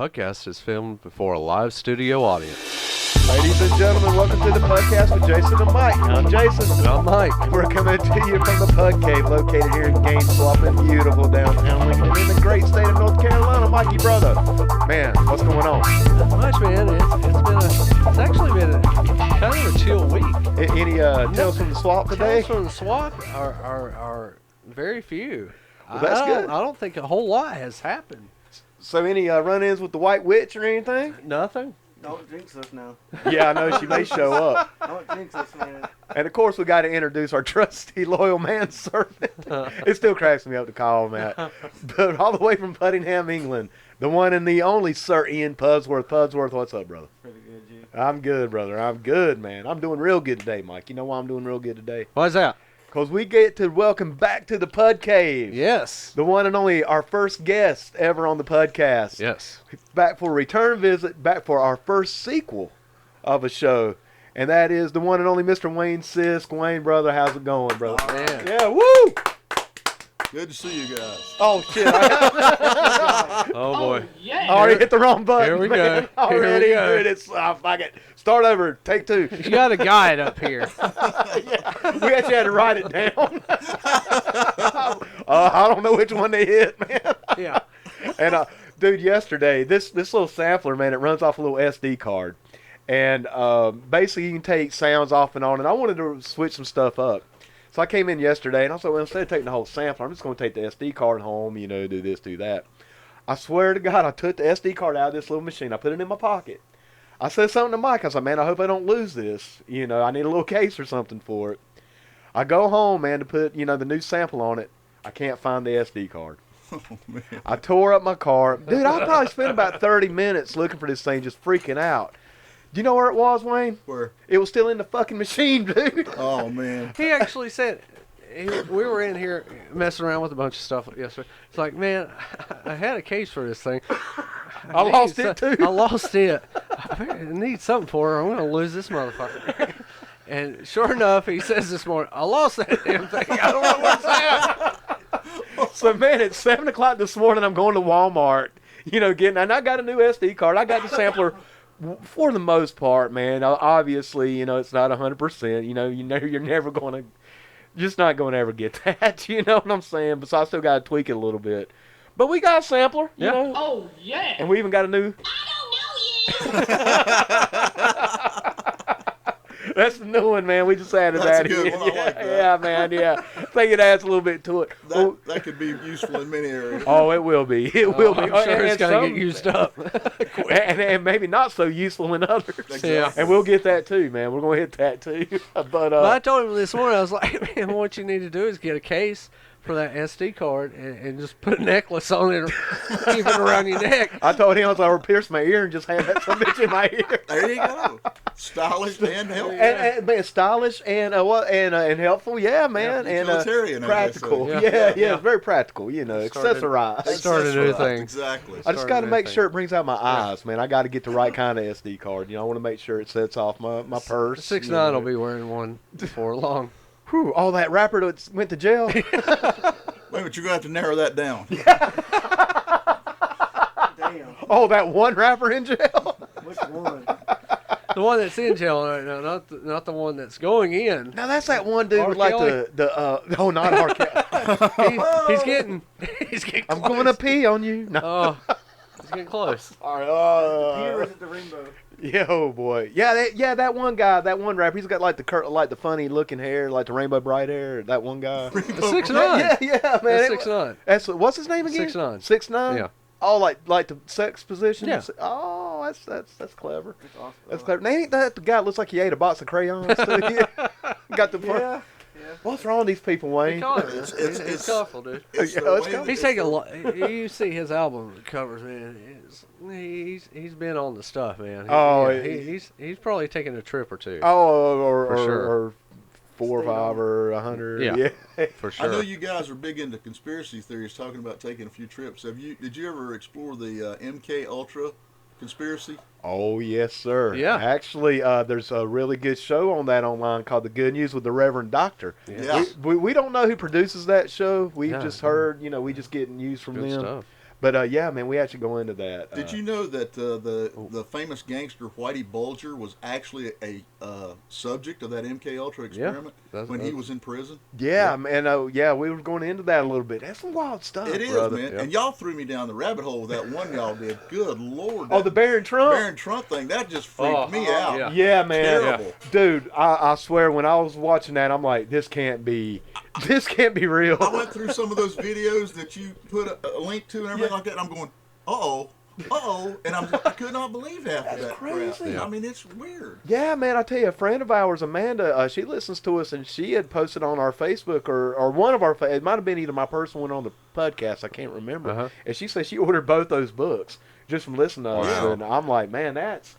PUDcast is filmed before a live studio audience. Ladies and gentlemen, welcome to the PUDcast with Jason and Mike. I'm Jason. And I'm Mike. We're coming to you from the PUDcave located here in Gainesville, in beautiful downtown Lincoln, in the great state of North Carolina. Mikey, brother, man, what's going on? Not much, man. It's actually been kind of a chill week. Any tales from the swamp today? Tales from the swamp are very few. Well, that's good. I don't think a whole lot has happened. So any run-ins with the White Witch or anything? Nothing. Don't jinx us now. Yeah, I know she may show up. Don't jinx us, man. And of course, we got to introduce our trusty, loyal manservant. It still cracks me up to call him that. But all the way from Puddingham, England, the one and the only Sir Ian Pudsworth. Pudsworth, what's up, brother? Pretty good, G. I'm good, brother. I'm good, man. I'm doing real good today, Mike. You know why I'm doing real good today? Why's that? Because we get to welcome back to the PUDcave. Yes. The one and only, our first guest ever on the PUDcast. Yes. Back for a return visit, back for our first sequel of a show. And that is the one and only Mr. Wayne Sisk. Wayne, brother, how's it going, brother? Oh, man. Yeah, woo! Good to see you guys. Oh, shit. Oh, boy. Yeah. Already hit the wrong button. Here we man. go. Already Here we go. dude, it's fuck it. Start over. Take two. You got a guide up here. Yeah, we actually had to write it down. I don't know which one they hit, man. Yeah. And dude, yesterday this little sampler, man, it runs off a little SD card, and basically you can take sounds off and on. And I wanted to switch some stuff up, so I came in yesterday and I said, well, instead of taking the whole sampler, I'm just going to take the SD card home. You know, do this, do that. I swear to God, I took the SD card out of this little machine. I put it in my pocket. I said something to Mike. I said, man, I hope I don't lose this. You know, I need a little case or something for it. I go home, man, to put, you know, the new sample on it. I can't find the SD card. Oh, man. I tore up my car. Dude, I probably spent about 30 minutes looking for this thing, just freaking out. Do you know where it was, Wayne? Where? It was still in the fucking machine, dude. Oh, man. He actually said, we were in here messing around with a bunch of stuff yesterday. It's like, man, I had a case for this thing. I lost it, too. I lost it. I need something for her. I'm going to lose this motherfucker. And sure enough, he says this morning, I lost that damn thing. I don't know what's at. So, man, it's 7 o'clock this morning. I'm going to Walmart, you know, and I got a new SD card. I got the sampler for the most part, man. Obviously, you know, it's not 100%. You know, you're never going to, just not going to ever get that. You know what I'm saying? But so I still got to tweak it a little bit. But we got a sampler, you know. Oh, yeah. And we even got a new. That's the new one, man. We just added That's that a good in. one. I like that. Yeah, man, yeah. I think it adds a little bit to it. That could be useful in many areas. Oh, it will be. It will be. I'm sure And it's going to some- get used up. and maybe not so useful in others. Exactly. Yeah. And we'll get that too, man. We're going to hit that too. But, I told him this morning, I was like, man, what you need to do is get a case for that SD card and just put a necklace on it or keep it around your neck. I told him I was like, I would pierce my ear and just have that some bitch in my ear. There you go. Stylish and helpful. And man, stylish and and helpful, yeah, man, and utilitarian, I guess, practical, so. yeah, Yeah. it's very practical, you know, accessorized. Start a new That's right, thing. Exactly. I just Start got a to new make thing. sure it brings out my eyes, man. I got to get the right kind of SD card. You know, I want to make sure it sets off my purse. 6ix9ine will be wearing one before long. Whew, all that rapper that went to jail. Wait a minute, you're going to have to narrow that down. Damn. Oh, that one rapper in jail. Which one? The one that's in jail right now, not the one that's going in. Now that's that one dude R. with like Kelly? no, not R. Kelly. He's getting I'm close. going to pee on you. No. Oh, he's getting close. All right. Here is at the rainbow. Yeah, oh boy. Yeah, that one guy, that one rapper. He's got like the funny looking hair, like the rainbow bright hair. That one guy. The 6ix9ine. Yeah, man. That's 6ix9ine. That's what's his name again? 6ix9ine. 6ix9ine. Yeah. Oh, like the sex position. Yeah. Oh, that's clever. That's awesome. That's clever. Now, ain't that the guy that looks like he ate a box of crayons too? Yeah. Got the Yeah. What's wrong with these people, Wayne? It's colorful, dude. It's Yeah, the it's way got- that- He's taking a lot. You see his album covers, man. He's been on the stuff, man. Oh, He's probably taking a trip or two. Oh, or For sure. or 4 or 5 or 100. Yeah. For I know sure. you guys are big into conspiracy theories, talking about taking a few trips. Did you ever explore the MK Ultra conspiracy? Oh, yes, sir. Yeah. Actually, there's a really good show on that online called The Good News with the Reverend Doctor. Yeah. We don't know who produces that show. We've Yeah. just heard, we just get news from Good them. stuff. But yeah, man, we actually go into that. Did you know that the famous gangster Whitey Bulger was actually a subject of that MK Ultra experiment when he was in prison? Yeah, man. Yeah, we were going into that a little bit. That's some wild stuff. It is, brother. man. And y'all threw me down the rabbit hole with that one y'all did. Good Lord. Oh, the Barron Trump? Barron Trump thing. That just freaked me out. Yeah, man. Terrible. Dude, I swear, when I was watching that, I'm like, this can't be real. I went through some of those videos that you put a link to and everything like that, and I'm going, uh-oh, and I could not believe half of that crap. Yeah. I mean, it's weird. Yeah, man, I tell you, a friend of ours, Amanda, she listens to us, and she had posted on our Facebook, or one of our, it might have been either my personal one on the podcast, I can't remember, and she said she ordered both those books just from listening to us, and I'm like, man, that's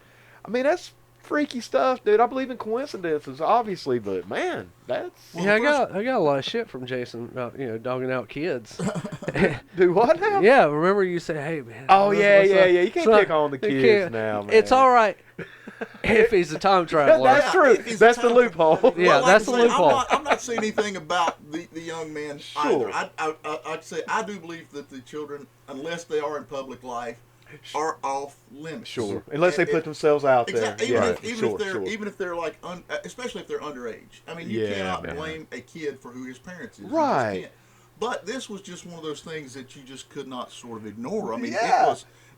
freaky stuff, dude. I believe in coincidences, obviously, but man, that's... Well, I got a lot of shit from Jason about, dogging out kids. Do what now? Yeah, remember you said, hey, man. Oh, yeah. You can't pick on the kids now, man. It's all right if he's a time traveler. That's true. That's the loophole. Yeah, that's the loophole. I'm not saying anything about the young man either. I'd say I do believe that the children, unless they are in public life, are off limits. Sure, unless they put themselves out there. Exactly. Even if they're like, especially if they're underage. I mean, you cannot blame a kid for who his parents is. Right. You just can't. But this was just one of those things that you just could not sort of ignore. I mean,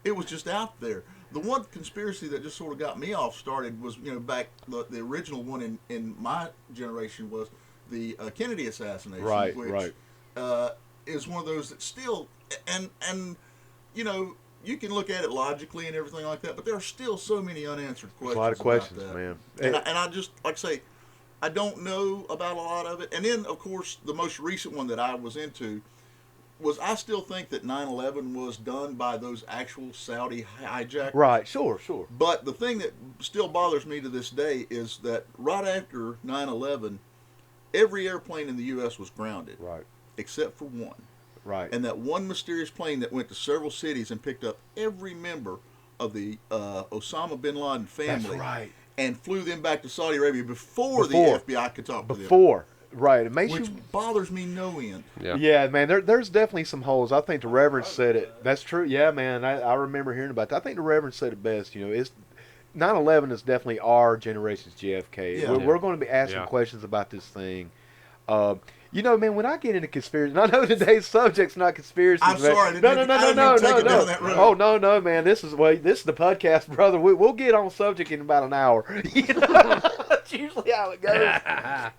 it was just out there. The one conspiracy that just sort of got me off started was, back the original one in my generation was the Kennedy assassination, which is one of those that still and you can look at it logically and everything like that, but there are still so many unanswered questions. A lot of questions, about that. man. And I just, like I say, I don't know about a lot of it. And then, of course, the most recent one that I was into was I still think that 9/11 was done by those actual Saudi hijackers. Right, sure. But the thing that still bothers me to this day is that right after 9/11, every airplane in the U.S. was grounded. Right. Except for one. Right. And that one mysterious plane that went to several cities and picked up every member of the Osama bin Laden family. That's right. And flew them back to Saudi Arabia before the FBI could talk to them. Right. It makes Which bothers me no end. Yeah, man, there's definitely some holes. I think the Reverend said it. That's true. Yeah, man, I remember hearing about that. I think the Reverend said it best. It's 9/11 is definitely our generation's JFK. Yeah. We're going to be asking questions about this thing. Man, when I get into conspiracy, and I know today's subject's not conspiracy. I'm sorry. No. Oh, no, man. This is the podcast, brother. We'll get on subject in about an hour. That's usually how it goes.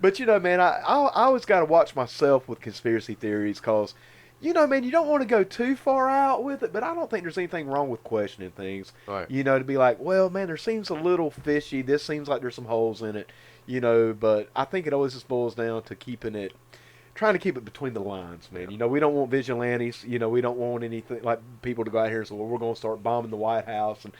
But man, I always got to watch myself with conspiracy theories because, man, you don't want to go too far out with it. But I don't think there's anything wrong with questioning things. Right. To be like, well, man, there seems a little fishy. This seems like there's some holes in it. But I think it always just boils down to trying to keep it between the lines, man. We don't want vigilantes. We don't want anything like people to go out here and say, well, we're going to start bombing the White House. And,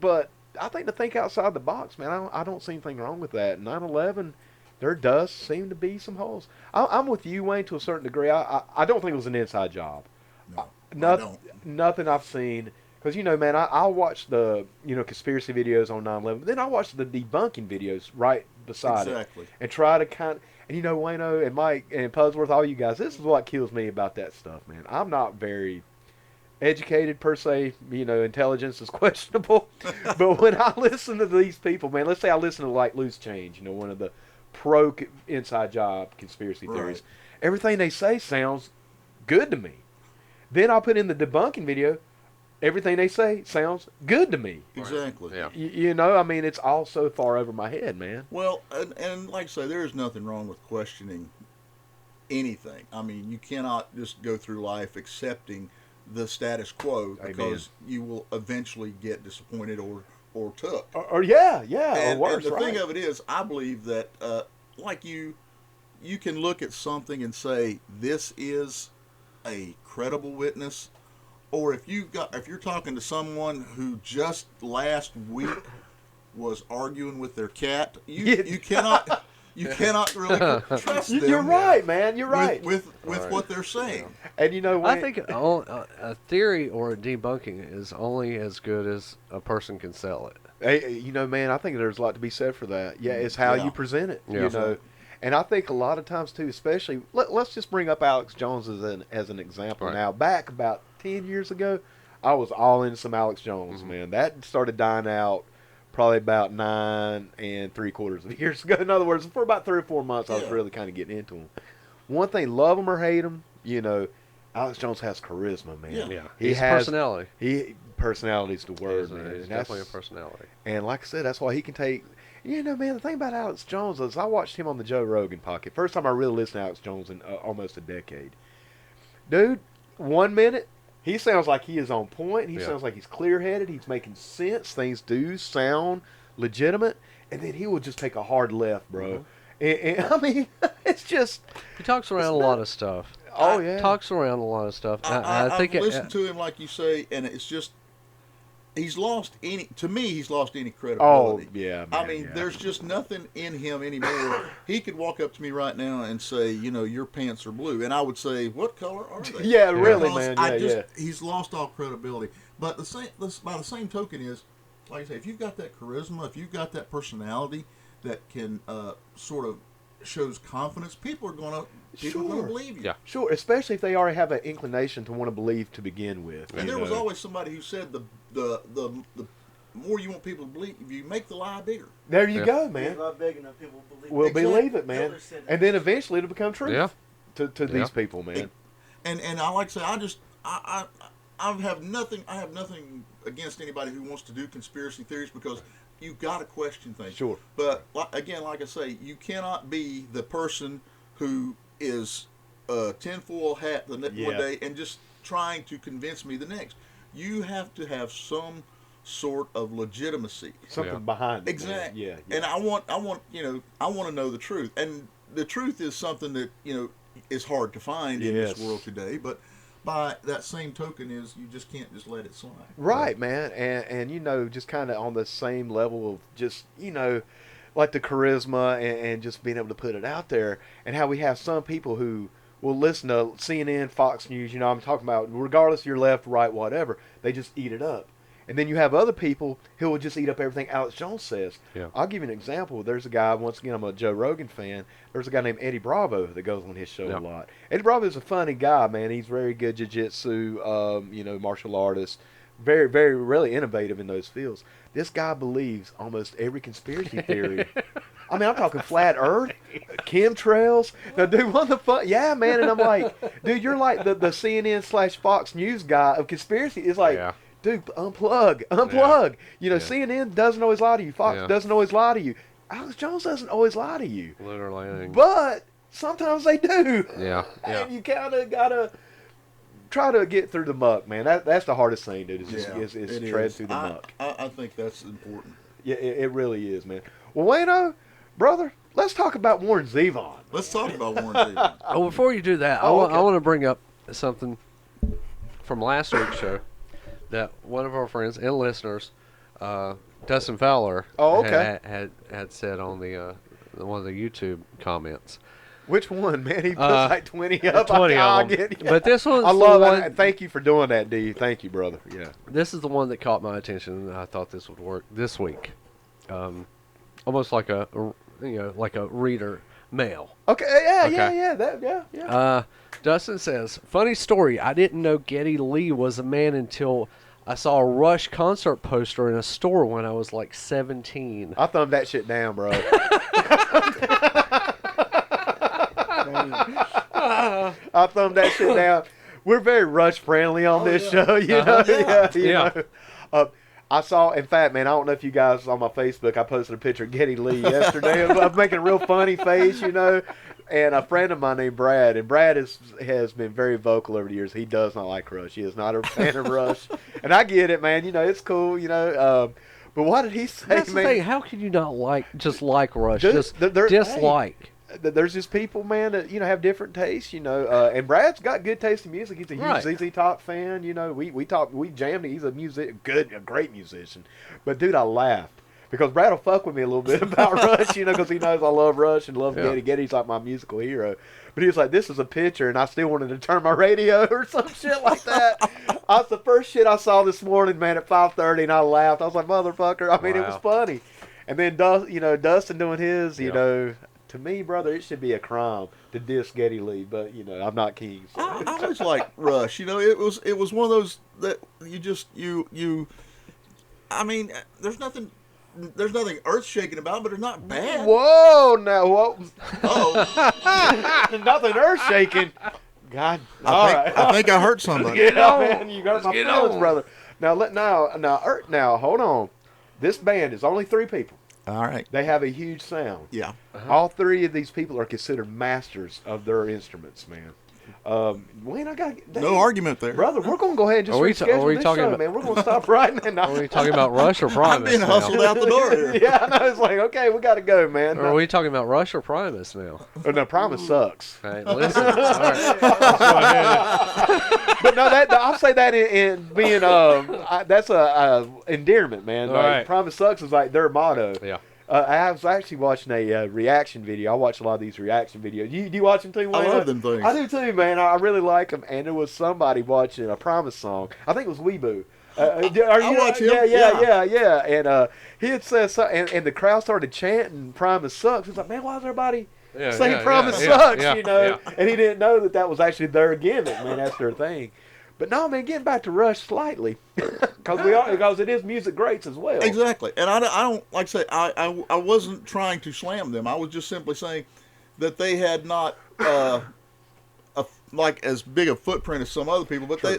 but I think to think outside the box, man, I don't see anything wrong with that. 9/11, there does seem to be some holes. I'm with you, Wayne, to a certain degree. I don't think it was an inside job. No, I don't. Nothing I've seen. Because, man, I'll watch the, conspiracy videos on 9/11. But then I'll watch the debunking videos right beside it. And try to kind of... And, Wayno and Mike and Pudsworth, all you guys, this is what kills me about that stuff, man. I'm not very educated, per se. Intelligence is questionable. But when I listen to these people, man, let's say I listen to, like, Loose Change, one of the pro-inside job conspiracy theories. Everything they say sounds good to me. Then I'll put in the debunking video. Everything they say sounds good to me. Exactly. Yeah. It's all so far over my head, man. Well, and like I say, there is nothing wrong with questioning anything. I mean, you cannot just go through life accepting the status quo because you will eventually get disappointed or took. Or worse. And the thing of it is, I believe that, like you can look at something and say, this is a credible witness. Or if you're talking to someone who just last week was arguing with their cat, you cannot really trust them. You're right, man. You're right with what they're saying. And I think a theory or a debunking is only as good as a person can sell it. Hey, man, I think there's a lot to be said for that. Yeah, it's how you present it. Yeah. And I think a lot of times too, especially let's just bring up Alex Jones as an example. Now, back about 10 years ago, I was all into some Alex Jones, man. That started dying out probably about 9 3/4 years ago. In other words, for about 3 or 4 months, I was really kind of getting into him. One thing, love him or hate him, you know, Alex Jones has charisma, man. Yeah. He He's has personality. Personality's the word, man. He's definitely a personality. And like I said, that's why he can take. You know, man, the thing about Alex Jones is I watched him on the Joe Rogan podcast. First time I really listened to Alex Jones in almost a decade. Dude, 1 minute, he sounds like he is on point. He sounds like he's clear-headed. He's making sense. Things do sound legitimate. And then he will just take a hard left, bro. And I mean, it's just... He talks around a lot of stuff. Oh, yeah. Talks around a lot of stuff. I think I've listened to him, like you say, and it's just... He's lost any credibility. Oh, yeah, man, I mean, there's just nothing in him anymore. He could walk up to me right now and say, you know, your pants are blue. And I would say, what color are they? Yeah, really, Because man. He's lost all credibility. But by the same token is, like I say, if you've got that charisma, if you've got that personality that can sort of shows confidence, people are going to believe you. Yeah. Sure, especially if they already have an inclination to want to believe to begin with. And there was always somebody who said the more you want people to believe, you make the lie bigger. There you go, man. If I'm big enough, people believe. We'll Exactly. believe it, man. Hitler said that. And then eventually it'll become true. Yeah. To these people, man. And I like to say, I have nothing against anybody who wants to do conspiracy theories, because you've got to question things. Sure. But again, like I say, you cannot be the person who is tinfoil hat one day and just trying to convince me the next. You have to have some sort of legitimacy. Something behind it. Exactly. Man. Yeah. And I want to know the truth. And the truth is something that, you know, is hard to find in this world today. But by that same token is you just can't just let it slide. Right, man. And you know, just kind of on the same level of just, you know, like the charisma and just being able to put it out there, and how we have some people who will listen to CNN, Fox News, you know, I'm talking about, regardless of your left, right, whatever, they just eat it up. And then you have other people who will just eat up everything Alex Jones says. Yeah. I'll give you an example. There's a guy, once again, I'm a Joe Rogan fan. There's a guy named Eddie Bravo that goes on his show a lot. Eddie Bravo is a funny guy, man. He's very good jiu-jitsu, you know, martial artist. Very, very, really innovative in those fields. This guy believes almost every conspiracy theory. I mean, I'm talking flat Earth, chemtrails. Now, dude, what the fuck? Yeah, man. And I'm like, dude, you're like the CNN/Fox News guy of conspiracy. It's like, dude, unplug. Yeah. You know, CNN doesn't always lie to you. Fox doesn't always lie to you. Alex Jones doesn't always lie to you. Literally. But sometimes they do. Yeah. And you kind of got to try to get through the muck, man. That's the hardest thing, dude, is tread through the muck. I think that's important. Yeah, it really is, man. Well, Wayno, brother, let's talk about Warren Zevon. Let's talk about Warren Zevon. Oh, before you do that, I want to bring up something from last week's show that one of our friends and listeners, Dustin Fowler, had said on the one of the YouTube comments. Which one, man? He puts like 20 up. 20 of them. But this one's I love it. Thank you for doing that, D. Thank you, brother. Yeah. This is the one that caught my attention, and I thought this would work this week. Almost like a reader mail. Okay. Yeah. Dustin says, funny story. I didn't know Geddy Lee was a man until I saw a Rush concert poster in a store when I was like 17. I thumbed that shit down, bro. I thumbed that shit down. We're very Rush friendly on this show, you know. I saw, in fact, man, I don't know if you guys saw my Facebook. I posted a picture of Geddy Lee yesterday. I'm making a real funny face, you know. And a friend of mine named Brad, and Brad has been very vocal over the years. He does not like Rush. He is not a fan of Rush. And I get it, man. You know, it's cool, you know. But what did he say, That's man? the thing. How can you not like Rush? Just dislike. Hey, there's just people, man, that, you know, have different tastes, you know. And Brad's got good taste in music. He's a huge ZZ Top fan, you know. We jammed. He's a great musician. But dude, I laughed because Brad will fuck with me a little bit about Rush, you know, because he knows I love Rush and love Geddy. Geddy's like my musical hero. But he was like, "This is a picture," and I still wanted to turn my radio or some shit like that. That's the first shit I saw this morning, man, at 5:30, and I laughed. I was like, "Motherfucker!" I mean, it was funny. And then Dustin doing his, you know. to me, brother, it should be a crime to diss Geddy Lee. But I'm not King. So. I always liked Rush. It was one of those that you. I mean, there's nothing earth shaking about, but it's not bad. Whoa, now whoa. Oh, Nothing earth shaking. God, I think I hurt somebody. Yeah, man, you got my feelings, brother. Now, hold on. This band is only 3 people. All right. They have a huge sound. Yeah. All 3 of these people are considered masters of their instruments, man. Wayne, No argument there, brother. We're gonna go ahead and just reschedule this show, man. We're gonna stop right now. Are we talking about Rush or Primus? I'm being hustled out the door here. Yeah, I know. It's like, okay, we got to go, man. Or are we talking about Rush or Primus now? Oh, no, Primus sucks. Hey, listen. All right. But no, I'll say that in being that's a endearment, man. All Like, right. Primus sucks is like their motto. Yeah. I was actually watching a reaction video. I watch a lot of these reaction videos. Do you watch them too, Wayne? I love them things. I do too, man. I really like them. And there was somebody watching a Primus song. I think it was Weeboo. I watch him. Yeah. And he had said something, and the crowd started chanting "Primus sucks." It's like, man, why is everybody saying "Primus sucks"? Yeah. And he didn't know that was actually their gimmick, man. That's their thing. But no, man, getting back to Rush slightly, because it is music greats as well. Exactly, and I don't like to say I wasn't trying to slam them. I was just simply saying that they had not like as big a footprint as some other people, but Sure.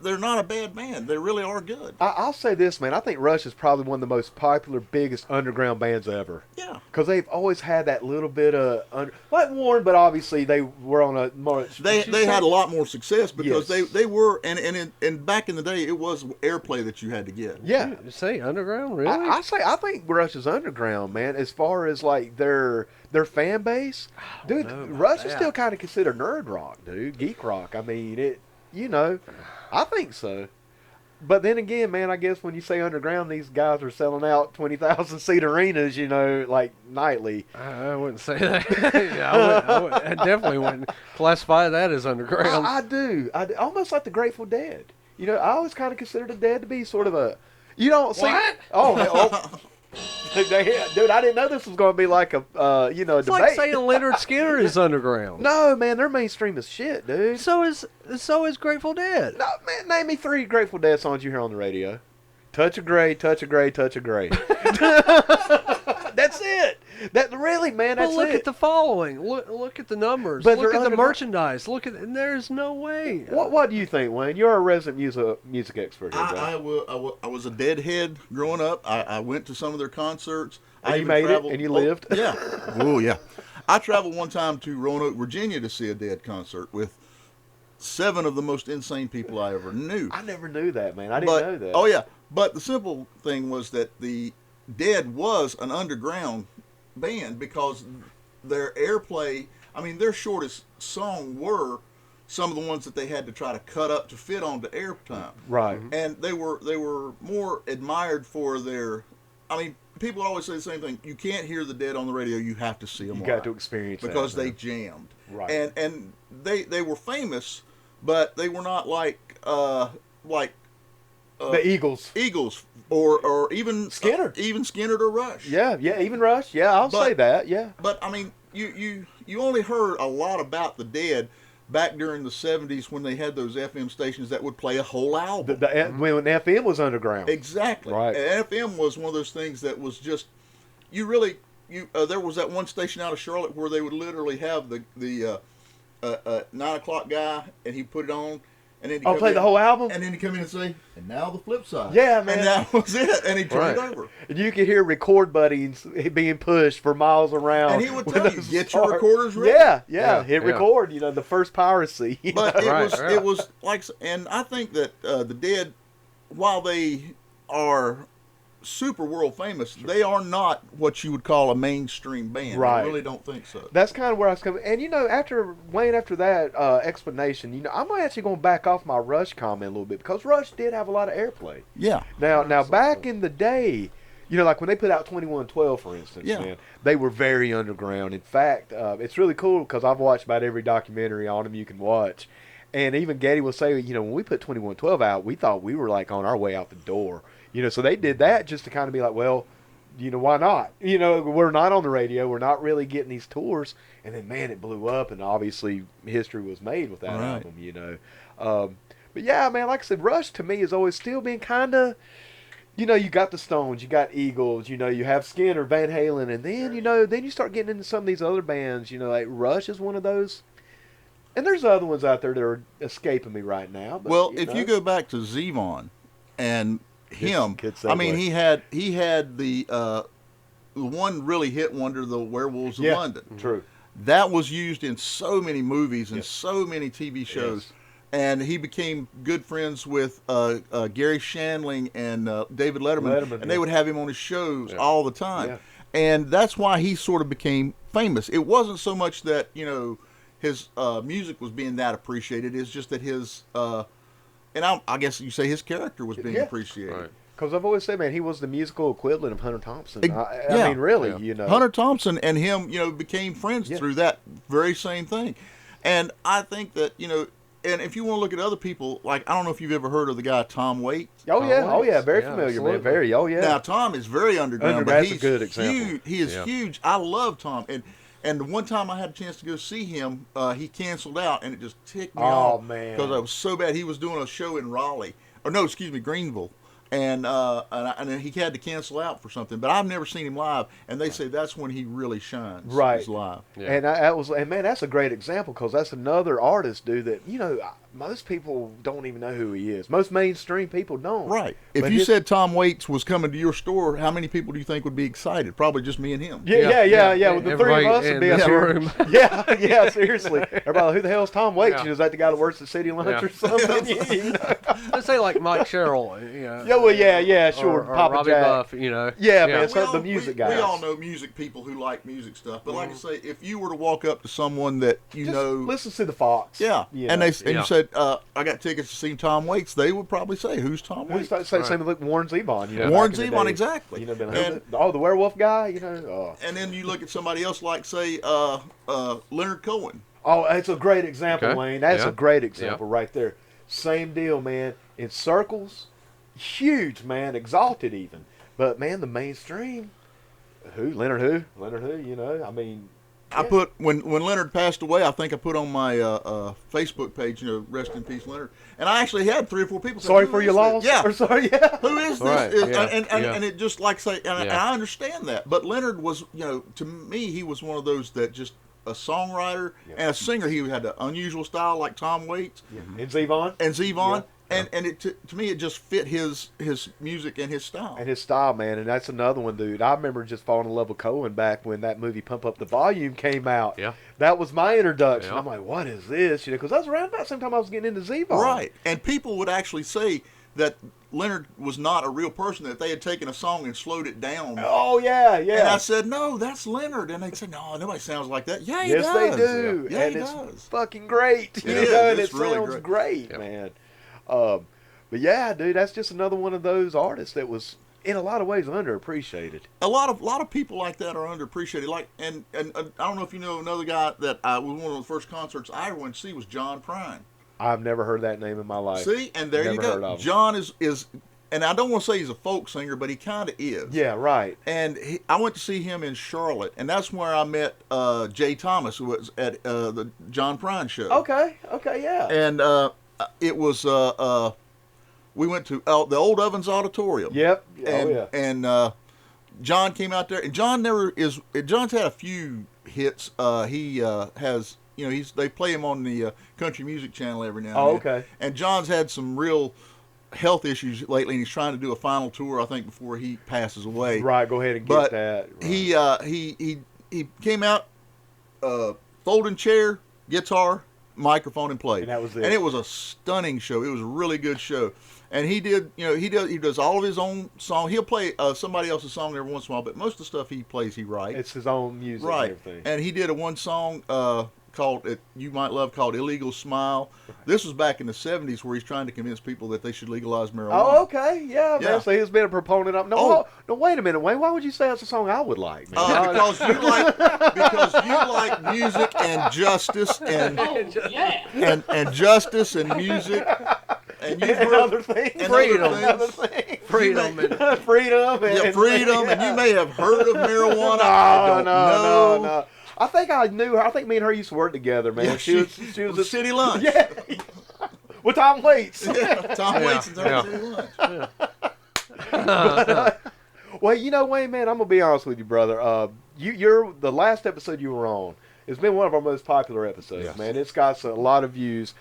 they're not a bad band. They really are good. I'll say this, man. I think Rush is probably one of the most popular, biggest underground bands ever. Yeah, Because they've always had that little bit of like Warren, but obviously they were on a more. they had a lot more success because Yes. they were and back in the day it was airplay that you had to get. Yeah. You say underground, really? I think Rush is underground, man. As far as like their fan base, dude, know about Rush is that. still kind of considered nerd rock, dude, geek rock. I mean, I think so. But then again, man, I guess when you say underground, these guys are selling out 20,000 seat arenas, like nightly. I wouldn't say that. I definitely wouldn't classify that as underground. I do. Almost like the Grateful Dead. I always kind of consider the Dead to be sort of a. You don't see. What? Oh. Dude, I didn't know this was going to be like a, a It's debate. like saying Leonard Skinner is underground. No, man, they're mainstream as shit, dude. So is Grateful Dead. No, man, name me 3 Grateful Dead songs you hear on the radio. Touch of Grey, Touch of Grey, Touch of Grey. That's it. That really, man, that's But look it. at the following. Look at the numbers. But Look they're at the underground. merchandise. And there's no way. What do you think, Wayne? You're a resident music expert here, bro. I was a Deadhead growing up. I went to some of their concerts. And I you even made it, traveled- and you lived? Yeah. Oh, yeah. I traveled one time to Roanoke, Virginia to see a Dead concert with 7 of the most insane people I ever knew. I never knew that, man. I didn't know that. Oh, yeah. But the simple thing was that the Dead was an underground band because their airplay, their shortest song were some of the ones that they had to try to cut up to fit onto airtime. Right. And they were more admired for their, people always say the same thing. You can't hear the Dead on the radio. You have to see them You live got to experience because that, they man. jammed. Right. And they were famous, but they were not like the Eagles. or even Skinner. even Skinner or Rush. Yeah, even Rush. Yeah, I'll say that. Yeah. But you only heard a lot about the Dead back during the 70s when they had those FM stations that would play a whole album. When FM was underground. Exactly. Right. And FM was one of those things that was just there was that one station out of Charlotte where they would literally have the 9 o'clock guy and he put it on. And then I'll play the whole album? And then he'd come in and say, and now the flip side. Yeah, man. And that was it. And he turned Right. over. And you could hear record buttons being pushed for miles around. And he would when tell you, those get your start. recorders ready. Yeah, hit record, the first piracy. But Right. it was like, and I think that the Dead, while they are super world famous, they are not what you would call a mainstream band. Right. I really don't think so. That's kind of where I was coming. And after that explanation, I'm actually going to back off my Rush comment a little bit because Rush did have a lot of airplay. Yeah. Now back in the day, like when they put out 2112, for instance, Yeah. man, they were very underground. In fact, it's really cool because I've watched about every documentary on them you can watch. And even Geddy will say, when we put 2112 out, we thought we were like on our way out the door. So they did that just to kind of be like, well, why not? We're not on the radio. We're not really getting these tours. And then, man, it blew up, and obviously history was made with that album, But yeah, man, like I said, Rush to me has always still been kind of, you got the Stones, you got Eagles, you have Skinner, Van Halen, and then, then you start getting into some of these other bands, like Rush is one of those. And there's other ones out there that are escaping me right now. But, well, if you go back to Zevon and him, I mean, he had the one really hit wonder, the Werewolves of London. True. That was used in so many movies and so many TV shows. Yes. And he became good friends with Gary Shandling and David Letterman, and they would have him on his shows all the time. Yeah. And that's why he sort of became famous. It wasn't so much that, his music was being that appreciated. It's just that his, and I guess you say his character was being appreciated. Right. Because I've always said, man, he was the musical equivalent of Hunter Thompson. I mean, really, Hunter Thompson and him, became friends through that very same thing. And I think that, and if you want to look at other people, like, I don't know if you've ever heard of the guy Tom Waits. Oh, yeah, very familiar, absolutely. Man, very, Now, Tom is very underground, but he's a good example. Huge. He is huge. I love Tom. And the one time I had a chance to go see him, he canceled out, and it just ticked me off. Oh, man. Because I was so bad. He was doing a show in Raleigh. Greenville. And he had to cancel out for something. But I've never seen him live, and they say that's when he really shines. Right. Is live. Yeah. And man, that's a great example, because that's another artist, dude, that, most people don't even know who he is. Most mainstream people don't. Right. If you said Tom Waits was coming to your store, how many people do you think would be excited? Probably just me and him. Yeah. With the three of us would be up here. Room. Yeah, seriously. Everybody, who the hell is Tom Waits? Is that the guy that works at City Lunch or something? Let's say like Mike Sherrill. Sure. Or Papa Robbie Jack. Buff, man, the music guys. We all know music people who like music stuff. But like I say, if you were to walk up to someone that listen to the Fox. Yeah. And you said, I got tickets to see Tom Waits, they would probably say, who's Tom Waits? Same with Warren Zevon. Warren Zevon, exactly. The werewolf guy, And then you look at somebody else like, say, Leonard Cohen. Oh, that's a great example, Wayne. That's a great example right there. Same deal, man. In circles, huge, man. Exalted even. But, man, the mainstream, Leonard who? I mean... I put, when Leonard passed away, I think I put on my Facebook page, rest in peace, Leonard. And I actually had 3 or 4 people say, sorry for your loss? Yeah. Or sorry, yeah. Who is this? Right. And it just like say, and I understand that. But Leonard was, to me, he was one of those that just a songwriter and a singer. He had an unusual style like Tom Waits. Yeah. And Zevon. Yeah. And it to me, it just fit his music and his style. And his style, man. And that's another one, dude. I remember just falling in love with Cohen back when that movie Pump Up the Volume came out. Yeah. That was my introduction. Yeah. I'm like, what is this? Because that was around about the same time I was getting into Zevon. Right. And people would actually say that Leonard was not a real person, that they had taken a song and slowed it down. Oh, yeah. And I said, no, that's Leonard. And they'd say, no, nobody sounds like that. Yeah, he does. Yes, they do. Yeah, and it's fucking great. It is. And it really sounds great, man. But yeah, dude, that's just another one of those artists that was, in a lot of ways, underappreciated. A lot of people like that are underappreciated. Like, and I don't know if you know another guy that was one of the first concerts I ever went to see was John Prine. I've never heard that name in my life. See, and there you go. John is, and I don't want to say he's a folk singer, but he kind of is. Yeah, right. And I went to see him in Charlotte, and that's where I met Jay Thomas, who was at the John Prine show. Okay, yeah. And it was we went to the Old Ovens Auditorium. Yep. And John came out there, and John's had a few hits. He has, they play him on the country music channel every now and then. Oh, okay. And John's had some real health issues lately, and he's trying to do a final tour, I think, before he passes away. Right, go ahead and get that. Right. He came out, folding chair, guitar, microphone, and played. And that was it. And it was a stunning show. It was a really good show. And he does all of his own song. He'll play somebody else's song every once in a while, but most of the stuff he plays, he writes. It's his own music right. and everything. And he did one song called You Might Love, called Illegal Smile. This was back in the 70s, where he's trying to convince people that they should legalize marijuana. Oh, okay. Yeah, man. So he's been a proponent of... No, wait a minute, Wayne. Why would you say that's a song I would like, man? Because you like music and justice and justice and music. and you've heard another thing. Freedom. Another thing. Freedom. Freedom. Yeah, freedom, and you may have heard of marijuana. No, I don't know. no. I think I knew her. I think me and her used to work together, man. Yeah, she was a city lunch. Yeah. With Tom Waits. Yeah, Tom Waits and Yeah. city lunch. Well, you know, Wayne, man, I'm gonna be honest with you, brother. You're the last episode you were on. It's been one of our most popular episodes, Yes. man. It's got a lot of views.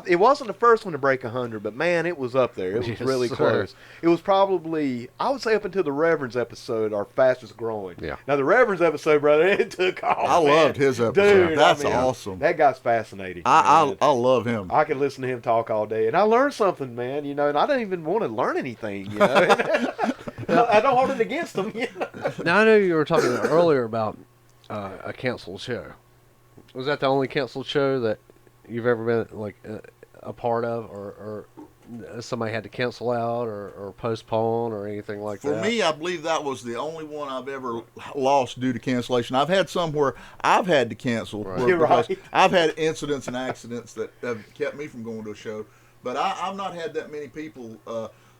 It wasn't the first one to break 100, but man, it was up there. It was Yes, really sir. close. It was probably, I would say, up until the Reverend's episode, our fastest growing. Yeah. Now the Reverend's episode, brother, it took off. I man. loved his episode. Dude, That's I mean, awesome. That guy's fascinating. I man. love him. I could listen to him talk all day, and I learned something, man. You know, and I didn't even want to learn anything. You know, I don't hold it against him. You know? Now, I know you were talking earlier about a canceled show. Was that the only canceled show that you've ever been like a part of, or somebody had to cancel out or postpone or anything like For that? me, I believe that was the only one I've ever lost due to cancellation. I've had some where I've had to cancel. Right. You're because right. I've had incidents and accidents that have kept me from going to a show. But I've not had that many people.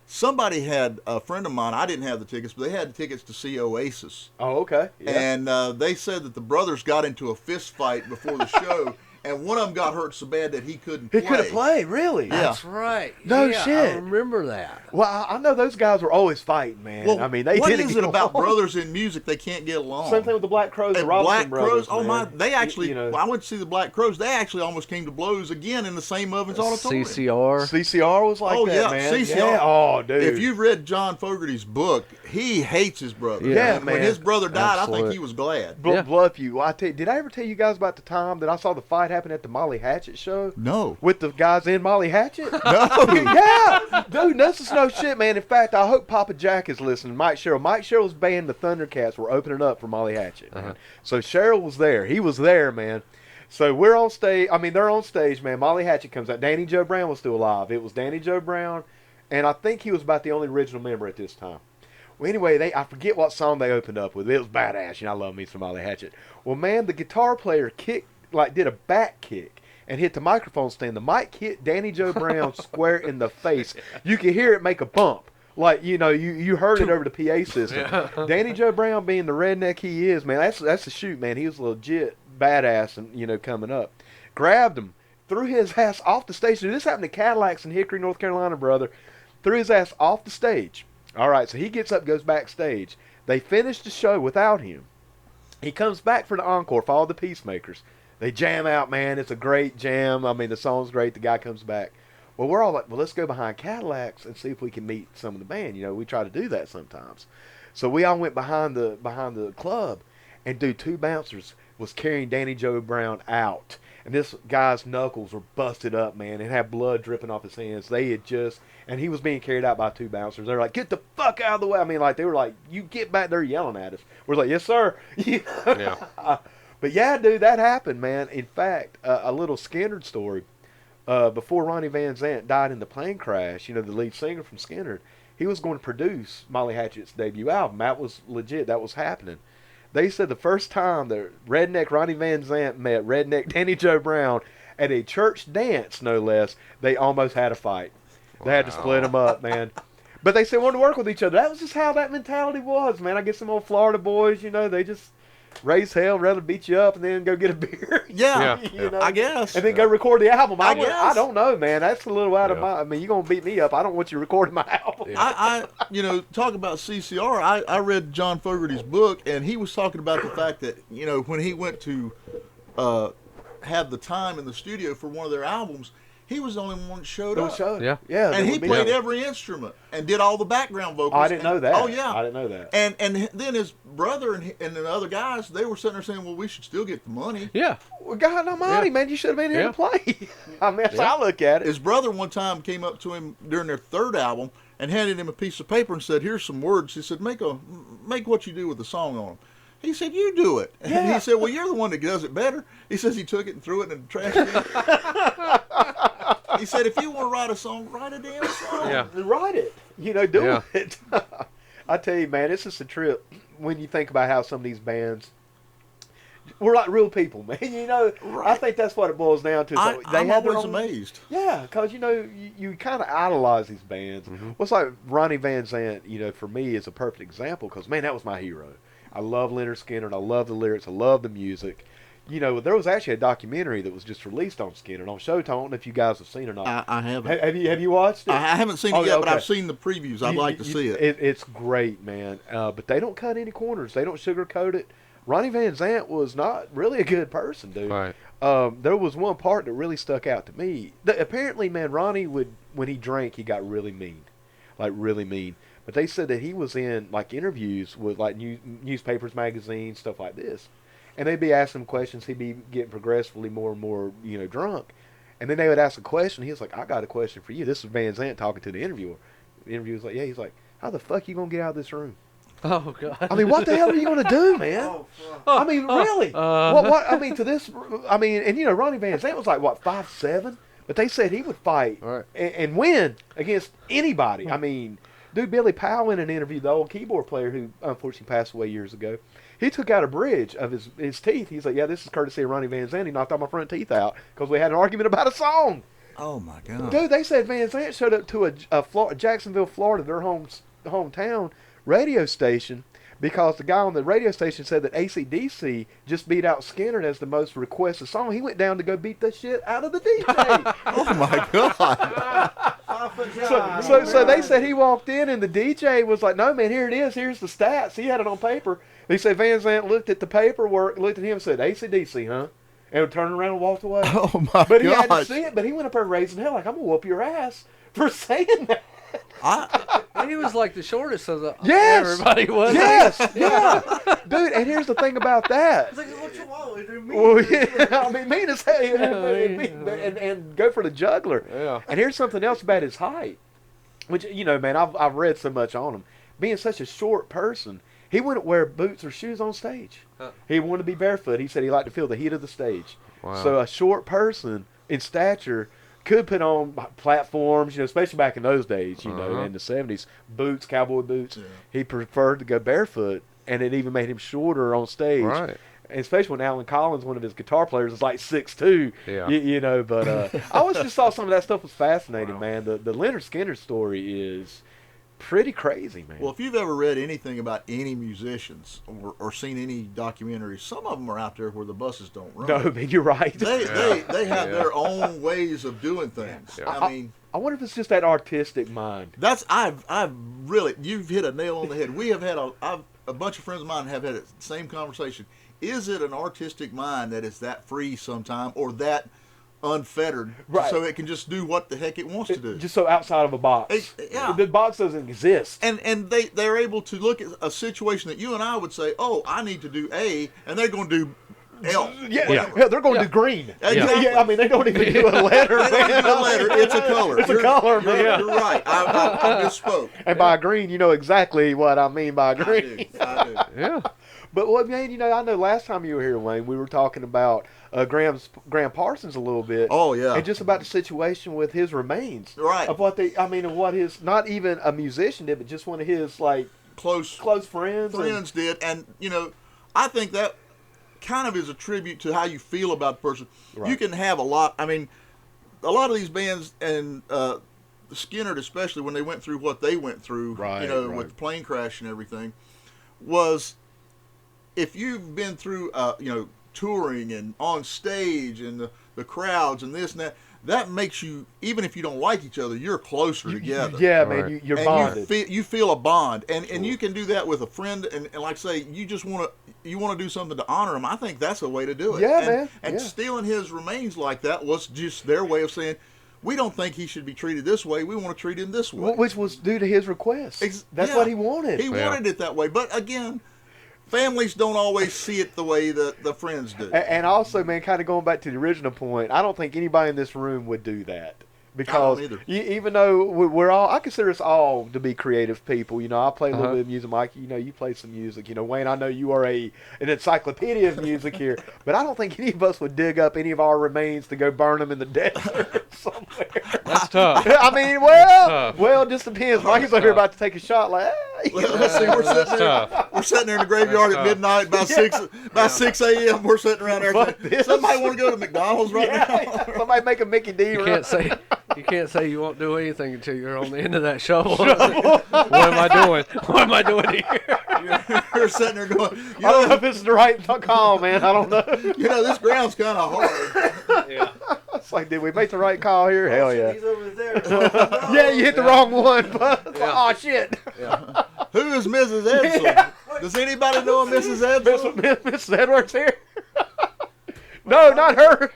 Somebody had, a friend of mine, I didn't have the tickets, but they had the tickets to see Oasis. Oh, okay. Yeah. And they said that the brothers got into a fist fight before the show, and one of them got hurt so bad that he couldn't play. He couldn't play, really? Yeah. That's right. No Yeah, shit. I remember that. Well, I know those guys were always fighting, man. Well, I mean, they what didn't is get it about along. brothers in music they can't get along? Same thing with the Black Crows, the And Robinson Black brothers. Crows, oh my! man. They actually, you know, well, I went to see the Black Crows. They actually almost came to blows again in the St. Ovens Auditorium. CCR. CCR was like Oh, that, yeah, man. CCR. Yeah. Oh, dude. If you've read John Fogerty's book, he hates his brother. Yeah, When man. his brother died, I Absolute. think he was glad. Yeah. Bluff you. Did I ever tell you guys about the time that I saw the fight happen at the Molly Hatchet show? No. With the guys in Molly Hatchet? No. Yeah, dude, this is no shit, man. In fact, I hope Papa Jack is listening. Mike Sherrill's band, the Thundercats, were opening up for Molly Hatchet. Man. So Sherrill was there. He was there, man. So we're on stage. I mean, they're on stage, man. Molly Hatchet comes out. Danny Joe Brown was still alive. It was Danny Joe Brown, and I think he was about the only original member at this time. Well, anyway, I forget what song they opened up with. It was badass. You know, I love me some Molly Hatchet. Well, man, the guitar player did a back kick and hit the microphone stand. The mic hit Danny Joe Brown square in the face. You could hear it make a bump. Like, you know, you heard it over the PA system. Yeah. Danny Joe Brown, being the redneck he is, man, that's a shoot, man. He was legit badass and, you know, coming up. Grabbed him, threw his ass off the stage. So this happened to Cadillacs in Hickory, North Carolina, brother. Threw his ass off the stage. All right, so he gets up, goes backstage. They finish the show without him. He comes back for the encore for all the Peacemakers. They jam out, man. It's a great jam. I mean, the song's great. The guy comes back. Well, we're all like, well, let's go behind Cadillacs and see if we can meet some of the band. You know, we try to do that sometimes. So we all went behind the club, and dude, two bouncers was carrying Danny Joe Brown out. And this guy's knuckles were busted up, man, and had blood dripping off his hands. They had and he was being carried out by two bouncers. They were like, get the fuck out of the way. I mean, like, they were like, you get back there yelling at us. We're like, yes, sir. Yeah. But yeah, dude, that happened, man. In fact, a little Skynyrd story. Before Ronnie Van Zant died in the plane crash, you know, the lead singer from Skynyrd, he was going to produce Molly Hatchet's debut album. That was legit. That was happening. They said the first time that redneck Ronnie Van Zant met redneck Danny Joe Brown at a church dance, no less, they almost had a fight. They had to split them up, man. But they said they wanted to work with each other. That was just how that mentality was, man. I guess some old Florida boys, you know, they just raise hell, rather beat you up and then go get a beer. Yeah, you know? I guess. And then go record the album. I I guess. don't know, man. That's a little out of my. I mean, you're gonna beat me up. I don't want you recording my album. Yeah. I you know, talk about CCR. I read John Fogerty's book, and he was talking about the fact that, you know, when he went to have the time in the studio for one of their albums, he was the only one that showed up. Yeah. Yeah. And he played it. every instrument and did all the background vocals. Oh, I didn't know that. Oh, yeah. I didn't know that. And then his brother and the other guys, they were sitting there saying, well, we should still get the money. Yeah. Well, God Almighty, Yeah. man, you should have been here Yeah. to play. I mean, that's how I look at it. His brother one time came up to him during their third album and handed him a piece of paper and said, here's some words. He said, make what you do with the song on them. He said, you do it. Yeah. And he said, well, you're the one that does it better. He says he took it and threw it in the trash can. He said, if you want to write a song, write a damn song. Yeah. Write it. You know, do Yeah. it. I tell you, man, it's just a trip when you think about how some of these bands, we're like real people, man. You know, Right. I think that's what it boils down to. So I'm had their always own- amazed. Yeah, because you know you kind of idolize these bands. Well, it's like Ronnie Van Zant. You know, for me is a perfect example because man, that was my hero. I love Leonard Skinner. I love the lyrics. I love the music. You know, there was actually a documentary that was just released on Skinner on Showtime. I don't know if you guys have seen it or not. I haven't. Have you watched it? I haven't seen it yet, but okay. I've seen the previews. I'd like to see it. It's great, man. But they don't cut any corners. They don't sugarcoat it. Ronnie Van Zant was not really a good person, dude. Right. There was one part that really stuck out to me. Apparently, man, Ronnie would, when he drank, he got really mean. Like, really mean. But they said that he was in, like, interviews with, like, newspapers, magazines, stuff like this. And they'd be asking him questions. He'd be getting progressively more and more, you know, drunk. And then they would ask a question. He was like, I got a question for you. This is Van Zant talking to the interviewer. The interviewer was like, yeah. He's like, how the fuck you going to get out of this room? Oh, God. I mean, what the hell are you going to do, man? Oh, fuck. I mean, really? What? I mean, to this, I mean, and you know, Ronnie Van Zant was like, what, 5'7"? But they said he would fight Right. and win against anybody. I mean, dude, Billy Powell in an interview, the old keyboard player who unfortunately passed away years ago, he took out a bridge of his teeth. He's like, yeah, this is courtesy of Ronnie Van Zant. He knocked all my front teeth out because we had an argument about a song. Oh my God. Dude, they said Van Zant showed up to Jacksonville, Florida, their hometown radio station, because the guy on the radio station said that AC/DC just beat out Skinner as the most requested song. He went down to go beat the shit out of the DJ. Oh my God. So they said he walked in and the DJ was like, no, man, here it is. Here's the stats. He had it on paper. He said Van Zant looked at the paperwork, looked at him and said, AC/DC, huh? And turned around and walked away. Oh my But he had to gosh. see it. But he went up there raising hell like, I'm going to whoop your ass for saying that. And he was like the shortest of the Yes. everybody was. Yes, yeah. Dude, and here's the thing about that. It's like, what you want? They're mean. Well, yeah, I mean, mean as hell, and go for the juggler. Yeah. And here's something else about his height, which, you know, man, I've read so much on him. Being such a short person, he wouldn't wear boots or shoes on stage. He wanted to be barefoot. He said he liked to feel the heat of the stage. Wow. So a short person in stature could put on platforms, you know, especially back in those days, you know, in the 70s, boots, cowboy boots. Yeah. He preferred to go barefoot, and it even made him shorter on stage. Right. And especially when Alan Collins, one of his guitar players, is like 6'2". Yeah. You know, but I always just thought some of that stuff was fascinating, man. The Leonard Skinner story is pretty crazy, man. Well, if you've ever read anything about any musicians or seen any documentaries, some of them are out there where the buses don't run. No, man, you're right. They have their own ways of doing things. Yeah. I mean, I wonder if it's just that artistic mind. that's I've really, you've hit a nail on the head. We have had a bunch of friends of mine have had the same conversation. Is it an artistic mind that is that free sometime, or that unfettered, Right. so it can just do what the heck it wants to do? Just so outside of a box. Yeah. The box doesn't exist. And they're able to look at a situation that you and I would say, oh, I need to do A, and they're going to do L. Yeah, they're going to green. Exactly. Yeah, I mean, they don't even do a letter. They don't do a letter. It's a color. It's a color, man. You're right. I misspoke. And by green, you know exactly what I mean by green. I do. Yeah. But what, man, you know, I know last time you were here, Wayne, we were talking about Graham Parsons a little bit. Oh, yeah. And just about the situation with his remains. Right. Of what of what his, not even a musician did, but just one of his, like, Close friends. did. And, you know, I think that kind of is a tribute to how you feel about the person. Right. You can have a lot of these bands, and Skinner especially, when they went through what they went through, Right, you know, right. with the plane crash and everything, was if you've been through, you know, touring and on stage and the crowds and this and that, that makes you, even if you don't like each other, you're closer together. Yeah, Right. man, you're And bonded. you feel a bond, and you can do that with a friend, and like say you just want to do something to honor him. I think that's a way to do it. Yeah, and, man. And Yeah. stealing his remains like that was just their way of saying, we don't think he should be treated this way. We want to treat him this way. Which was due to his request. That's Yeah. what he wanted. He wanted it that way, but again, families don't always see it the way that the friends do. And also, man, kind of going back to the original point, I don't think anybody in this room would do that. Because either. even though we're all, I consider us all to be creative people. You know, I play a little bit of music. Mike, you know, you play some music. You know, Wayne, I know you are an encyclopedia of music here. But I don't think any of us would dig up any of our remains to go burn them in the desert somewhere. That's tough. I mean, well, it just depends. Mikey's over here about to take a shot. Like, hey. Let's see. We're sitting there in the graveyard at midnight, about 6 a.m. We're sitting around there. Somebody want to go to McDonald's right now? Somebody make a Mickey D. You can't say you won't do anything until you're on the end of that shovel. What am I doing? What am I doing here? You're sitting there going, I don't know if this is the right call, man. I don't know. This ground's kind of hard. Yeah. It's like, did we make the right call here? Hell yeah. He's over there. Yeah, you hit the wrong one. But, oh, shit. Yeah. Who is Mrs. Edson? Does anybody know a Mrs. Edson? Mrs. Edwards here? No, not her.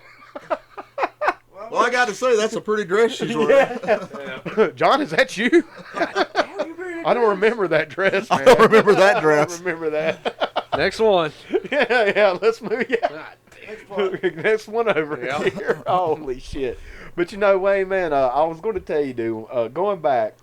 Well, I got to say, that's a pretty dress she's wearing. Yeah. John, is that you? I don't remember that dress, man. I don't remember that dress. I don't remember that. Next one. Yeah, let's move. Yeah. God, Next one over here. Holy shit. But Wayne, man, I was going to tell you, dude, going back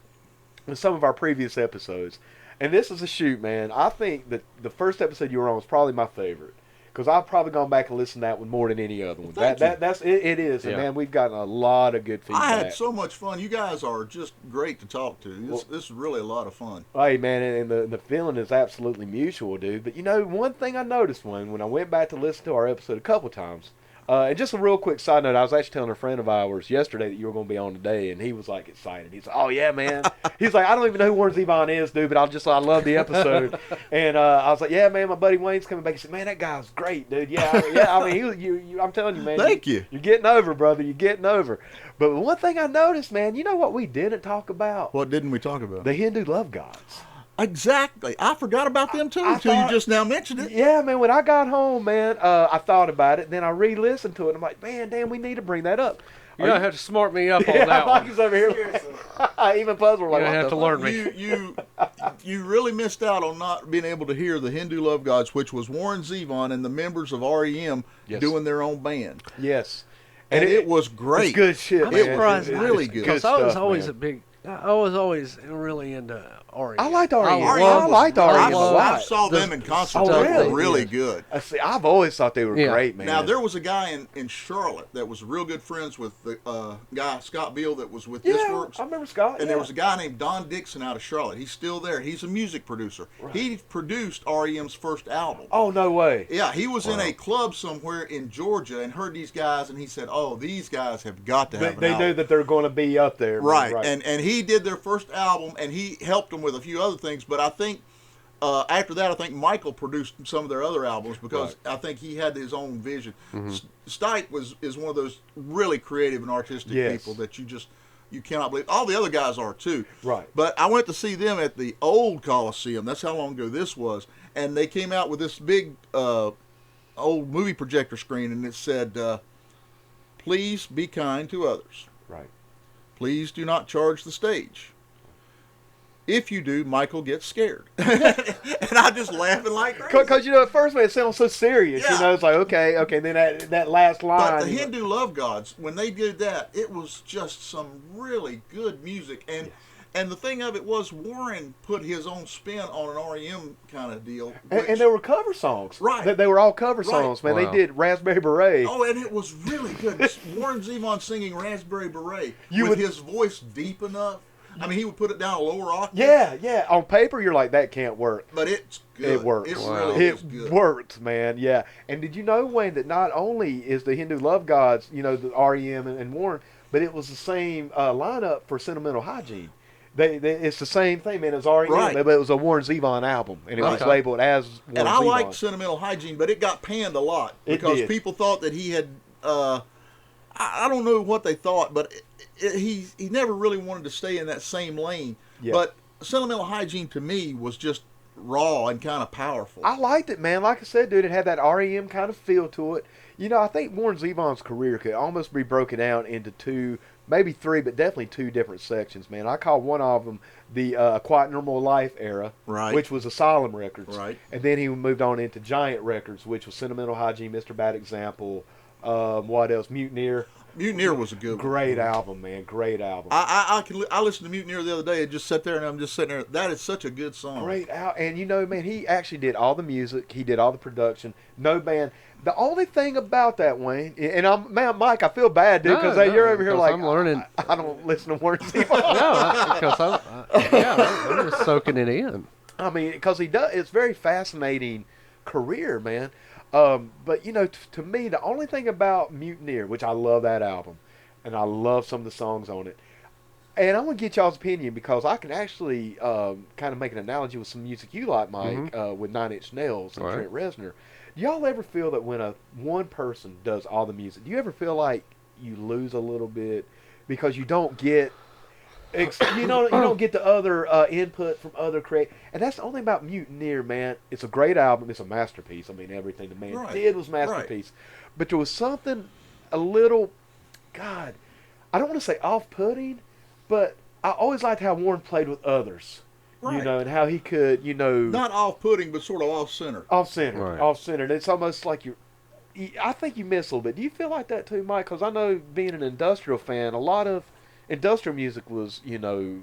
to some of our previous episodes, and this is a shoot, man. I think that the first episode you were on was probably my favorite. Because I've probably gone back and listened to that one more than any other one. That's it is. And man, we've gotten a lot of good feedback. I had so much fun. You guys are just great to talk to. This is really a lot of fun. Hey, man, and the feeling is absolutely mutual, dude. But one thing I noticed when I went back to listen to our episode a couple times, and just a real quick side note, I was actually telling a friend of ours yesterday that you were going to be on today, and he was like excited. He's like, "Oh yeah, man." He's like, "I don't even know who Warren Zevon is, dude, but I love the episode." And I was like, "Yeah, man, my buddy Wayne's coming back." He said, "Man, that guy's great, dude. Yeah." I mean, I'm telling you, man. Thank you. You're getting over, brother. You're getting over. But one thing I noticed, man, you know what we didn't talk about? What didn't we talk about? The Hindu love gods. Exactly. I forgot about them too until you just now mentioned it. Yeah, man. When I got home, man, I thought about it. Then I re-listened to it. And I'm like, man, damn, we need to bring that up. You have to smart me up on that one. Mikey's over here. Even puzzled. Like, you have to learn me. You really missed out on not being able to hear the Hindu Love Gods, which was Warren Zevon and the members of REM doing their own band. Yes. And it was great. It's good shit, man. It was really good. Because I was always I was always really into REM. I liked REM. I liked REM a lot. I saw them in concert. Oh, They really? were really good. See, I've always thought they were great, man. Now, there was a guy in Charlotte that was real good friends with the guy, Scott Beal, that was with Discworks. I remember Scott. And there was a guy named Don Dixon out of Charlotte. He's still there. He's a music producer. Right. He produced REM's first album. Oh, no way. Yeah, he was in a club somewhere in Georgia and heard these guys, and he said, "Oh, these guys have got to have an They album." knew that they're going to be up there. Right. And he did their first album, and he helped them with a few other things. But I think after that, I think Michael produced some of their other albums because I think he had his own vision. Mm-hmm. Stipe is one of those really creative and artistic people that you cannot believe. All the other guys are too. Right. But I went to see them at the old Coliseum. That's how long ago this was. And they came out with this big old movie projector screen, and it said, "Please be kind to others. Right. Please do not charge the stage. If you do, Michael gets scared." And I just laughing like crazy. Because, at first, man, it sounds so serious. Yeah. It's like, okay, then that last line. But the Hindu Love Gods, when they did that, it was just some really good music. And the thing of it was, Warren put his own spin on an REM kind of deal. And they were cover songs. Right. They were all cover songs, man. Wow. They did Raspberry Beret. Oh, and it was really good. Warren Zevon singing Raspberry Beret with his voice deep enough. I mean, he would put it down a lower octave. Yeah. On paper, you're like, that can't work. But it's good. It works. It really is good. It works, man. Yeah. And did you know, Wayne, that not only is the Hindu Love Gods, the REM and Warren, but it was the same lineup for Sentimental Hygiene. It's the same thing, man. It was REM, but it was a Warren Zevon album, and it was labeled as Warren Zevon. And I liked Sentimental Hygiene, but it got panned a lot because people thought that he had. I don't know what they thought, but he never really wanted to stay in that same lane. Yeah. But Sentimental Hygiene to me was just raw and kind of powerful. I liked it, man. Like I said, dude, it had that REM kind of feel to it. I think Warren Zevon's career could almost be broken down into two, maybe three, but definitely two different sections, man. I call one of them the Quiet Normal Life era, which was Asylum Records. Right. And then he moved on into Giant Records, which was Sentimental Hygiene, Mr. Bad Example, what else? Mutineer. Mutineer was a good one. Great album, man. Great album. I listened to Mutineer the other day and just sat there and I'm just sitting there. That is such a good song. Great album. And you know, man, he actually did all the music. He did all the production. No band. The only thing about that, Wayne, and Mike, I feel bad, dude, because you're over here like, I'm learning. I don't listen to Warren Zevon. No, because I'm just soaking it in. I mean, because he does. It's very fascinating career, man. But you know, to me, the only thing about Mutineer, which I love that album, and I love some of the songs on it, and I'm gonna get y'all's opinion because I can actually kind of make an analogy with some music you like, Mike, with Nine Inch Nails and Trent Reznor. Do y'all ever feel that when one person does all the music, do you ever feel like you lose a little bit because you don't get, you don't get the other input from other and that's the only thing about Mutineer, man. It's a great album. It's a masterpiece. I mean, everything the man did was masterpiece. Right. But there was something a little, God, I don't want to say off-putting, but I always liked how Warren played with others. Right. You know, and how he could, you know... Not off-putting, but sort of off-center. Off-center, right. Off-center. It's almost like I think you miss a little bit. Do you feel like that too, Mike? Because I know being an industrial fan, a lot of industrial music was, you know,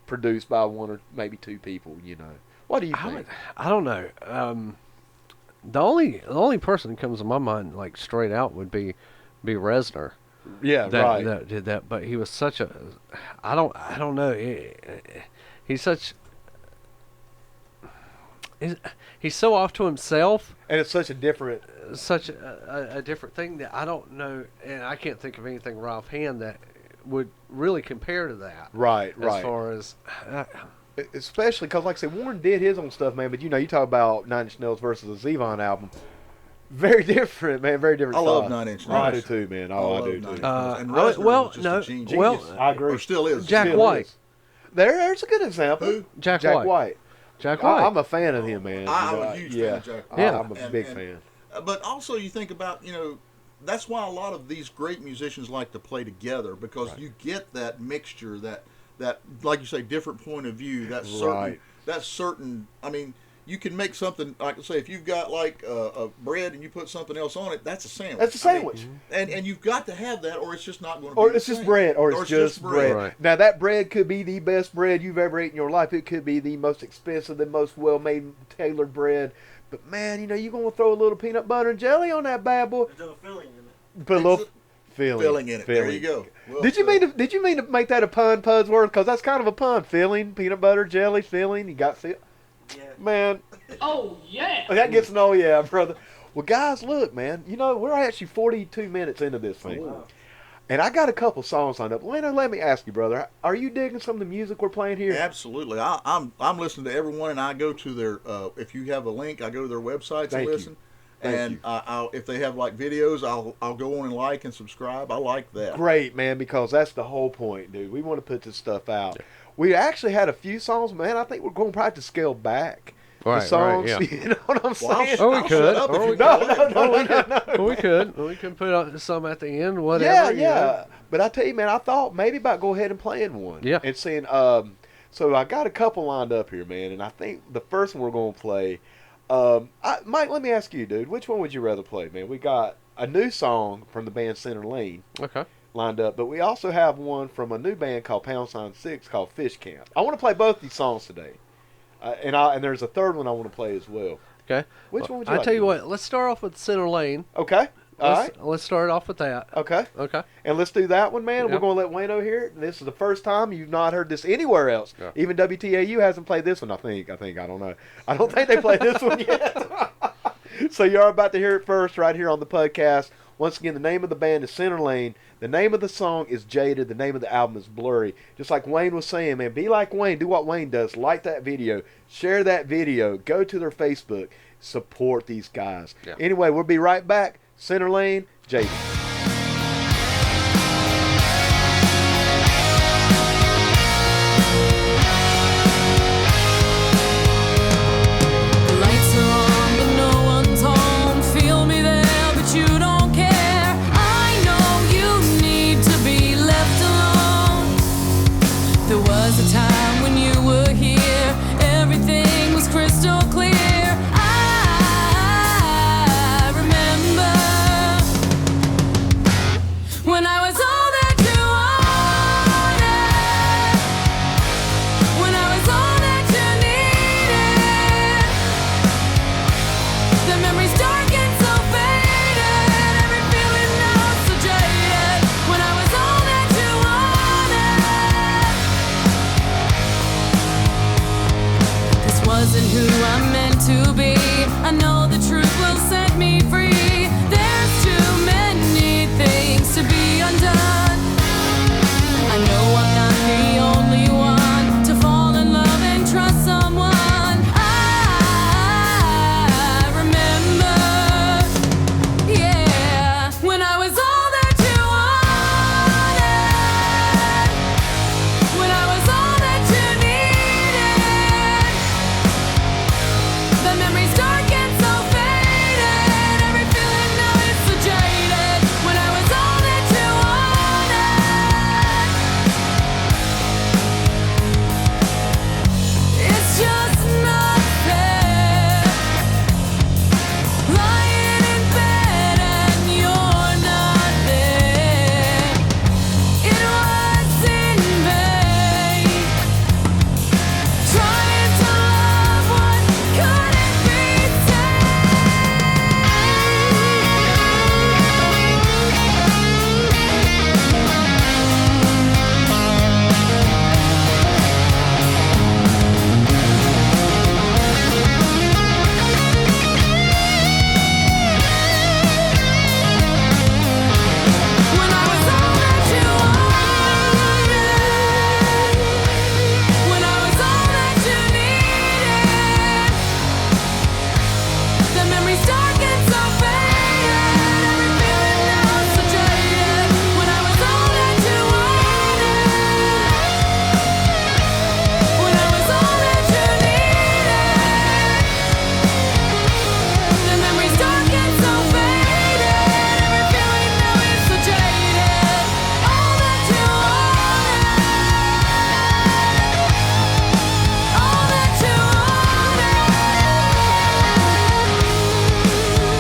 produced by one or maybe two people, you know. What do you think? I don't know. The only person that comes to my mind, like, straight out would be Reznor. Yeah, right. That did that, but he was such a... I don't know. He's such... He's so off to himself, and it's such a different thing that I don't know, and I can't think of anything right offhand that would really compare to that. Right. As far as, especially because, like I said, Warren did his own stuff, man. But you know, you talk about Nine Inch Nails versus a Zevon album. Very different, man. Very different. I love Nine Inch Nails. I do too, man. I do too. And Reznor was just a genius. Well, I agree. Or still is. Jack White. There's a good example. Who? Jack White. Jack White. I'm a fan of him, man. I'm a huge fan of Jack White. I'm a big fan. But also, you think about, you know, that's why a lot of these great musicians like to play together because you get that mixture, that like you say, different point of view. That certain. I mean, you can make something, like I say, if you've got like a bread and you put something else on it, that's a sandwich. That's a sandwich. I mean, and you've got to have that, or it's just not going to be. Or it's just bread, or it's just bread. Right. Now that bread could be the best bread you've ever eaten in your life. It could be the most expensive, the most well-made, tailored bread. But man, you know, you're gonna throw a little peanut butter and jelly on that bad boy. There's a filling in it. Put a little filling in it. There you go. Well, did you mean to make that a pun, Pudsworth? Because that's kind of a pun. Filling, peanut butter, jelly, filling. You got Yeah. Man. Oh, yeah. That gets an oh yeah, brother. Well, guys, look, man. You know, we're actually 42 minutes into this thing. Wow. And I got a couple songs lined up. Leno, let me ask you, brother. Are you digging some of the music we're playing here? Absolutely. I'm listening to everyone, and I go to their, if you have a link, I go to their websites and listen. And if they have like videos, I'll go on and like and subscribe. I like that. Great, man, because that's the whole point, dude. We want to put this stuff out. Yeah. We actually had a few songs, man. I think we're going to probably have to scale back the songs. Right, yeah. You know what I'm saying? We could. No. We could. We can put out some at the end, whatever. Yeah. But I tell you, man, I thought maybe about go ahead and playing one. Yeah. And seeing, so I got a couple lined up here, man, and I think the first one we're going to play, Mike, let me ask you, dude, which one would you rather play, man? We got a new song from the band Center Lane. Okay. Lined up, but we also have one from a new band called Sisk called Fish Camp. I want to play both these songs today, and there's a third one I want to play as well. Okay. Which one would you like? I tell you what, let's start off with Center Lane. Okay. All right. Let's start off with that. Okay. Okay. And let's do that one, man. Yep. We're going to let Wayno hear it. This is the first time you've not heard this anywhere else. Yeah. Even WTAU hasn't played this one, I think. I don't know. I don't think they played this one yet. So you're about to hear it first right here on the PUDcast. Once again, the name of the band is Center Lane. The name of the song is Jaded. The name of the album is Blurry. Just like Wayne was saying, man, be like Wayne. Do what Wayne does. Like that video. Share that video. Go to their Facebook. Support these guys. Yeah. Anyway, we'll be right back. Center Lane, Jaded. When I was who I'm meant to be. I know the truth will set me free. There's too many things to be undone. I know I'm not the only one to fall in love and trust someone. I remember, yeah, when I was all that you wanted, when I was all that you needed. The memories dark and so faded. Every feeling now it's so jaded. When I was all that you wanted, it's just not fair. Lying in bed and you're not there. It was in vain. Trying to love what couldn't be when I was all that you wanted, when I was all that you needed. The memories dark and so faded. Every feeling now is so jaded. When I was all that you wanted, when I was all that you needed. The memories dark and so faded. Every feeling now is so jaded. All that you wanted, all that you wanted,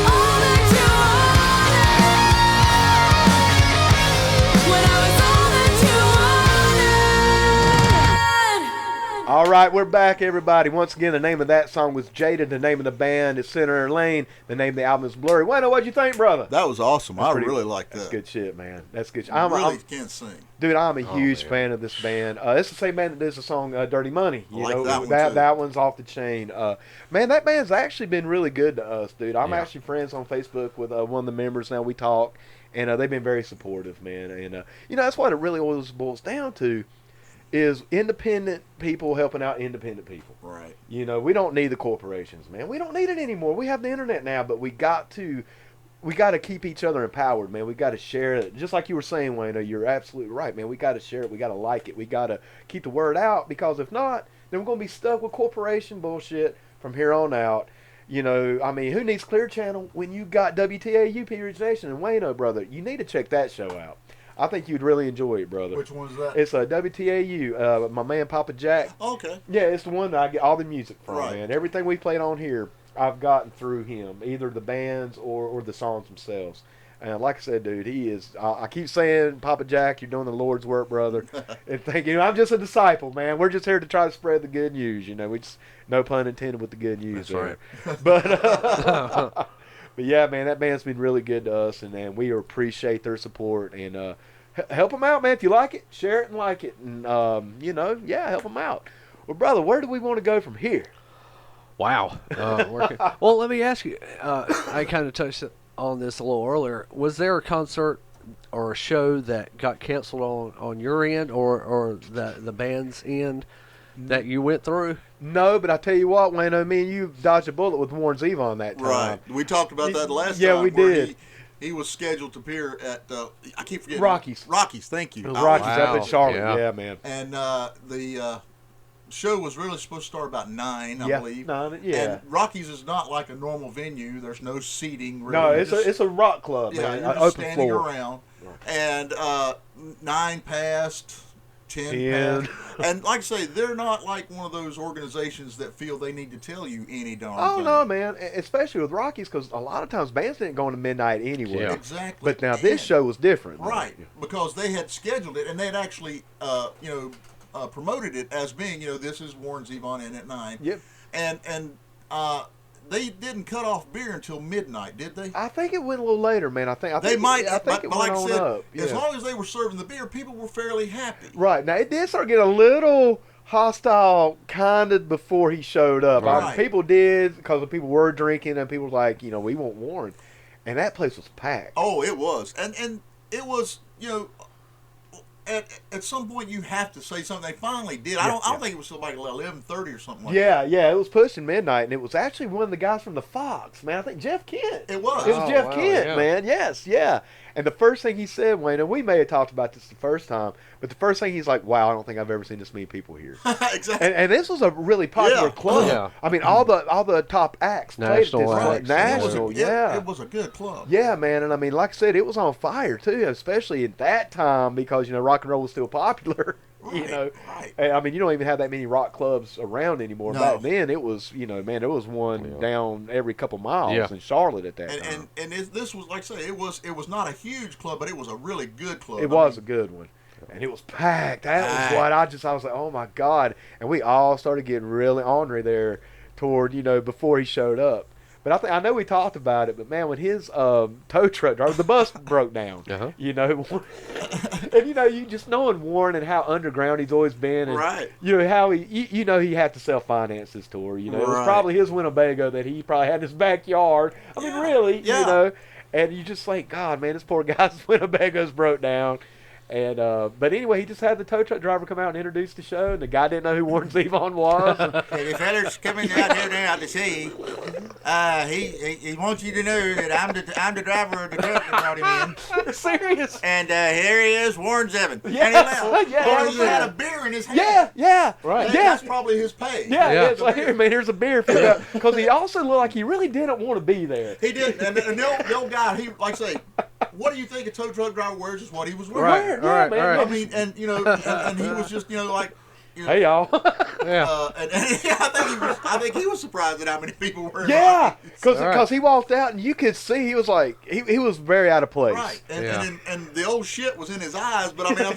all that you wanted. When I was all that you wanted. All right, we're back, everybody. Once again, the name of that song was Jaded. The name of the band is Center Lane. The name of the album is Blurry. Wayno, what'd you think, brother? That was awesome. I pretty- really like that. That's good shit, man. That's good shit. I I'm, really can't sing. dude, I'm a Oh, huge man. fan of this band. It's the same band that does the song Dirty Money. You like know, that one, too. that one's off the chain. Man, that band's actually been really good to us, dude. I'm Yeah. actually friends on Facebook with one of the members now. We talk, and they've been very supportive, man. And, that's what it really always boils down to is independent people helping out independent people. Right. We don't need the corporations, man. We don't need it anymore. We have the internet now, but we got to keep each other empowered, man. We got to share it. Just like you were saying, Wayno, you're absolutely right, man. We got to share it. We got to like it. We got to keep the word out, because if not, then we're going to be stuck with corporation bullshit from here on out. Who needs Clear Channel when you got WTAU Peerage Nation and Wayno, brother? You need to check that show out. I think you'd really enjoy it, brother. Which one's that? It's WTAU. My man Papa Jack. Okay. Yeah, it's the one that I get all the music from, Right. man. Everything we played on here, I've gotten through him, either the bands or the songs themselves. And like I said, dude, he is. I keep saying, Papa Jack, you're doing the Lord's work, brother. And thank you. I'm just a disciple, man. We're just here to try to spread the good news. We just, no pun intended with the good news. That's right. But yeah, man, that band's been really good to us, and we appreciate their support. And help them out, man. If you like it, share it and like it, and help them out. Well, brother, where do we want to go from here? Wow. Well, let me ask you. I kind of touched on this a little earlier. Was there a concert or a show that got canceled on your end or the band's end that you went through? No, but I tell you what, Wayno, me and you dodged a bullet with Warren Zevon that time. Right. We talked about that last time. Yeah, we where did. He was scheduled to appear at, I keep forgetting. Rockies. Rockies, thank you. It was Rockies up in Wow. Charlotte. Yeah. Yeah, man. And the show was really supposed to start about 9, I Yeah, believe. 9, yeah. And Rockies is not like a normal venue. There's no seating. Really. No, You're it's just- a rock club, Yeah, man. you're just Open standing floor. around. And 9 passed, 10 10. passed. And like I say, they're not like one of those organizations that feel they need to tell you any darn Oh thing. no, man! Especially with Rockies, because a lot of times bands didn't go into midnight anyway. Yeah. Exactly. But now this And- show was different, Right, because they had scheduled it and they had actually, promoted it as being, this is Warren Zevon in at 9. Yep. And they didn't cut off beer until midnight, did they? I think it went a little later, man. I think They might, I think but it like went I on said, up. as Yeah. long as they were serving the beer, people were fairly happy. Right now, it did start getting a little hostile kind of before he showed up. Right. People did, because the people were drinking, and people were like, we want Warren. And that place was packed. Oh, it was. And it was, at some point you have to say something. They finally did. I don't think it was till like 11:30 or something like that. Yeah, it was pushing midnight, and it was actually one of the guys from the Fox, man. I think Jeff Kent. It was. It was Jeff Kent, yeah. man. Yes, yeah. And the first thing he said, Wayne, and we may have talked about this the first time, but the first thing he's like, wow, I don't think I've ever seen this many people here. Exactly. And this was a really popular club. Yeah. I mean, all the top acts played at this National club. acts. National, yeah. It was a good club. Yeah, man, and I mean, like I said, it was on fire too, especially at that time because rock and roll was still popular. Right. And, I mean, you don't even have that many rock clubs around anymore. No. Back then, it was man, there was one down every couple miles in Charlotte at that time. And this was, like I say, it was not a huge club, but it was a really good club. It was a good one. And it was packed. That was what I was like, oh my God. And we all started getting really ornery there toward, before he showed up. But I know we talked about it, but man, when his tow truck driver, the bus broke down, and you just knowing Warren and how underground he's always been, and right. How he had to self finance his tour. It was probably his Winnebago that he probably had in his backyard. I mean, really, and you just like, God, man, this poor guy's Winnebago's broke down. And but anyway, he just had the tow truck driver come out and introduce the show, and the guy didn't know who Warren Zevon was. The fella's coming out here now to see. He wants you to know that I'm the driver of the truck that brought him in. Serious? And here he is, Warren Zevon. Yeah, And he left. Well, he had a beer in his hand. Yeah, right. That's probably his pay. Yeah. It's like, here, man, here's a beer for you. Because he also looked like he really didn't want to be there. He didn't. And the old guy, he, like I say, what do you think a tow truck driver wears is what he was wearing. Right. I mean, and he was just, like, hey y'all. and I think he was surprised at how many people were. Yeah, because he walked out and you could see he was like he was very out of place. Right, and the old shit was in his eyes. But I mean,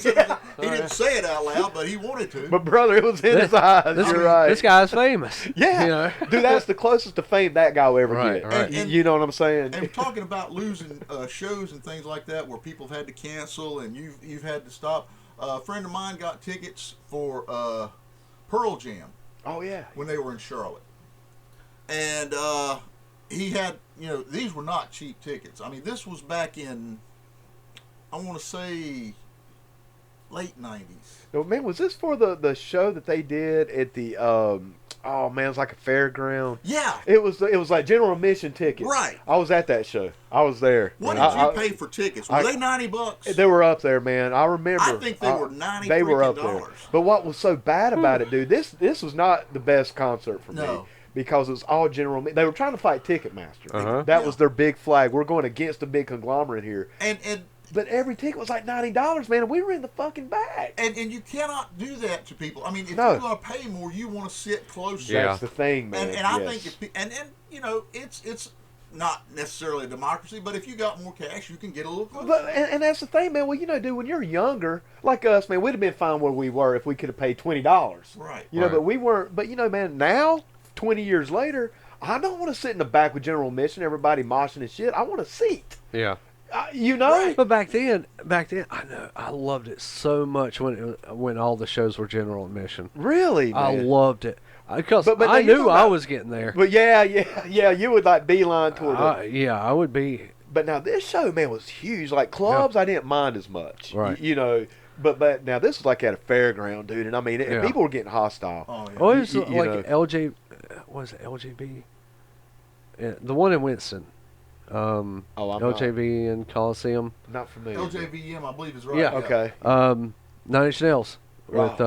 he didn't say it out loud, but he wanted to. But brother, it was in his eyes. You're right. This guy's famous. Yeah, dude, that's the closest to fame that guy will ever get. Right. And you know what I'm saying? And talking about losing shows and things like that, where people have had to cancel and you've had to stop. A friend of mine got tickets for Pearl Jam. Oh yeah. When they were in Charlotte, and he had these were not cheap tickets. I mean, this was back in I want to say late '90s. No, man, was this for the show that they did at the oh man, it was like a fairground. Yeah. It was like general admission tickets. Right. I was at that show. I was there. What did you pay for tickets? Were they $90? They were up there, man. I remember. I think they were $90. They were up there. But what was so bad about it, dude? This was not the best concert for me. Because it was all general. They were trying to fight Ticketmaster. That was their big flag. We're going against a big conglomerate here. But every ticket was like $90, man, and we were in the fucking back. And you cannot do that to people. I mean, if you're going to pay more, you want to sit closer. That's the thing, man. And I think, it's not necessarily a democracy, but if you got more cash, you can get a little closer. But, and that's the thing, man. Well, dude, when you're younger, like us, man, we'd have been fine where we were if we could have paid $20. Right. But we weren't. But, man, now, 20 years later, I don't want to sit in the back with general admission, everybody moshing and shit. I want a seat. Yeah. Right. But back then, I loved it so much when all the shows were general admission. Really, man? I loved it because but I knew I was getting there. But yeah, you would like beeline toward it. Yeah, I would be. But now this show, man, was huge. Like clubs, I didn't mind as much. Right. But now this was like at a fairground, dude, and I mean, people were getting hostile. Oh, yeah. It was like LJ. What is it, LJB? Yeah, the one in Winston. LJV and Coliseum. Not familiar. LJVM, I believe, is right. Yeah. Okay. 9 Inch Nails with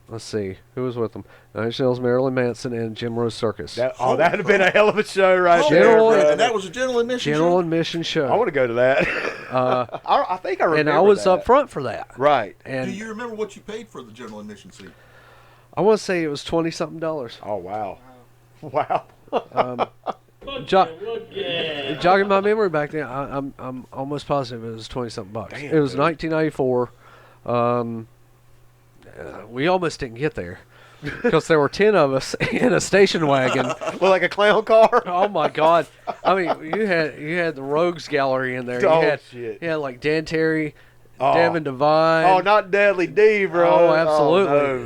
let's see who was with them. 9 Inch Nails, Marilyn Manson, and Jim Rose Circus. That'd have been a hell of a show, right there. And that was a general admission. General admission show. I want to go to that. I think I remember. And I was up front for that. Right. And do you remember what you paid for the general admission seat? I want to say it was $20-something. Oh wow. Wow. Jogging my memory back then, I'm almost positive it was $20-something bucks. Damn, it was dude. 1994. We almost didn't get there because there were 10 of us in a station wagon. Well, like a clown car. Oh my God! I mean, you had the Rogues Gallery in there. Oh, you had, shit. You had like Dan Terry, Devin Devine. Oh, not Deadly D, bro. Oh, absolutely. Oh, no,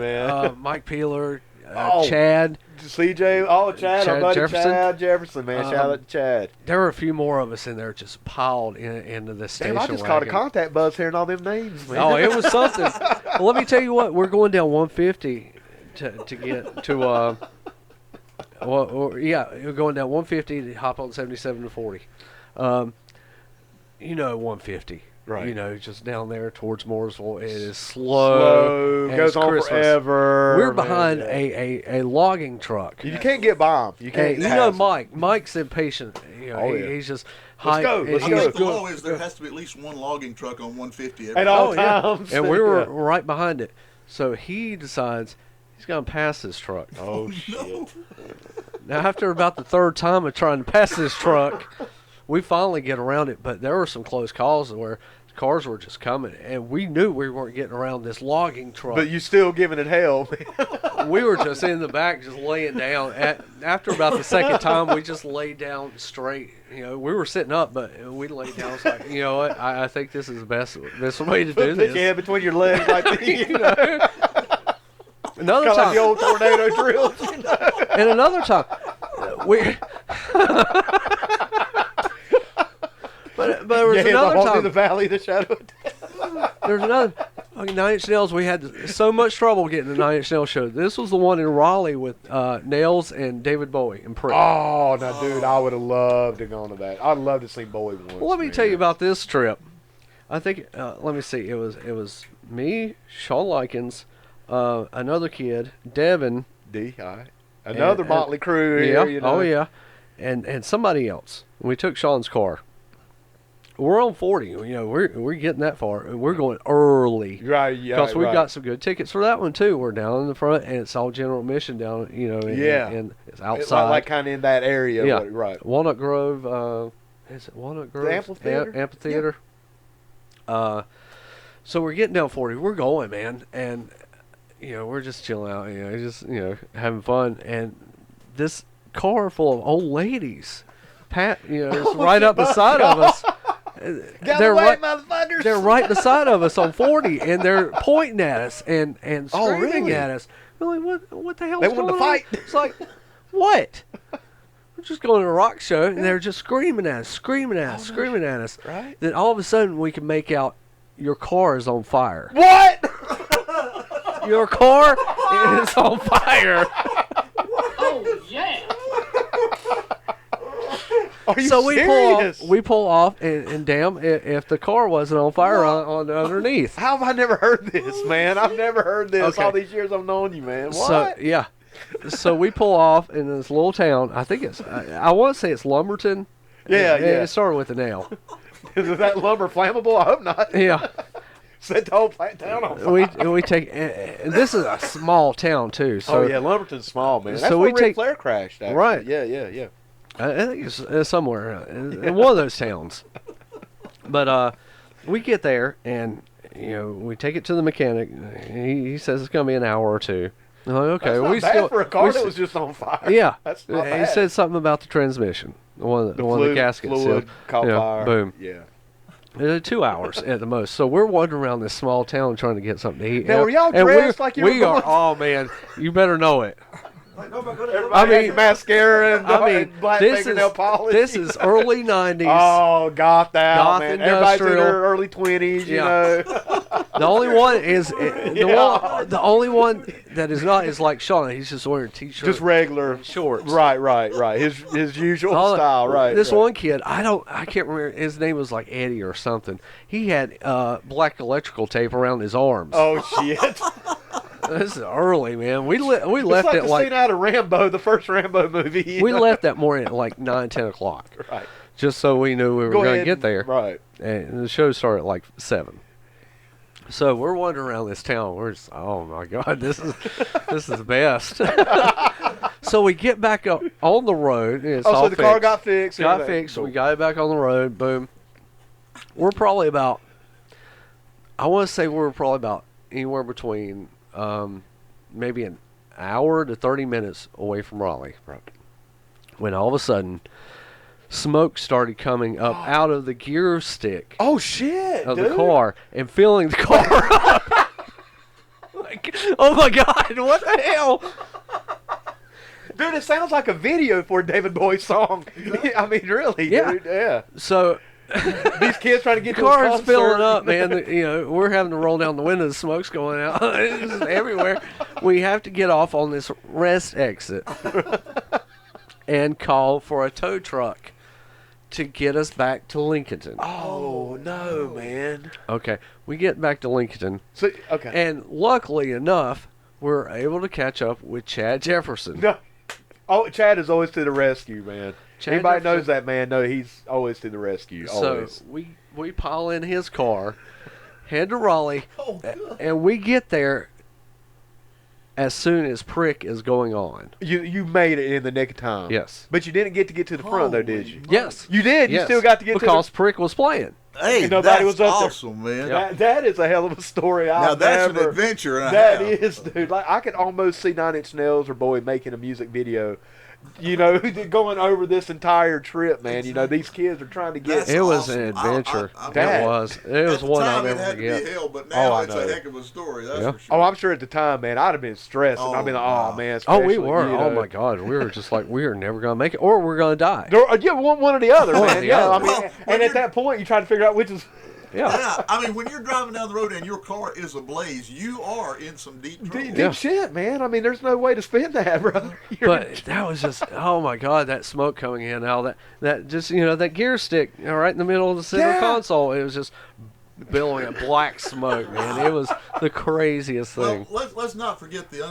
man. Mike Peeler, Oh. Chad. CJ, Chad, our buddy Jefferson. Chad Jefferson, man. Shout out to Chad. There were a few more of us in there just piled into the station Damn, I just wagon. caught a contact buzz hearing all them names, man. Oh, it was something. Well, let me tell you what. We're going down 150 to get to. We're going down 150 to hop on 77 to 40. 150. Right. Just down there towards Mooresville. It is slow. Goes on Christmas. forever. We're behind man. a logging truck. You can't get bombed. You can't. And Mike. Mike's impatient. He's just. Let's go. I think the law is there has to be at least one logging truck on 150 at all times. And we were right behind it. So he decides he's going to pass this truck. Oh, shit. No. Now, after about the third time of trying to pass this truck, we finally get around it. But there were some close calls where cars were just coming, and we knew we weren't getting around this logging truck. But you still giving it hell, man. We were just in the back, just laying down. After about the second time, we just laid down straight. We were sitting up, but we laid down. It's like, you know what? I think this is the best way to do this. Put your head between your legs like that. Another Kind of time, like the old tornado drills. and another time, we. But there was another time. Through the valley of the shadow of death. There's another. 9 Inch Nails. We had so much trouble getting the 9 Inch Nails show. This was the one in Raleigh with Nails and David Bowie and Prick. Oh, now, dude, I would have loved to go to that. I'd love to see Bowie once. Well, let me tell you about this trip. I think. Let me see. It was me, Sean Likens, another kid, Devin. Another Motley crew Yeah. here. Oh yeah. And somebody else. We took Sean's car. We're on 40. We're getting that far, and we're going early. Right, yeah. Because we've got some good tickets for that one too. We're down in the front, and it's all general admission down. And it's outside, like kind of in that area. Yeah, right. Walnut Grove. Is it Walnut Grove? The amphitheater. Amphitheater. Yeah. So we're getting down 40. We're going, man, and we're just chilling out. Just having fun, and this car full of old ladies, is right up beside of us. They're right, motherfuckers. They're right beside of us on 40, and they're pointing at us and screaming at us. We're like, what the hell? They want to fight. It's like, what? We're just going to a rock show, and they're just screaming at us, screaming at us. Right. Then all of a sudden, we can make out your car is on fire. What? Your car is on fire. Oh, yeah. Are you So serious? we pull off, and damn, if the car wasn't on fire on underneath. How have I never heard this, man? I've never heard this Okay. all these years I've known you, man. What? So yeah, so we pull off in this little town. I think it's I want to say it's Lumberton. Yeah. It started with an L. Is that lumber flammable? I hope not. Yeah. Set the whole town on fire. we take and this is a small town too. So Oh yeah, Lumberton's small, man. That's so where we Ric take- Flair crashed. Actually. Right. Yeah. I think it's somewhere in one of those towns. But we get there and we take it to the mechanic. He says it's gonna be an hour or two. I'm like, okay, That's not we bad still for a car we that st- was just on fire. Yeah, That's not he bad. said something about the transmission. One of the gaskets. fluid caught fire. Boom. Yeah. 2 hours at the most. So we're wandering around this small town trying to get something to eat. Now, were y'all And dressed like you were we are. going- Oh man, you better know it. Everybody had mascara and black fingernail polish. This is early '90s. Oh, got that, Goth man. Everybody's in industrial. their early 20s, you Yeah. know. The only one is the only one that is not is like Sean. He's just wearing t-shirt, Just regular shorts. Right. His usual style, right. This right. one kid, I can't remember. His name was like Eddie or something. He had black electrical tape around his arms. Oh, shit. This is early, man. We left It's like it the like scene out of Rambo, the first Rambo movie. we left that morning at like 9-10 o'clock. Right. Just so we knew we were Go going to ahead get there. Right. And the show started at like 7. So we're wandering around this town. We're just, oh my God, this is the best. So we get back up on the road. It's all So the car fixed. got fixed. Got everything. fixed. We got it back on the road. Boom. We're probably about, I want to say we're probably about anywhere between maybe an hour to 30 minutes away from Raleigh. Right. When all of a sudden, smoke started coming up out of the gear stick Oh shit! of dude. the car and filling the car up. Like, oh my God, what the hell? Dude, it sounds like a video for a David Bowie song. I mean, really, Yeah. dude. Yeah. So These kids trying to get the to a car's concert. filling up, man. We're having to roll down the window. The smoke's going out. It's just everywhere. We have to get off on this rest exit and call for a tow truck to get us back to Lincoln. Oh no, man. Okay, we get back to Lincoln, So okay. and luckily enough, we're able to catch up with Chad Jefferson. No. Oh, Chad is always to the rescue, man. Chad Anybody Jefferson- knows that man? No, he's always to the rescue. Always. So we pile in his car, head to Raleigh, Oh, God. and we get there as soon as Prick is going on. You made it in the nick of time. Yes. But you didn't get to the front though, did you? Yes. You did. You Yes. still got to get because Prick was playing. Hey, And nobody that's was up there. awesome, man. That is a hell of a story. Now I've that's never, an adventure. And a That half. is, dude. Like I could almost see Nine Inch Nails or Bowie making a music video. Going over this entire trip, man. These kids are trying to get. That's It was awesome. an adventure. That- It was. It At was the one time, I'll never it had to forget. be hell, but Oh, now I it's know. a heck of a story. That's Yeah. for sure. Oh, I'm sure at the time, man, I'd have been stressed. And Oh, I'd be like, wow. oh, man. Oh, we especially, were. Oh my God, we were just like, we are never gonna make it, or we're gonna die. Yeah, one or the other, One or man. the Yeah, other. I mean, Well, when and at you're- that point, you try to figure out which is. Yeah. Yeah, I mean, when you're driving down the road and your car is ablaze, you are in some deep trouble. Deep Yeah. shit, man. I mean, there's no way to spin that, brother. But that was just, oh my God, that smoke coming in, how that just, that gear stick right in the middle of the center Yeah. console, it was just billowing a black smoke, man. It was the craziest thing. Well, let's not forget the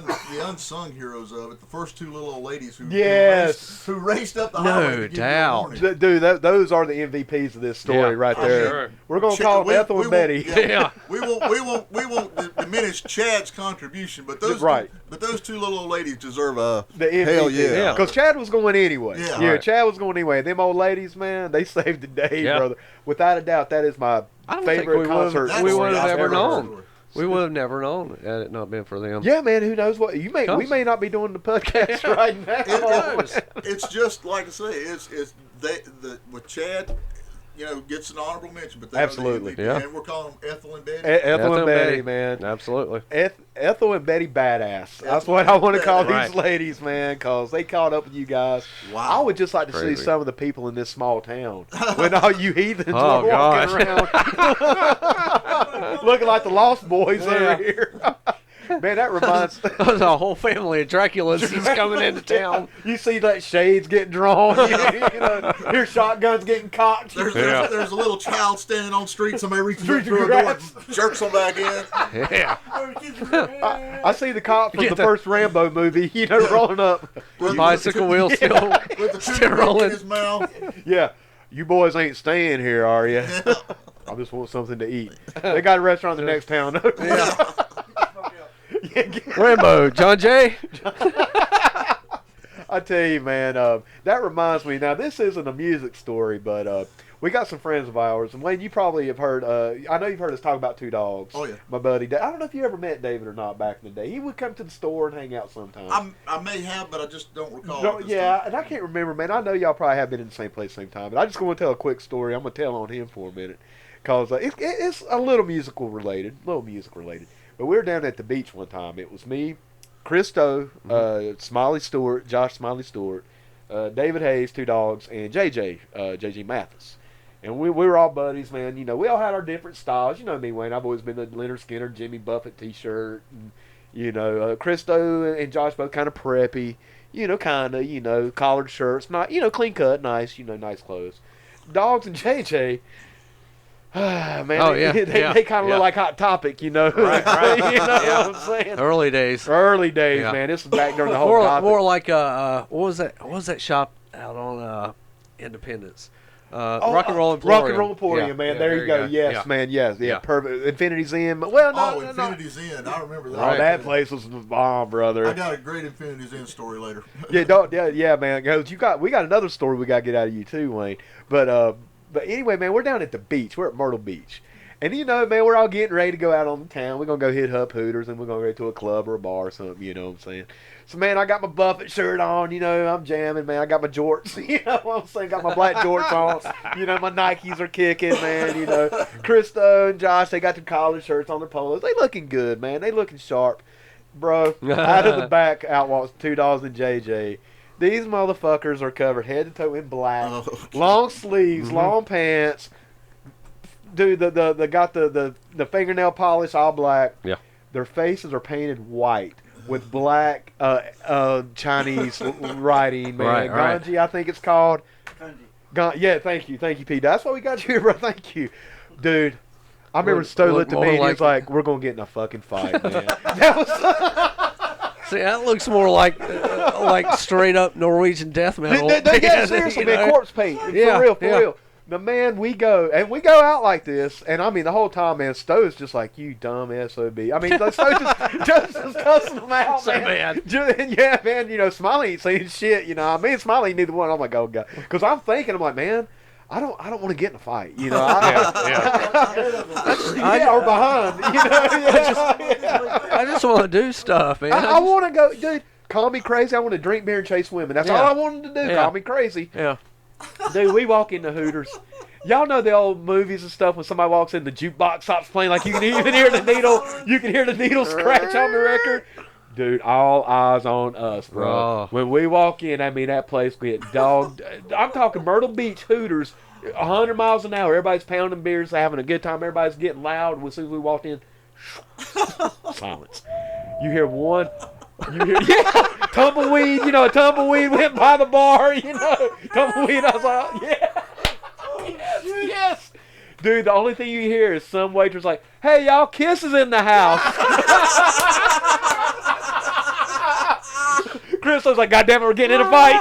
unsung heroes of it. The first two little old ladies who Yes. who raced up the No highway to give you a doubt. warning. Dude, those are the MVPs of this story Yeah. right I there. Sure. We're gonna Ch- call them we- Ethel we and won't- Betty. Yeah. We won't diminish Chad's contribution, but those Right. but those two little old ladies deserve a The MVP. hell yeah. Because Chad was going anyway. Yeah. Right. Chad was going anyway. Them old ladies, man, they saved the day, Yeah. brother. Without a doubt, that is my I don't think favorite we concert. would've- That's we story would have I've ever heard. known. We would have never known had it not been for them. Yeah, man, who knows what we Comes. may not be doing the podcast right now. It's just like I say, it's with Chad, gets an honorable mention, but they Absolutely. are the MVP, Yeah. and we're calling them Ethel and Betty. Ethel and Betty, man. Absolutely. Ethel and Betty badass. That's Ethel what I and want to call Betty. these ladies, man, because they caught up with you guys. Wow. I would just like to see Crazy. some of the people in this small town when all you heathens Oh, were walking around looking like the Lost Boys over here. Man, that reminds. There's a whole family of Draculas just coming into town. You see that shades getting drawn. Hear shotguns getting cocked. There's a little child standing on the street. Somebody reaches Street up through a door and grass. jerks them back in. Yeah. I see the cop from Get the the- first Rambo movie, rolling up. With Bicycle wheel still. with the still toothpick rolling. in his mouth. Yeah, you boys ain't staying here, are you? I just want something to eat. They got a restaurant in the next town. Rambo, John Jay. I tell you, man, that reminds me. Now, this isn't a music story, but we got some friends of ours, and Wayne, you probably have heard. I know you've heard us talk about Two Dogs. Oh, yeah. My buddy. I don't know if you ever met David or not back in the day. He would come to the store and hang out sometimes. I may have, but I just don't recall. No, at this yeah, time. and I can't remember, man. I know y'all probably have been in the same place, same time, but I just want to tell a quick story. I'm gonna tell on him for a minute, cause it's a little musical related, But we were down at the beach one time. It was me, Christo, Smiley Stewart, Josh Smiley Stewart, David Hayes, Two Dogs, and JJ Mathis. And we were all buddies, man. We all had our different styles. You know me, Wayne. I've always been the Leonard Skinner, Jimmy Buffett T-shirt. And, Christo and Josh both kind of preppy. Collared shirts, not clean cut, nice, nice clothes. Dogs and JJ. Man, Oh, yeah, they kind of yeah. look like Hot Topic, Right. You know what I'm saying? Early days. Early days, Yeah. man. This was back during the whole More Gothic. like what was that shop out on Independence? Rock and Roll Emporium. Rock and Roll Emporium, Yeah, man. yeah, there you go. Yes, Yeah. man. Yes, yeah. Yeah. Perfect. Infinity's Inn. Well, no, no. Infinity's Inn. I remember that. Oh, that place was the bomb, brother. I got a great Infinity's Inn story later. Yeah, man. Goes. We got another story we got to get out of you too, Wayne. But anyway, man, we're down at the beach. We're at Myrtle Beach, And you know, man, we're all getting ready to go out on the town. We're going to go hit up Hooters and we're going to go to a club or a bar or something, you know what I'm saying? So, man, I got my Buffett shirt on, you know, I'm jamming, man. I got my jorts, you know what I'm saying? Got my black jorts on. You know, my Nikes are kicking, man, you know. Christo and Josh, they got their collar shirts on their polos. They looking good, man. They looking sharp. Bro, out of the back out walks $2 and JJ. These motherfuckers are covered head to toe in black. Long sleeves, long pants. Dude, the got the fingernail polish all black. Yeah. Their faces are painted white with black Chinese writing, man. Right. Ganji, I think it's called. Yeah, thank you, Pete. That's why we got you here, bro. Thank you, dude. I remember Stowe looked at me and he was like, "We're gonna get in a fucking fight, man." That was. See, that looks more like straight up Norwegian death metal. Yeah, seriously, man, corpse paint. For real. The man, we go out like this, and I mean the whole time, man, Stowe's just like, "You dumb SOB." I mean, Stowe just cussing them out, So man. Yeah, man, you know, Smiley ain't saying shit, you know. Me and Smiley neither one. I'm like, oh god, because I'm thinking, I'm like, man, I don't want to get in a fight, you know. Or behind, you know. I just want to do stuff, man. I want to go, dude. Call me crazy. I want to drink beer and chase women. That's all I wanted to do. Yeah. Call me crazy. Yeah. Dude, we walk into Hooters. Y'all know the old movies and stuff when somebody walks in, the jukebox stops playing, like you can even hear the needle. You can hear the needle scratch on the record. Dude, all eyes on us, bro. Oh. When we walk in, I mean, that place get dogged. I'm talking Myrtle Beach Hooters, 100 miles an hour. Everybody's pounding beers, having a good time. Everybody's getting loud. As soon as we walked in, silence. You hear one. Tumbleweed. You know, a tumbleweed went by the bar. You know, tumbleweed. I was like, yeah. Yes. Dude, the only thing you hear is some waitress like, "Hey, y'all, Kiss is in the house." Chris was like, "God damn it, we're getting in a fight."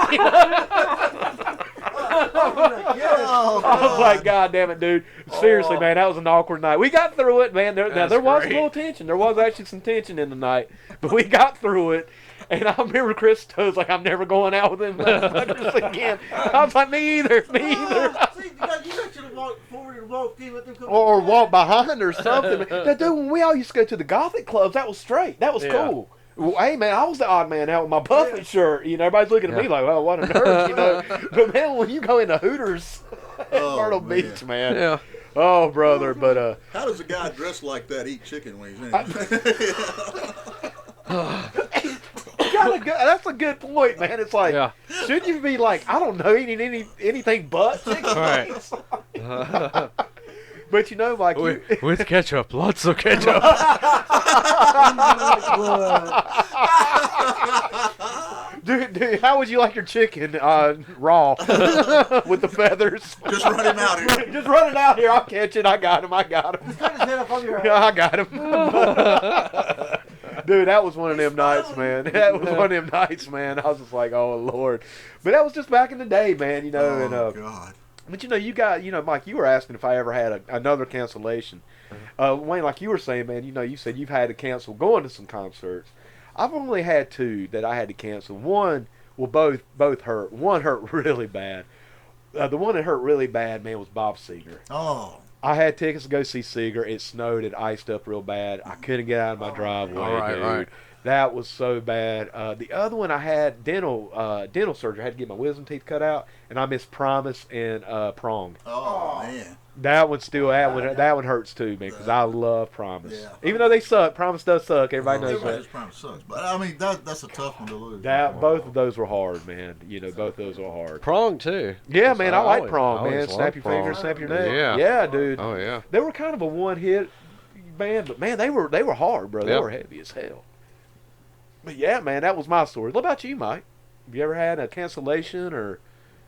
I was like, "God damn it, dude." Seriously, man, that was an awkward night. We got through it, man. There was a little tension. There was actually some tension in the night, but we got through it. And I remember Chris was like, "I'm never going out with them motherfuckers again." I was like, "Me either." See, you should have walked forward and walked in with them. Or walk behind or something. Now, dude, when we all used to go to the Gothic clubs, that was straight. That was cool. Well, hey, man, I was the odd man out with my Buffett shirt. You know, everybody's looking at me like, "Well, what a nerd," you know. But, man, when you go into Hooters at Myrtle Beach, man. Yeah. Oh, brother, but... How does a guy dressed like that eat chicken wings? That's a good point, man. It's like, shouldn't you be like, I don't know, eating anything but chicken wings? But you know, Mike, with ketchup, lots of ketchup. Dude, how would you like your chicken raw with the feathers? Just run him out here. Just run it out here. I'll catch it. I got him. Just cut his head up on your Yeah, I got him. Dude, that was one of them nights, man. That was one of them nights, man. I was just like, oh, Lord. But that was just back in the day, man, you know. God. But, you know, Mike, you were asking if I ever had another cancellation. Wayne, like you were saying, man, you know, you said you've had to cancel going to some concerts. I've only had two that I had to cancel. One, well, both hurt. One hurt really bad. The one that hurt really bad, man, was Bob Seger. Oh. I had tickets to go see Seger. It snowed. It iced up real bad. I couldn't get out of my driveway, dude. Right. That was so bad. The other one, I had dental surgery. I had to get my wisdom teeth cut out, and I missed Promise and Prong. Oh, man. That one hurts too, man, because I love Promise. Yeah. Even though they suck, Promise does suck. Everybody knows Everybody that. just Promise sucks. But, I mean, that's a tough one to lose. Both of those were hard, man. You know, both of those were hard. Prong too. Yeah, man, I like always- Prong, I man. always Snap loved your Prong. fingers, snap your neck. Yeah. Dude. Oh yeah. They were kind of a one-hit band, but man, they were hard, bro. They Yep. were heavy as hell. But yeah, man, that was my story. What about you, Mike? Have you ever had a cancellation or?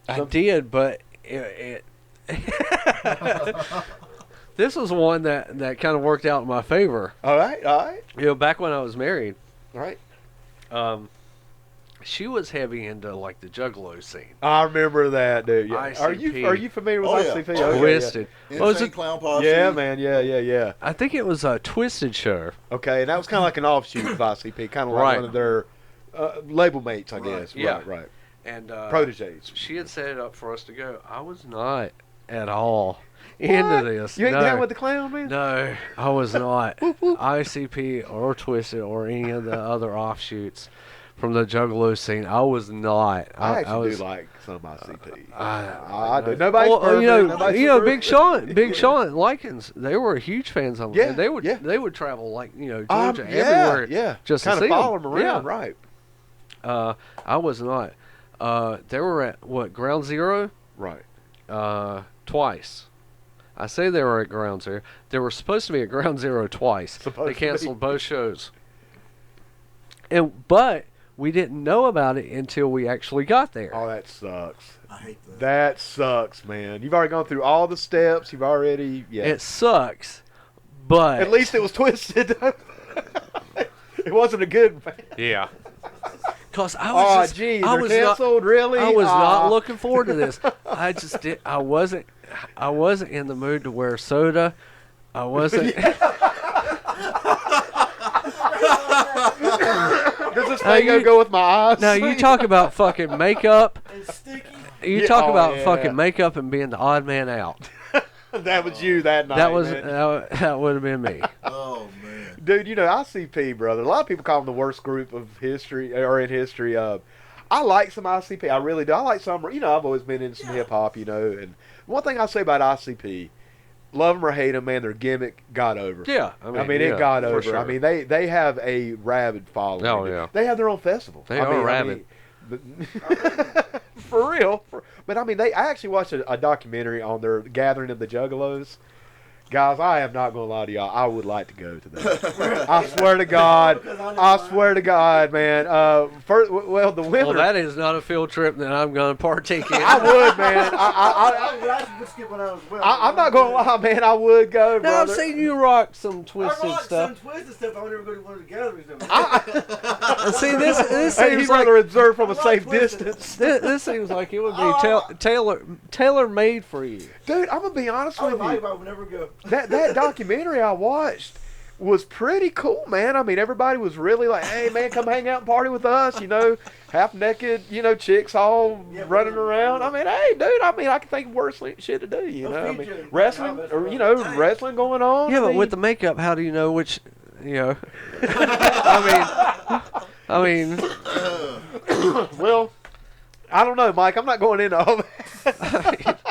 I did, but it this was one that kind of worked out in my favor. All right. You know, back when I was married, All right. she was heavy into like the Juggalo scene. I remember that, dude. Yeah. ICP. Are you familiar with Oh, yeah. ICP? Oh, yeah, Twisted. yeah. What was Insane it? Clown Posse. Yeah, man. Yeah. I think it was a Twisted show. Okay, and that was kind of like an offshoot of ICP, kind of like Right. one of their label mates, I guess. Yeah. Right. And Proteges. she had set it up for us to go. I was not at all into this. You ain't no. down with the clown, man? No, I was not. ICP or Twisted or any of the other offshoots from the Juggalo scene. I was not. I actually was, do like some ICP. I do. Nobody's perfect. You know, Nobody's Big Sean, Likens, they were huge fans of him. Yeah, and they would travel like Georgia everywhere. Yeah, just kind to of see follow them. them around, right? I was not. They were at Ground Zero. Right. Twice. I say they were at Ground Zero. They were supposed to be at Ground Zero twice. They canceled both shows. But we didn't know about it until we actually got there. Oh, that sucks. I hate that. That sucks, man. You've already gone through all the steps. You've already, It sucks, but at least it was Twisted. It wasn't a good. Yeah. Cause I was geez, I they're was canceled, really? I was not looking forward to this. I just did. I wasn't in the mood to wear soda. I wasn't. Does this thing go with my eyes? Now you talk about fucking makeup. It's sticky. You talk about fucking makeup and being the odd man out. That was you that night. That was man. that would have been me. Oh man, Dude, ICP, brother. A lot of people call them the worst group of history or in history. I like some ICP. I really do. I like some. I've always been into some hip hop. And one thing I say about ICP, love them or hate them, man, their gimmick got over. Yeah, it got over. Sure. I mean, they have a rabid following. Oh yeah, they have their own festival. They are rabid. For real. But I mean, I actually watched a documentary on their gathering of the Juggalos. Guys, I am not going to lie to y'all. I would like to go to that. I swear to God. Man. The women. Well, that is not a field trip that I'm going to partake in. I would, man. I'm not going to lie, man. I would go, Now, I've brother. seen you rock some Twisted stuff. Some Twisted stuff. I would never go to one of the gatherings. See, this Hey, seems he'd like rather observe from a I like safe Twisted. distance. this seems like it would be tailor made for you. Dude, I'm going to be honest with you. I would never go. That documentary I watched was pretty cool, man. I mean, everybody was really like, hey, man, come hang out and party with us, half naked, chicks all running around. I mean, hey, dude, I can think of worse shit to do, I mean, wrestling, or, wrestling going on. Yeah, but with the makeup, how do you know which, I mean, well, I don't know, Mike. I'm not going into all that.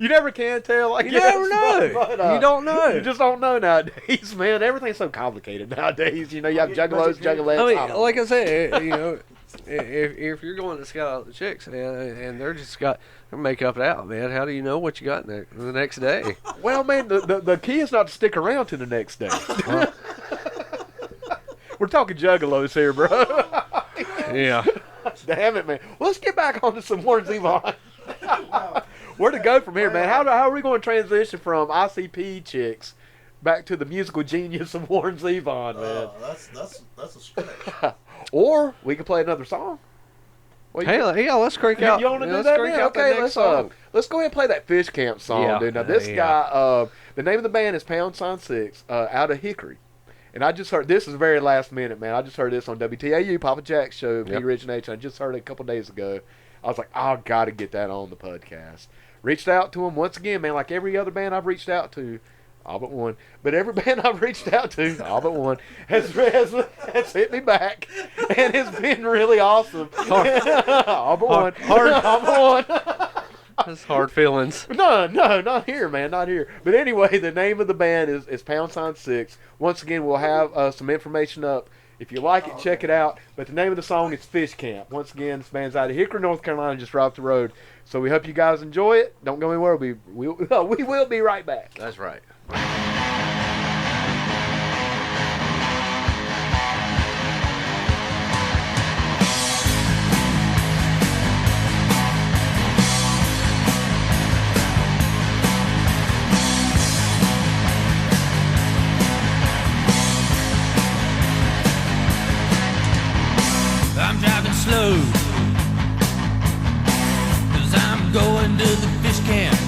You never can tell. I you guess, never know. But, You don't know. You just don't know nowadays, man. Everything's so complicated nowadays. You have juggalos, juggalettes. I mean, like I said, if you're going to scout out the chicks and they're just got their makeup out, man, how do you know what you got the next day? Well, man, the key is not to stick around to the next day. We're talking juggalos here, bro. Yeah. Damn it, man. Well, let's get back onto some Warren Zevon. Where to go from here, man? How are we going to transition from ICP chicks back to the musical genius of Warren Zevon, man? that's a stretch. Or we can play another song. Hey, let's crank out. You want to do let's that, crank man? out the Okay, next let's song. let's go ahead and play that Fish Camp song, Yeah. dude. Now this Yeah. guy, the name of the band is Pasanen Band, out of Hickory. And I just heard, this is very last minute, man. I just heard this on WTAU, Papa Jack's show, P. Rich and H. I just heard it a couple days ago. I was like, I got to get that on the podcast. Reached out to him once again, man, like every other band I've reached out to, all but one. But every band I've reached out to, all but one, has hit me back. And it's been really awesome. All but one. All but one. That's hard feelings. No, not here, man, not here. But anyway, the name of the band is #6. Once again, we'll have some information up. If you like it, check it out. But the name of the song is Fish Camp. Once again, this band's out of Hickory, North Carolina, just right up the road. So we hope you guys enjoy it. Don't go anywhere. We will be right back. That's right. I'm driving slow, 'cause I'm going to the fish camp.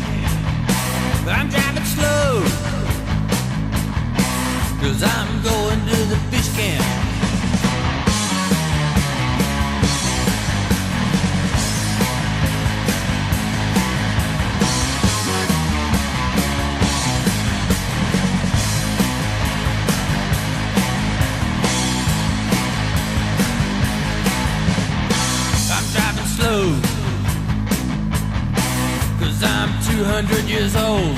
I'm driving slow, slow, 'cause I'm 200 years old.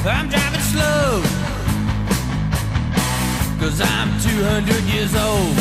I'm driving slow, 'cause I'm 200 years old.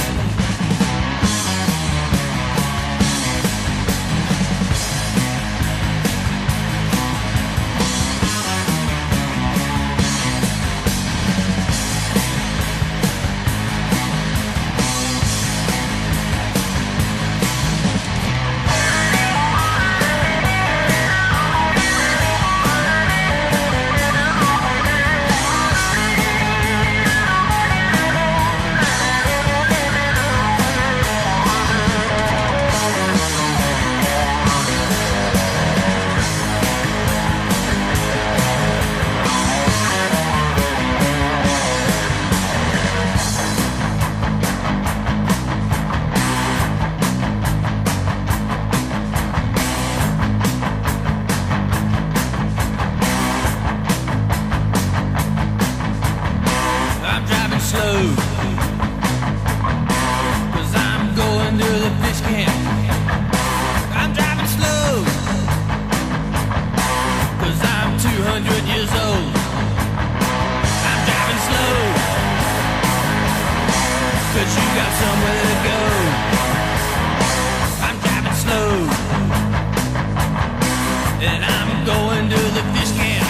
I'm driving slow, 'cause I'm going to the fish camp. I'm driving slow, 'cause I'm 200 years old. I'm driving slow, 'cause you got somewhere to go. I'm driving slow, and I'm going to the fish camp.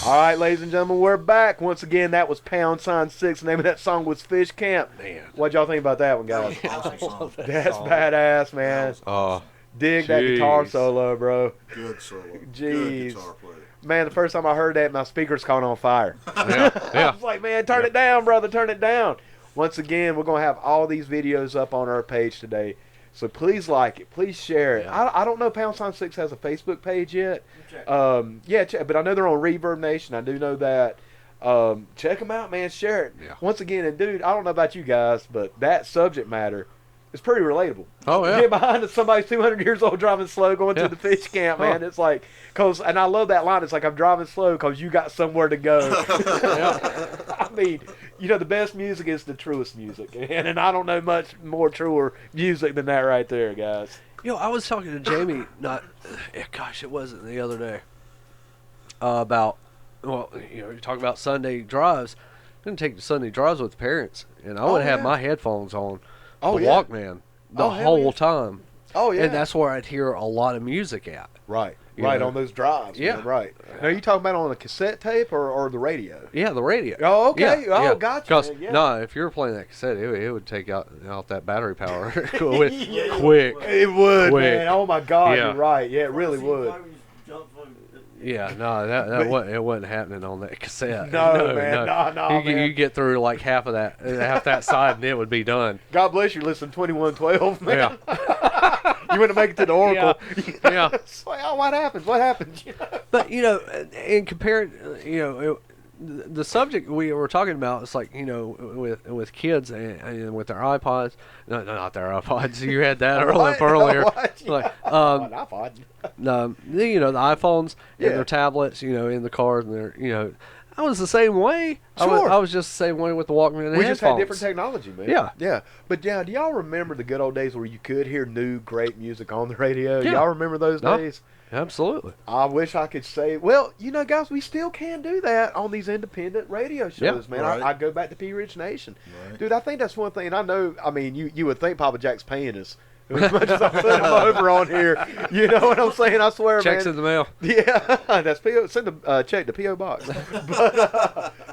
All right, ladies and gentlemen, we're back. Once again, that was Pasanen 6. The name of that song was Fish Camp. Man. What'd y'all think about that one, guys? Awesome song. That's badass, man. Dig that guitar solo, bro. Good solo. Jeez. Good guitar player. Man, the first time I heard that, my speakers caught on fire. Yeah. I was like, man, turn it down, brother, turn it down. Once again, we're going to have all these videos up on our page today. So please like it. Please share it. Yeah. I don't know if Pasanen 6 has a Facebook page yet. But I know they're on Reverb Nation. I do know that. Check them out, man. Share it. Yeah. Once again, and dude, I don't know about you guys, but that subject matter is pretty relatable. Oh, yeah. Get behind somebody 200 years old driving slow going to Yeah. the fish camp, man. It's like, and I love that line. It's like, I'm driving slow because you got somewhere to go. I mean, the best music is the truest music. And I don't know much more truer music than that right there, guys. I was talking to Jamie, it wasn't the other day, about, you're talking about Sunday drives. I'm going to take the Sunday drives with the parents, and I would have my headphones on, the Walkman, the whole time. Oh, yeah. And that's where I'd hear a lot of music at. Right. You Right, know? on those drives. Yeah. Man, right. Now, you talking about on a cassette tape or the radio? Yeah, the radio. Oh, okay. Yeah, yeah. Gotcha. Because, man. Yeah. if you were playing that cassette, it would take out that battery power quick. It would, Quick. man. Oh, my God. Yeah. You're right. Yeah, it really would. Yeah, no, that wasn't, it wasn't happening on that cassette. No, man. No, man. You get through like half that side, and it would be done. God bless you. Listen, 2112, man. Yeah. You want to make it to the Oracle. Yeah. It's like, oh, what happens? What happens? But, in comparing, the subject we were talking about, it's like, with kids and with their iPods. No, not their iPods. You had that earlier. What? Like, An iPod. the iPhones and their tablets, in the cars, and their, I was the same way. Sure. I was just the same way with the Walkman and We headphones. just had different technology, man. Yeah. Yeah. But, yeah, do y'all remember the good old days where you could hear new, great music on the radio? Yeah. Y'all remember those No. days? absolutely. I wish I could say, well, guys, we still can do that on these independent radio shows, man. Right. I go back to P Rich Nation. Right. Dude, I think that's one thing. And I know, I mean, you would think Papa Jack's paying us. As much as I put him over on here. You know what I'm saying? I swear, Checks man. in the mail. Yeah, that's P.O. Send a check to P.O. Box.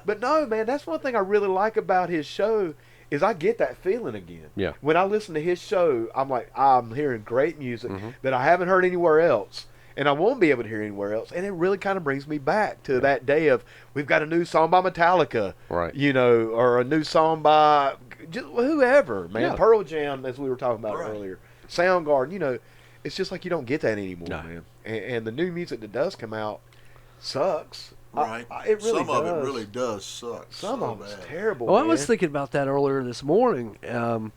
But no, man, that's one thing I really like about his show is I get that feeling again. Yeah. When I listen to his show, I'm like, I'm hearing great music that I haven't heard anywhere else. And I won't be able to hear anywhere else. And it really kind of brings me back to that day of we've got a new song by Metallica, right? Or a new song by just whoever, man. Yeah. Pearl Jam, as we were talking about earlier. Soundgarden, it's just like you don't get that anymore, man. And the new music that does come out sucks. Right. It really Some of it really does suck. Some of it's terrible. Well, man. I was thinking about that earlier this morning. I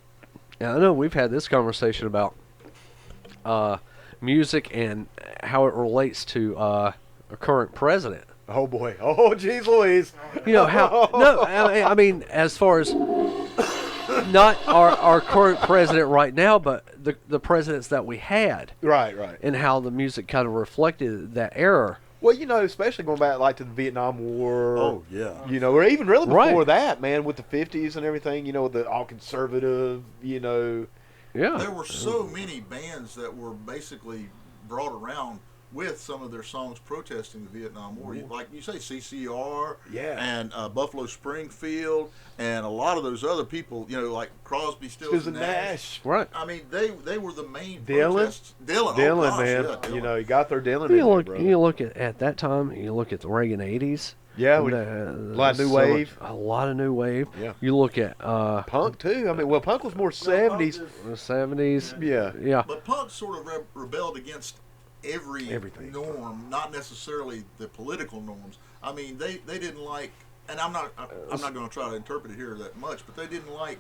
know we've had this conversation about music and how it relates to a current president. Oh boy! Oh jeez Louise! How? No, I mean as far as not our current president right now, but the presidents that we had. Right. And how the music kind of reflected that era. Well, especially going back like to the Vietnam War. Oh yeah. Or even really before that, man, with the 50s and everything. With the all conservative. Yeah. There were so many bands that were basically brought around with some of their songs protesting the Vietnam War. Like you say, CCR, and Buffalo Springfield, and a lot of those other people, like Crosby, Stills and Nash. Right. I mean, they were the main Dylan? protests. Dylan, man. Yeah, Dylan. You got their Dylan You look at that time, you look at the Reagan 80s. Yeah, a lot of new wave. A lot of new wave. Yeah. You look at punk too. I mean, punk was more 70s. The 70s. Yeah. But punk sort of rebelled against everything norm, not necessarily the political norms. I mean, they didn't like, and I'm not going to try to interpret it here that much, but they didn't like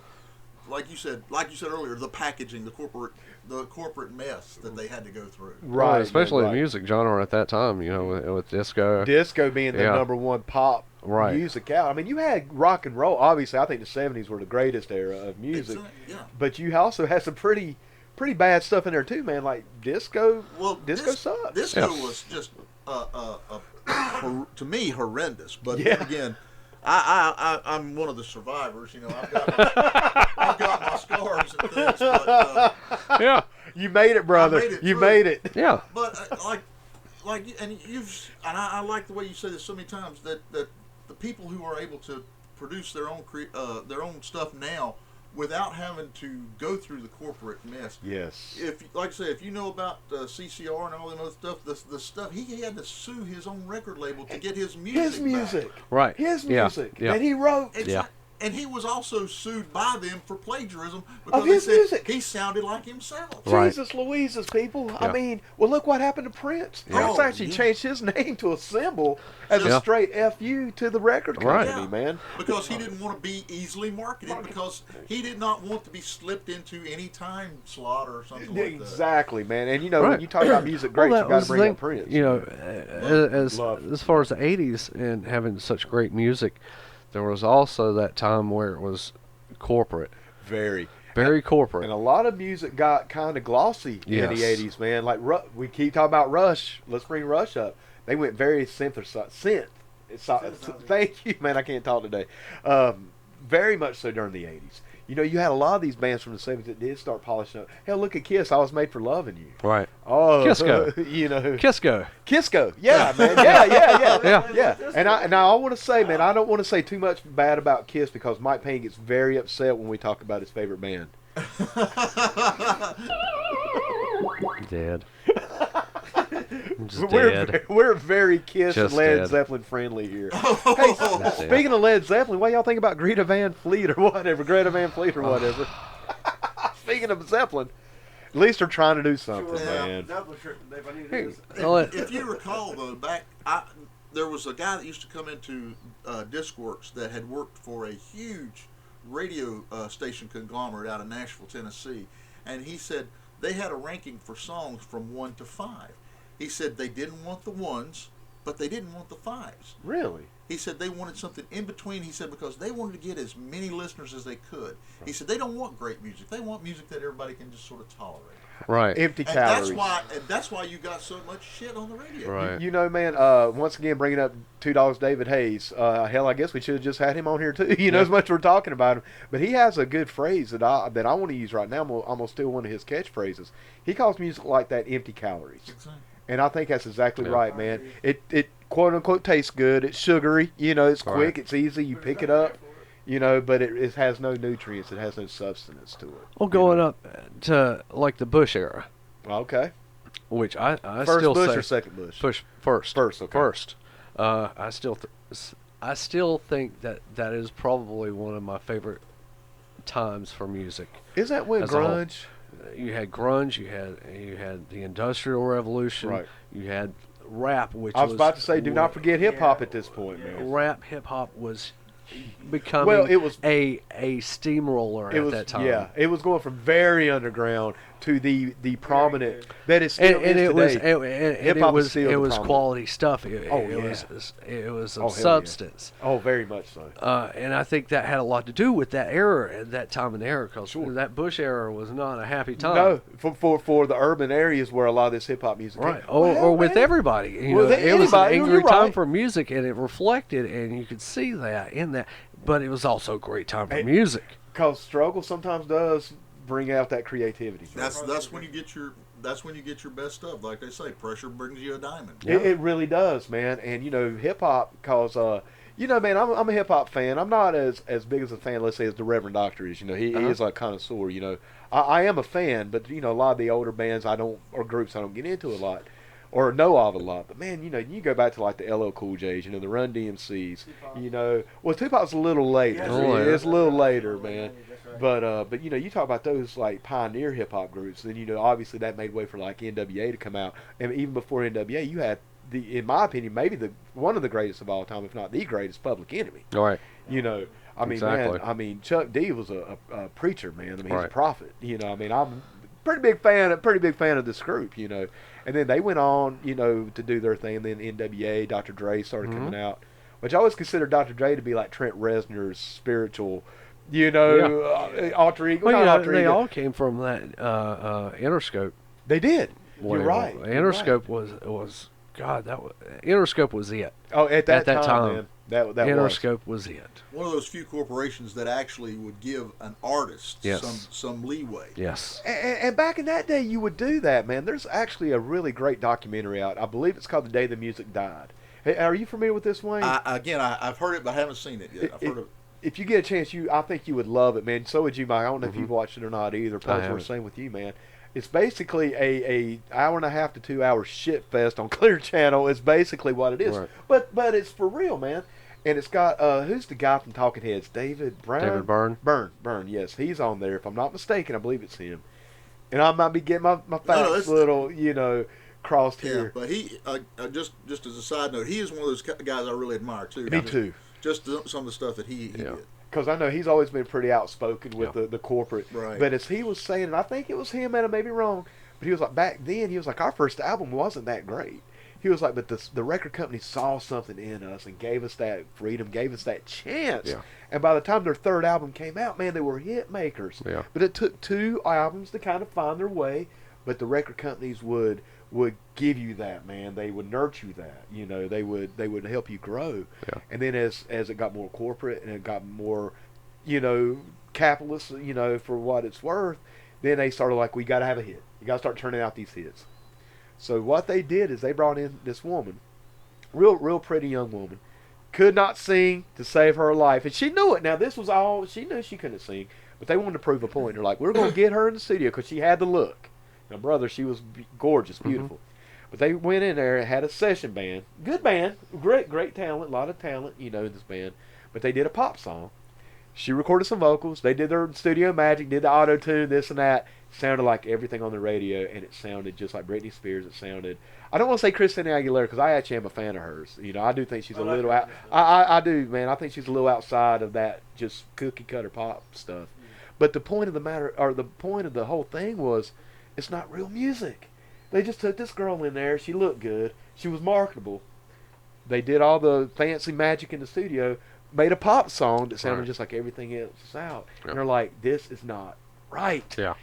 you said earlier, the packaging, the corporate mess that they had to go through. Right, well, especially the music genre at that time. With disco. Disco being the number one pop music out. I mean, you had rock and roll. Obviously, I think the 70s were the greatest era of music. But you also had some pretty bad stuff in there too, man. Like disco. Well, disco sucks. Disco was just to me horrendous. But again, I'm one of the survivors. I've got my scars and things. But, you made it, brother. You made it. Yeah. But I like the way you say this so many times that the people who are able to produce their own stuff now, without having to go through the corporate mess. Yes. Like I say, if you know about CCR and all that other stuff, the stuff he had to sue his own record label to get his music back. Right. His music that he wrote. And he was also sued by them for plagiarism because they said music. He sounded like himself. Right. Jesus Louise's people. Yeah. I mean, well, look what happened to Prince. Prince actually changed his name to a symbol as a straight FU to the record company, man. Because he didn't want to be easily marketed, because he did not want to be slipped into any time slot or something like that. Exactly, man. And when you talk about music greats, you got to bring up Prince. As far as the 80s and having such great music, there was also that time where it was corporate. Very corporate. And a lot of music got kind of glossy in the 80s, man. Like, we keep talking about Rush. Let's bring Rush up. They went very synth. Thank you, man. I can't talk today. Very much so during the 80s. You had a lot of these bands from the 70s that did start polishing up. Hell, look at Kiss. I Was Made for Loving You. Right. Oh, Kisco. Kisco. Yeah, man. Yeah. And I want to say, man, I don't want to say too much bad about Kiss because Mike Payne gets very upset when we talk about his favorite band. Dead. We're very Kiss and Led Zeppelin friendly here. Hey, speaking of Led Zeppelin, what y'all think about Greta Van Fleet or whatever? Speaking of Zeppelin, at least they're trying to do something, man. If you recall, though, there was a guy that used to come into Discworks that had worked for a huge radio station conglomerate out of Nashville, Tennessee, and he said they had a ranking for songs from 1 to 5. He said they didn't want the ones, but they didn't want the 5s. Really? He said they wanted something in between. He said because they wanted to get as many listeners as they could. He said they don't want great music. They want music that everybody can just sort of tolerate. Right. Empty And calories. that's why you got so much shit on the radio. Right. You know, man, once again, bringing up Two Dogs David Hayes, hell, I guess we should have just had him on here, too, as much as we're talking about him. But he has a good phrase that I want to use right now. I'm going to steal one of his catchphrases. He calls music like that, empty calories. Exactly. And I think that's exactly right, man. It quote-unquote tastes good. It's sugary. It's quick. It's easy. You pick it up. But it has no nutrients. It has no substance to it. Well, going up to like the Bush era. Okay. Which I First still Bush say or second Bush? First. First, okay. First. I still think that is probably one of my favorite times for music. Is that when as a whole. grunge? You had grunge. You had the Industrial Revolution. Right. You had rap, which I was about to say, do not forget hip hop at this point, man. Rap, hip hop was becoming it was a steamroller at that time. Yeah, it was going from very underground to the prominent that is still and is it was today. it was still it the was prominent. quality stuff. It was of substance. Oh, very much so. And I think that had a lot to do with that era, at that time in the era, because that Bush era was not a happy time. No, for the urban areas where a lot of this hip hop music right, came. or with everybody. It was an angry time for music, and it reflected, and you could see that in that. But it was also a great time for music. Because struggle sometimes does bring out that creativity. That's when you get your best stuff. Like they say, pressure brings you a diamond. It really does, man. And hip hop, cause man, I'm a hip hop fan. I'm not as big as a fan, let's say, as the Reverend Doctor is. He is like connoisseur. I am a fan, but a lot of the older bands or groups I don't get into a lot. Or know of a lot, but man, you go back to like the LL Cool J's, the Run DMC's, well, Tupac's a little later. It's a little later, man. But you talk about those like pioneer hip hop groups, then obviously that made way for like NWA to come out, and even before NWA, you had in my opinion, maybe one of the greatest of all time, if not the greatest, Public Enemy. All right. I mean, Chuck D was a preacher, man. He's right. a prophet. I'm a pretty big fan of this group, And then they went on, to do their thing. And then NWA, Dr. Dre started coming out, which I always consider Dr. Dre to be like Trent Reznor's spiritual, alter ego. Well, they all came from that Interscope. They did. You're right. Interscope was God. Interscope was it. Oh, at that time, man. That Interscope was it. One of those few corporations that actually would give an artist some leeway. Yes. And back in that day, you would do that, man. There's actually a really great documentary out. I believe it's called The Day the Music Died. Hey, are you familiar with this, Wayne? I've heard it, but I haven't seen it yet. I've heard of it. If you get a chance, I think you would love it, man. So would you, Mike. I don't know if you've watched it or not either. Plus, we're same with you, man. It's basically a hour and a half to 2 hour shit fest on Clear Channel. Is basically what it is. Right. But it's for real, man. And it's got who's the guy from Talking Heads? David Brown. David Byrne. Byrne. Yes, he's on there. If I'm not mistaken, I believe it's him. And I might be getting my facts little, crossed here. But he just as a side note, he is one of those guys I really admire too. Me too. Just some of the stuff that he did. Because I know he's always been pretty outspoken with the corporate. Right. But as he was saying, and I think it was him, and I may be wrong, but he was like, back then, he was like, our first album wasn't that great. He was like, but the record company saw something in us and gave us that freedom, gave us that chance. Yeah. And by the time their third album came out, man, they were hit makers. Yeah. But it took 2 albums to kind of find their way. But the record companies would give you that, man. They would nurture you that. They would help you grow. Yeah. And then as it got more corporate and it got more, capitalist, for what it's worth, then they started like, we got to have a hit. You got to start turning out these hits. So what they did is they brought in this woman, real pretty young woman, could not sing to save her life, and she knew it. Now this was all she knew. She couldn't sing, but they wanted to prove a point. They're like, we're going to get her in the studio because she had the look. Now, brother, she was gorgeous, beautiful. But they went in there and had a session band, good band, great talent, a lot of talent, in this band. But they did a pop song. She recorded some vocals. They did their studio magic, did the auto tune, this and that. Sounded like everything on the radio, and it sounded just like Britney Spears. It sounded, I don't want to say Christina Aguilera because I actually am a fan of hers. I do think she's a little out. I do, man. I think she's a little outside of that just cookie cutter pop stuff. But the point of the matter, or the point of the whole thing was, it's not real music. They just took this girl in there. She looked good. She was marketable. They did all the fancy magic in the studio, made a pop song that sounded Right. just like everything else is out. Yep. And they're like, this is not right. Yeah.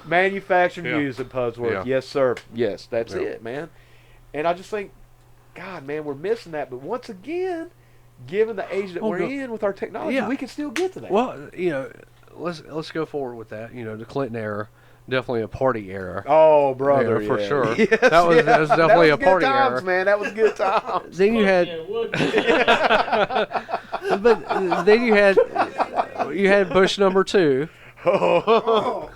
Manufactured Yeah. music, Pudsworth. Yeah. Yes, sir. Yes, that's Yeah. it, man. And I just think, God, man, we're missing that. But once again, given the age that we're in with our technology, we can still get to that. Well, let's go forward with that. The Clinton era, definitely a party era. Oh, brother, for yeah. sure. Yes, that was definitely a party good times, era. man. That was good times. Then you had, but then you had Bush number 2. Oh.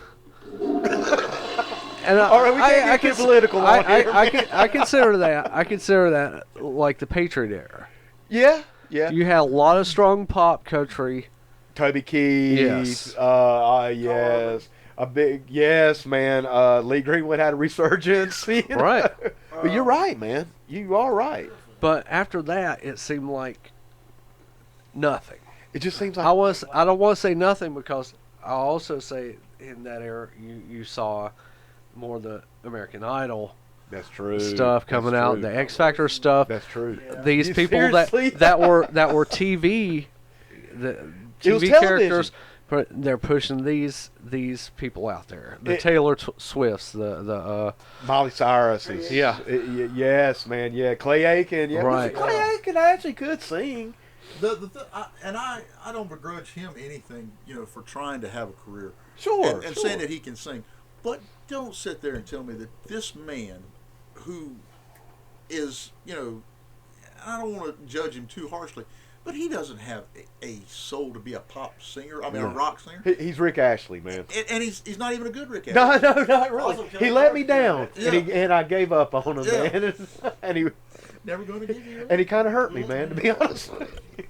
And All right, we can't get too political on here. I consider that. I consider that like the Patriot era. Yeah, yeah. You had a lot of strong pop country. Toby Keith. Yes. Yes. A big yes, man. Lee Greenwood had a resurgence. Right. But you're right, man. You are right. But after that, it seemed like nothing. It just seems like I don't want to say nothing because I also say in that era you saw more of the American Idol that's true stuff coming That's out, true. the X Factor stuff. That's true. These people Seriously? that were TV, the It was TV television. characters, but they're pushing these people out there. The Taylor Swifts, the Miley Cyrus. Yeah. Yes, man. Yeah. Clay Aiken. Yeah. Right. Clay Aiken actually could sing. I don't begrudge him anything, for trying to have a career. Sure. And saying that he can sing. But don't sit there and tell me that this man who is, I don't want to judge him too harshly, but he doesn't have a soul to be a pop singer. I mean, a rock singer. He's Rick Astley, man. And he's not even a good Rick Astley. No, not really. He let me down, and I gave up on him, Yeah. man. And he Never going to give you and he kind of hurt me, man. To be honest with you.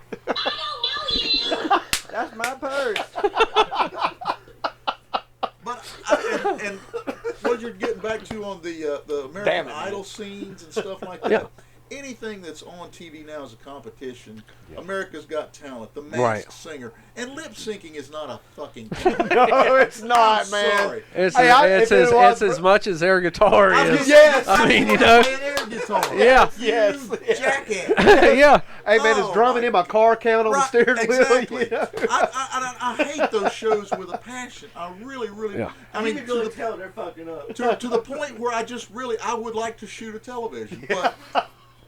That's my purse. But and what you're getting back to on the American Idol scenes and stuff like that. Yeah. Anything that's on TV now is a competition. America's Got Talent, The Masked Right. Singer, and lip syncing is not a fucking. No, it's not, I'm man. sorry. it's Hey, it's as much as air guitar is. Yes. I mean, Playing air guitar. Yeah. Yes. Jackass. Yeah. Hey, man, it's drumming in my car count on the steering Exactly. wheel. You know? I hate those shows with a passion. I really, really. Yeah. I mean, You can really tell they're fucking up. to the point where I would like to shoot a television, but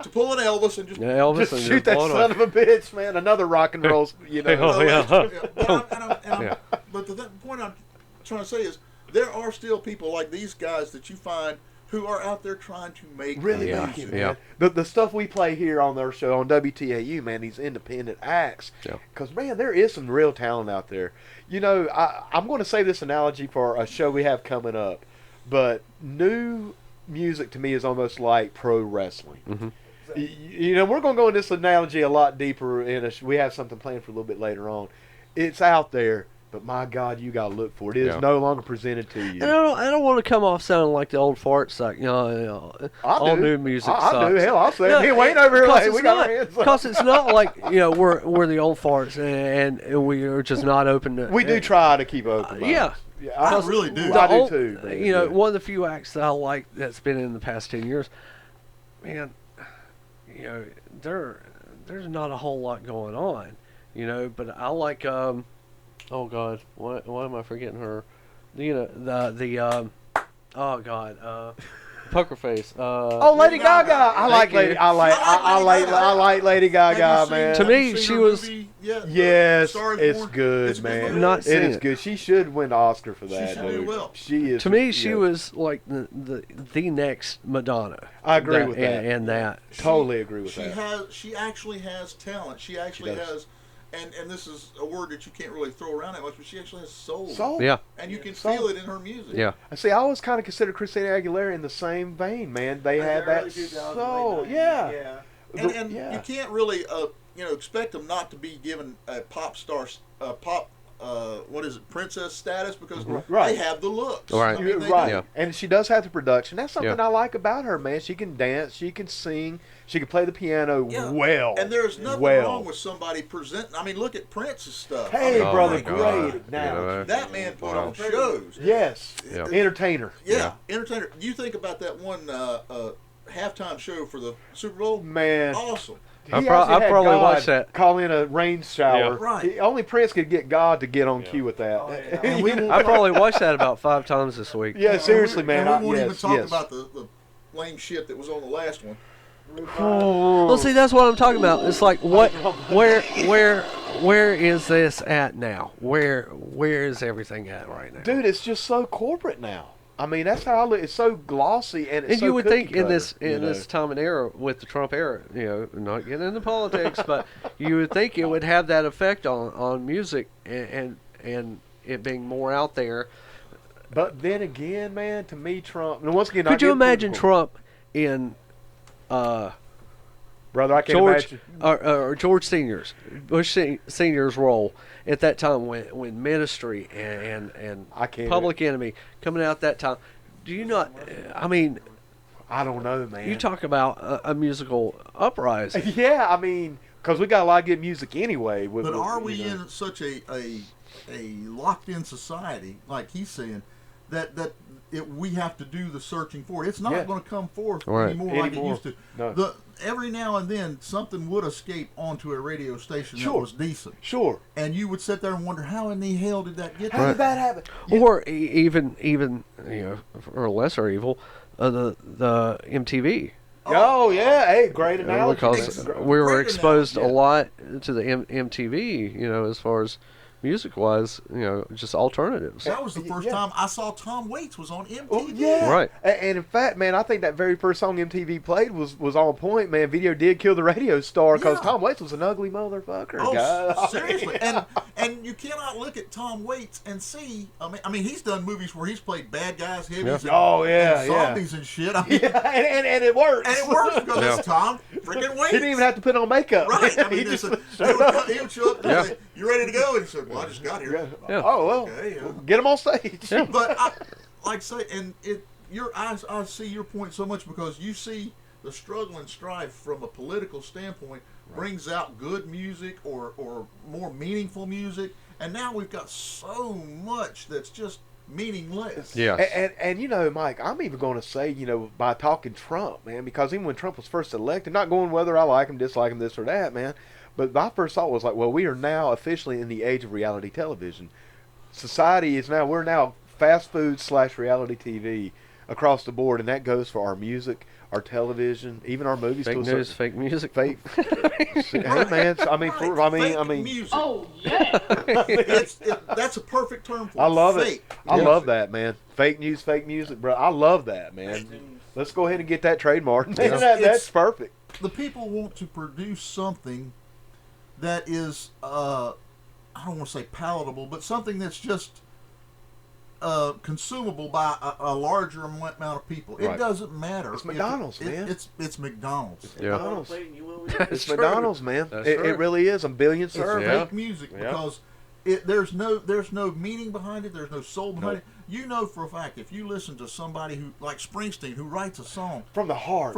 to pull an Elvis and just. Yeah, Elvis Just and shoot that blow it son off. of a bitch, man. Another rock and roll, Oh, yeah. But the point I'm trying to say is there are still people like these guys that you find who are out there trying to make Really Yeah, make it, yeah. man. The stuff we play here on their show on WTAU, man, these independent acts. Yeah. Because, man, there is some real talent out there. I'm going to say this analogy for a show we have coming up, but music to me is almost like pro wrestling. Mm-hmm. We're going to go in this analogy a lot deeper. We have something planned for a little bit later on. It's out there, but my God, you got to look for it. It is no longer presented to you. And I don't want to come off sounding like the old fart suck. All new music sucks. I do. Hell, I'll say it. Me and Wayne over here like, we got our hands up. Because it's not like, we're the old farts and we are just not open to. We do try to keep open. Yeah. I really do. I do too. Man. One of the few acts that I like that's been in the past 10 years, man, there's not a whole lot going on, but I like, oh God, why am I forgetting her? Oh God, Poker Face. Lady Gaga. I like Lady Gaga, man. To me, she was. Yes, Star is it's Born. good, It's a man. good movie. Not It seen is it. good. She should win the Oscar for that. should do dude. well. She is. To me, she was like the next Madonna. I agree with that. And that. Totally agree with that. She actually has talent. She actually does. has, and this is a word that you can't really throw around that much, but she actually has soul. Soul. Yeah. And you can Soul. feel it in her music. Yeah. See, I always kind of consider Christina Aguilera in the same vein, man. They had that soul. Yeah. And Yeah. you can't really, expect them not to be given a pop star, princess status because Right. they have the looks. Right. I mean, You're they right. do. Yeah. And she does have the production. That's something Yeah. I like about her, man. She can dance, she can sing, she can play the piano Yeah. well. And there's nothing wrong with somebody presenting. I mean, look at Prince's stuff. Hey, Oh brother, my God. great analogy. That man put Wow. on shows. Yes. Yeah. Entertainer. Yeah, entertainer. You think about that one halftime show for the Super Bowl. Man. Awesome. I probably watched that. Call in a rain shower. Yeah. Right. Only Prince could get God to get on cue with that. I probably watched that about 5 times this week. Yeah, seriously, man. And we won't even talk about the lame shit that was on the last one. Well, see, that's what I'm talking about. It's like, where is this at now? Where is everything at right now? Dude, it's just so corporate now. I mean, that's how I look. It's so glossy and it's so you would think in cookie-cutter, this time and era with the Trump era, not getting into politics, but you would think it would have that effect on music and it being more out there. But then again, man, to me, Trump. And once again, could you imagine Trump in brother? I can't George imagine. or George Bush Senior's role at that time when Ministry and Public Enemy coming out that time. Do you not? I mean, I don't know, man. You talk about a musical uprising. Yeah, I mean, because we got a lot of good music anyway. But are we in such a locked-in society, like he's saying, that we have to do the searching for it? It's not going to come forth anymore like it used to. No. Every now and then, something would escape onto a radio station that was decent. Sure. And you would sit there and wonder, how in the hell did that get there? How did that happen? Or even for lesser evil, the MTV. Oh yeah, hey, great analogy. Because we were exposed a lot to the MTV, as far as music-wise, just alternatives. That was the first time I saw Tom Waits was on MTV. Oh, yeah. Right. And in fact, man, I think that very first song MTV played was on point, man. Video did kill the radio star because Tom Waits was an ugly motherfucker. Oh, seriously. And you cannot look at Tom Waits and see, I mean, he's done movies where he's played bad guys, heavies, and zombies and shit. I mean, and it works. And it works because it's Tom freaking Waits. He didn't even have to put on makeup. Right. I mean, he would show up and say, "You ready to go?" And he said, "Well, I just got here." Yeah. Oh well, okay, get him on stage. Yeah. But I say, and I see your point so much because you see the struggle and strife from a political standpoint brings out good music or more meaningful music, and now we've got so much that's just meaningless. Yeah. And Mike, I'm even going to say, by talking Trump, man, because even when Trump was first elected, not going whether I like him, dislike him, this or that, man. But my first thought was like, well, we are now officially in the age of reality television. We're now fast food / reality TV across the board, and that goes for our music, our television, even our movies. Fake news, fake music, fake. Hey man, I mean. Music. Oh yeah. That's a perfect term for it. I love fake. it. I love that, man. Fake news, fake music, bro. I love that, man. Let's go ahead and get that trademark. That's perfect. The people want to produce something that is, I don't want to say palatable, but something that's just consumable by a larger amount of people. It doesn't matter. It's McDonald's, man. It's McDonald's. It's McDonald's. It's McDonald's, man. It really is. A billion served. It's fake music because there's no meaning behind it. There's no soul behind it. You know for a fact if you listen to somebody who like Springsteen who writes a song from the heart,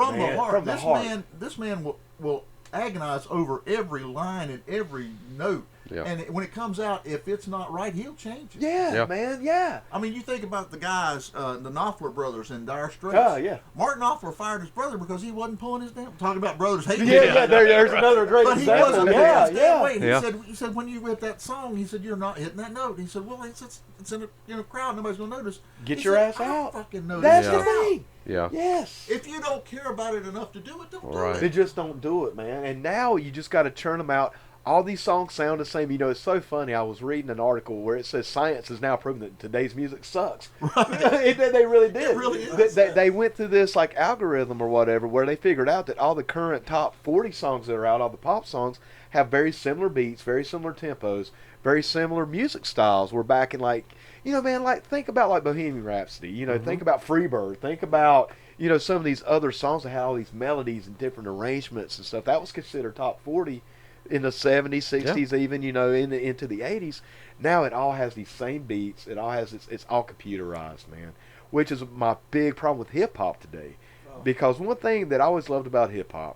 this man will agonize over every line and every note. Yeah. And when it comes out, if it's not right, he'll change it. Yeah, man, yeah. I mean, you think about the guys, the Knopfler brothers in Dire Straits. Oh, yeah. Mark Knopfler fired his brother because he wasn't pulling his damn... Talking about brothers hating. Yeah, there's another great but example. But he wasn't pulling his damn weight. Yeah. He said, when you read that song, he said, you're not hitting that note. He said, well, it's in a crowd. Nobody's going to notice. Get your ass out. Fucking notice. That's the thing. Yeah. Yes. If you don't care about it enough to do it, don't do it. They just don't do it, man. And now you just got to churn them out. All these songs sound the same. It's so funny. I was reading an article where it says science has now proven that today's music sucks. Right. They really did. It really is. They went through this like algorithm or whatever where they figured out that all the current top 40 songs that are out, all the pop songs, have very similar beats, very similar tempos, very similar music styles. We're back in like, man, like think about like Bohemian Rhapsody. Think about Freebird. Think about, some of these other songs that had all these melodies and different arrangements and stuff. That was considered top 40. In the 70s, 60s, even, into the 80s. Now it all has these same beats. It all has, it's all computerized, man. Which is my big problem with hip-hop today. Because one thing that I always loved about hip-hop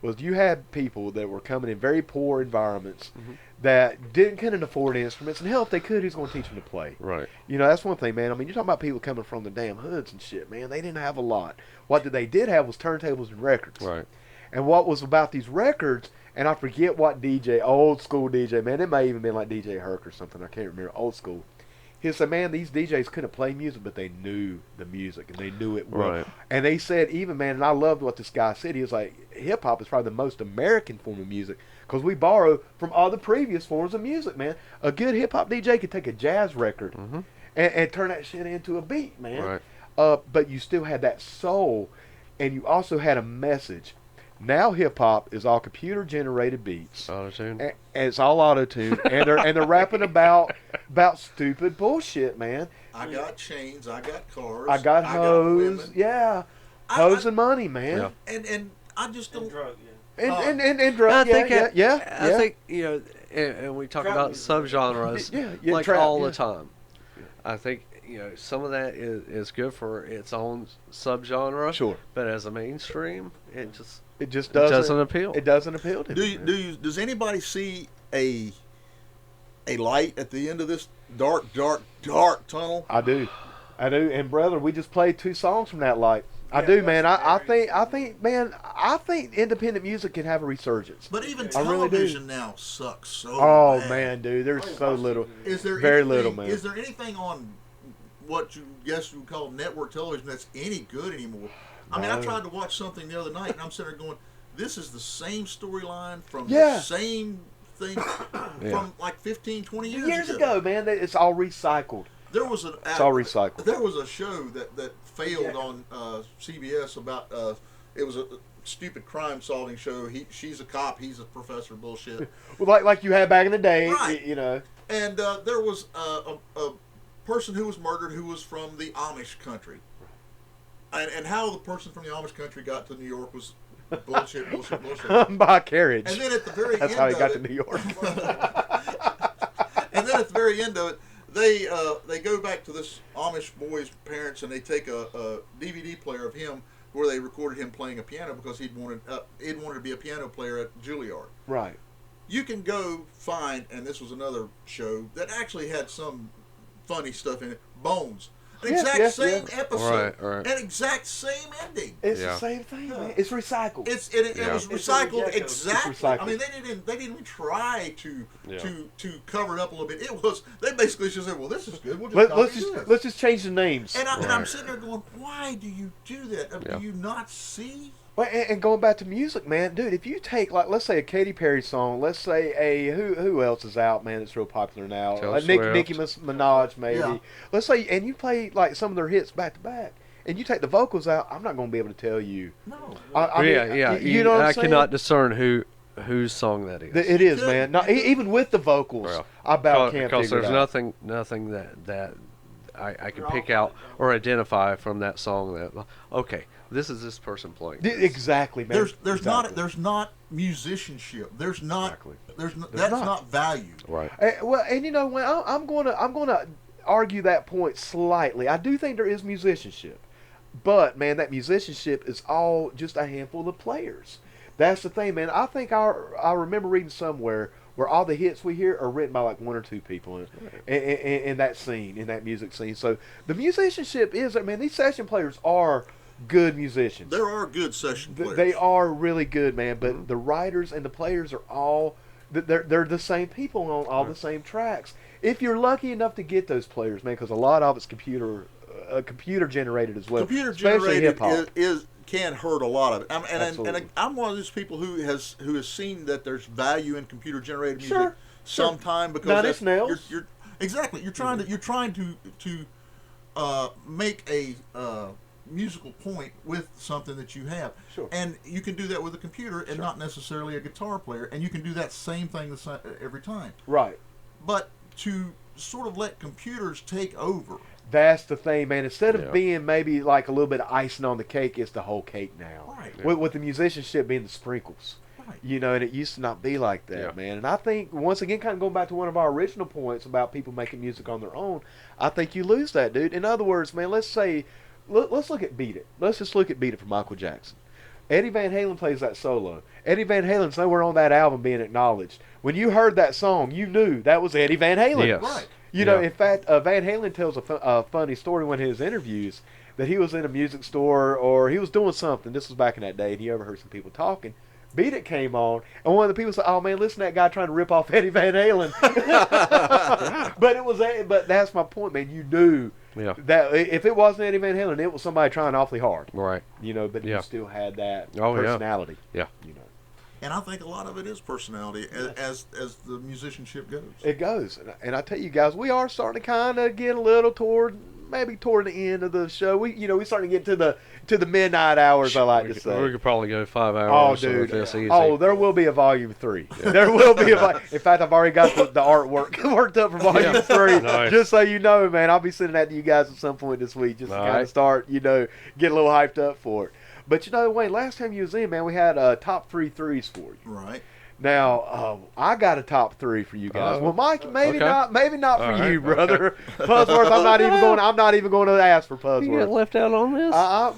was you had people that were coming in very poor environments that couldn't afford instruments, and hell, if they could, who's going to teach them to play? Right. You know, that's one thing, man. I mean, you're talking about people coming from the damn hoods and shit, man. They didn't have a lot. What they did have was turntables and records. Right. And what was about these records, and I forget what DJ, old school DJ, man, it may even been like DJ Herc or something, I can't remember, old school. He said, man, these DJs couldn't play music, but they knew the music, and they knew it well. Right. And they said, even, man, and I loved what this guy said, he was like, hip-hop is probably the most American form of music, because we borrow from all the previous forms of music, man. A good hip-hop DJ could take a jazz record and turn that shit into a beat, man. Right. But you still had that soul, and you also had a message. Now hip-hop is all computer-generated beats. Auto-tune. And it's all auto-tune, and they're rapping about stupid bullshit, man. I got chains, I got cars, I got hoes, women. yeah, hoes and money, man, And I just don't. And drug, and drugs, yeah. I think, you know, and we talk about subgenres like trap, all the time. I think, you know, some of that is good for its own subgenre. Sure. But as a mainstream, it just doesn't appeal. It doesn't appeal to me. Does anybody see a light at the end of this dark tunnel? I do, and brother, we just played 2 songs from that light. I do, man. I think independent music can have a resurgence. But even I really do. television now sucks so Oh bad. man, dude, there's so little. Is there very anything, little, man? Is there anything on what you guess you would call network television that's any good anymore? I mean, I tried to watch something the other night, and I'm sitting there going, "This is the same storyline from the same thing from like 15, 20 years ago, man. It's all recycled. There was it's all recycled. There was a show that failed on CBS about it was a stupid crime solving show. She's a cop, he's a professor. Bullshit. Well, like you had back in the day, right. You know. And there was a person who was murdered who was from the Amish country, and how the person from the Amish country got to New York was bullshit. By carriage. And then at the very That's end how he of got it, to New York. And then at the very end of it, they go back to this Amish boy's parents, and they take a DVD player of him where they recorded him playing a piano because he'd wanted to be a piano player at Juilliard. Right. You can go find, and this was another show that actually had some funny stuff in it. Bones. An exact same episode, right. an exact same ending. It's the same thing, man. It's recycled. It was recycled exactly. It's recycled. I mean, they didn't even try to cover it up a little bit. It was they basically just said, "Well, this is good. We'll just let's just change the names." And I'm sitting there going, "Why do you do that? Do you not see?" Well, and going back to music, man, dude, if you take, like, let's say a Katy Perry song, let's say who else is out, man, that's real popular now? Nicki Minaj, maybe. Yeah. Let's say, and you play, like, some of their hits back to back, and you take the vocals out, I'm not going to be able to tell you. No. I mean, you know what I'm saying? Cannot discern whose song that is. It is, man. Not, even with the vocals, I about can't figure it out. Because there's nothing that I can pick out or identify from that song that, okay, this is this person playing. Exactly, man. There's not musicianship. That's not value. Right. Well, and you know, when I'm gonna argue that point slightly. I do think there is musicianship, but man, that musicianship is all just a handful of players. That's the thing, man. I think I remember reading somewhere where all the hits we hear are written by like 1 or 2 people in that scene, in that music scene. So the musicianship is, I mean, these session players are good musicians. There are good session players. They are really good, man. But the writers and the players are all they're the same people on all the same tracks. If you're lucky enough to get those players, man, because a lot of it's computer generated as well. Computer especially generated hip-hop. can hurt a lot of it. Absolutely. And I'm one of those people who has seen that there's value in computer generated music Sure. sometime because Nine Inch Nails. You're exactly you're trying to make a musical point with something that you have. Sure. And you can do that with a computer and not necessarily a guitar player, and you can do that same thing every time. Right. But to sort of let computers take over. That's the thing, man. Instead of being maybe like a little bit of icing on the cake, it's the whole cake now. Right. With the musicianship being the sprinkles. Right. You know, and it used to not be like that, man. And I think, once again, kind of going back to one of our original points about people making music on their own, I think you lose that, dude. In other words, man, let's look at Beat It. Let's just look at Beat It for Michael Jackson. Eddie Van Halen plays that solo. Eddie Van Halen's nowhere on that album being acknowledged. When you heard that song, you knew that was Eddie Van Halen. Yes. Right. You know, in fact, Van Halen tells a funny story in one of his interviews that he was in a music store or he was doing something. This was back in that day, and he overheard some people talking. Beat It came on, and one of the people said, "Oh man, listen to that guy trying to rip off Eddie Van Halen." But that's my point, man. You knew that if it wasn't Eddie Van Halen, it was somebody trying awfully hard. Right. You know, but you still had that Oh, personality. Yeah. You know. And I think a lot of it is personality as the musicianship goes. It goes, and I tell you guys, we are starting to kind of get a little toward the end of the show. We starting to get to the midnight hours. I like to say we could probably go 5 Oh, hours. dude! This easy. Oh, there will be a volume 3. There will be in fact, I've already got the artwork worked up for volume 3. Nice. Just so you know, man, I'll be sending that to you guys at some point this week, just to kind of start, get a little hyped up for it. But Wayne, last time you was in, man, we had top 3 threes for you. Right. Now, I got a top 3 for you guys. Well, Mike, maybe okay. not for you, brother. Pudsworth, I'm not even going to ask for You get Pudsworth. left out on this?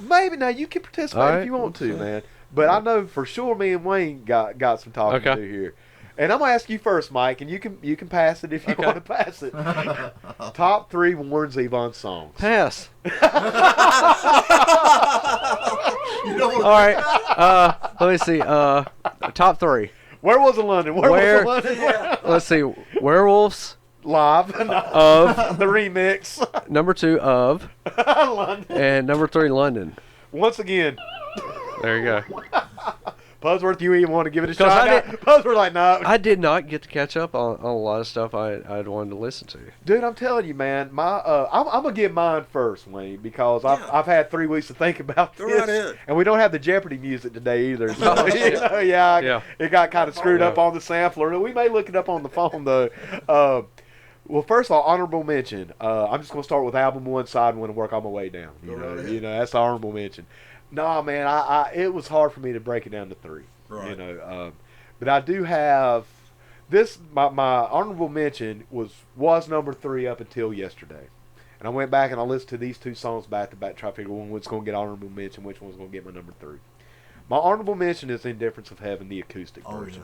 Maybe now you can participate if you want to, man. But I know for sure me and Wayne got some talking to do here. And I'm gonna ask you first, Mike, and you can pass it if you want to pass it. Top 3 Warren Zevon songs. Pass. You know what? All right. Let me see. Top 3. Where was it, London? Where was it, London? Let's see. Werewolves. Live Of. the remix. Number 2, of. London. And number 3, London. Once again, There you go. Pudsworth, you even want to give it a shot? I Pudsworth, like, no. I did not get to catch up on a lot of stuff I'd wanted to listen to. Dude, I'm telling you, man. I'm gonna give mine first, Wayne, because I've had 3 weeks to think about Go this, right ahead. and we don't have the Jeopardy music today either. So, Oh, shit. It got kind of screwed up on the sampler. We may look it up on the phone though. Well, first of all, honorable mention. I'm just gonna start with album 1, side 1, and work on my way down. Go right ahead. That's the honorable mention. Nah, man, it was hard for me to break it down to 3. Right. But I do have this. My honorable mention was number 3 up until yesterday, and I went back and I listened to these 2 songs back to back, try to figure which going to get honorable mention, which one's going to get my number 3. My honorable mention is "Indifference of Heaven," the acoustic version.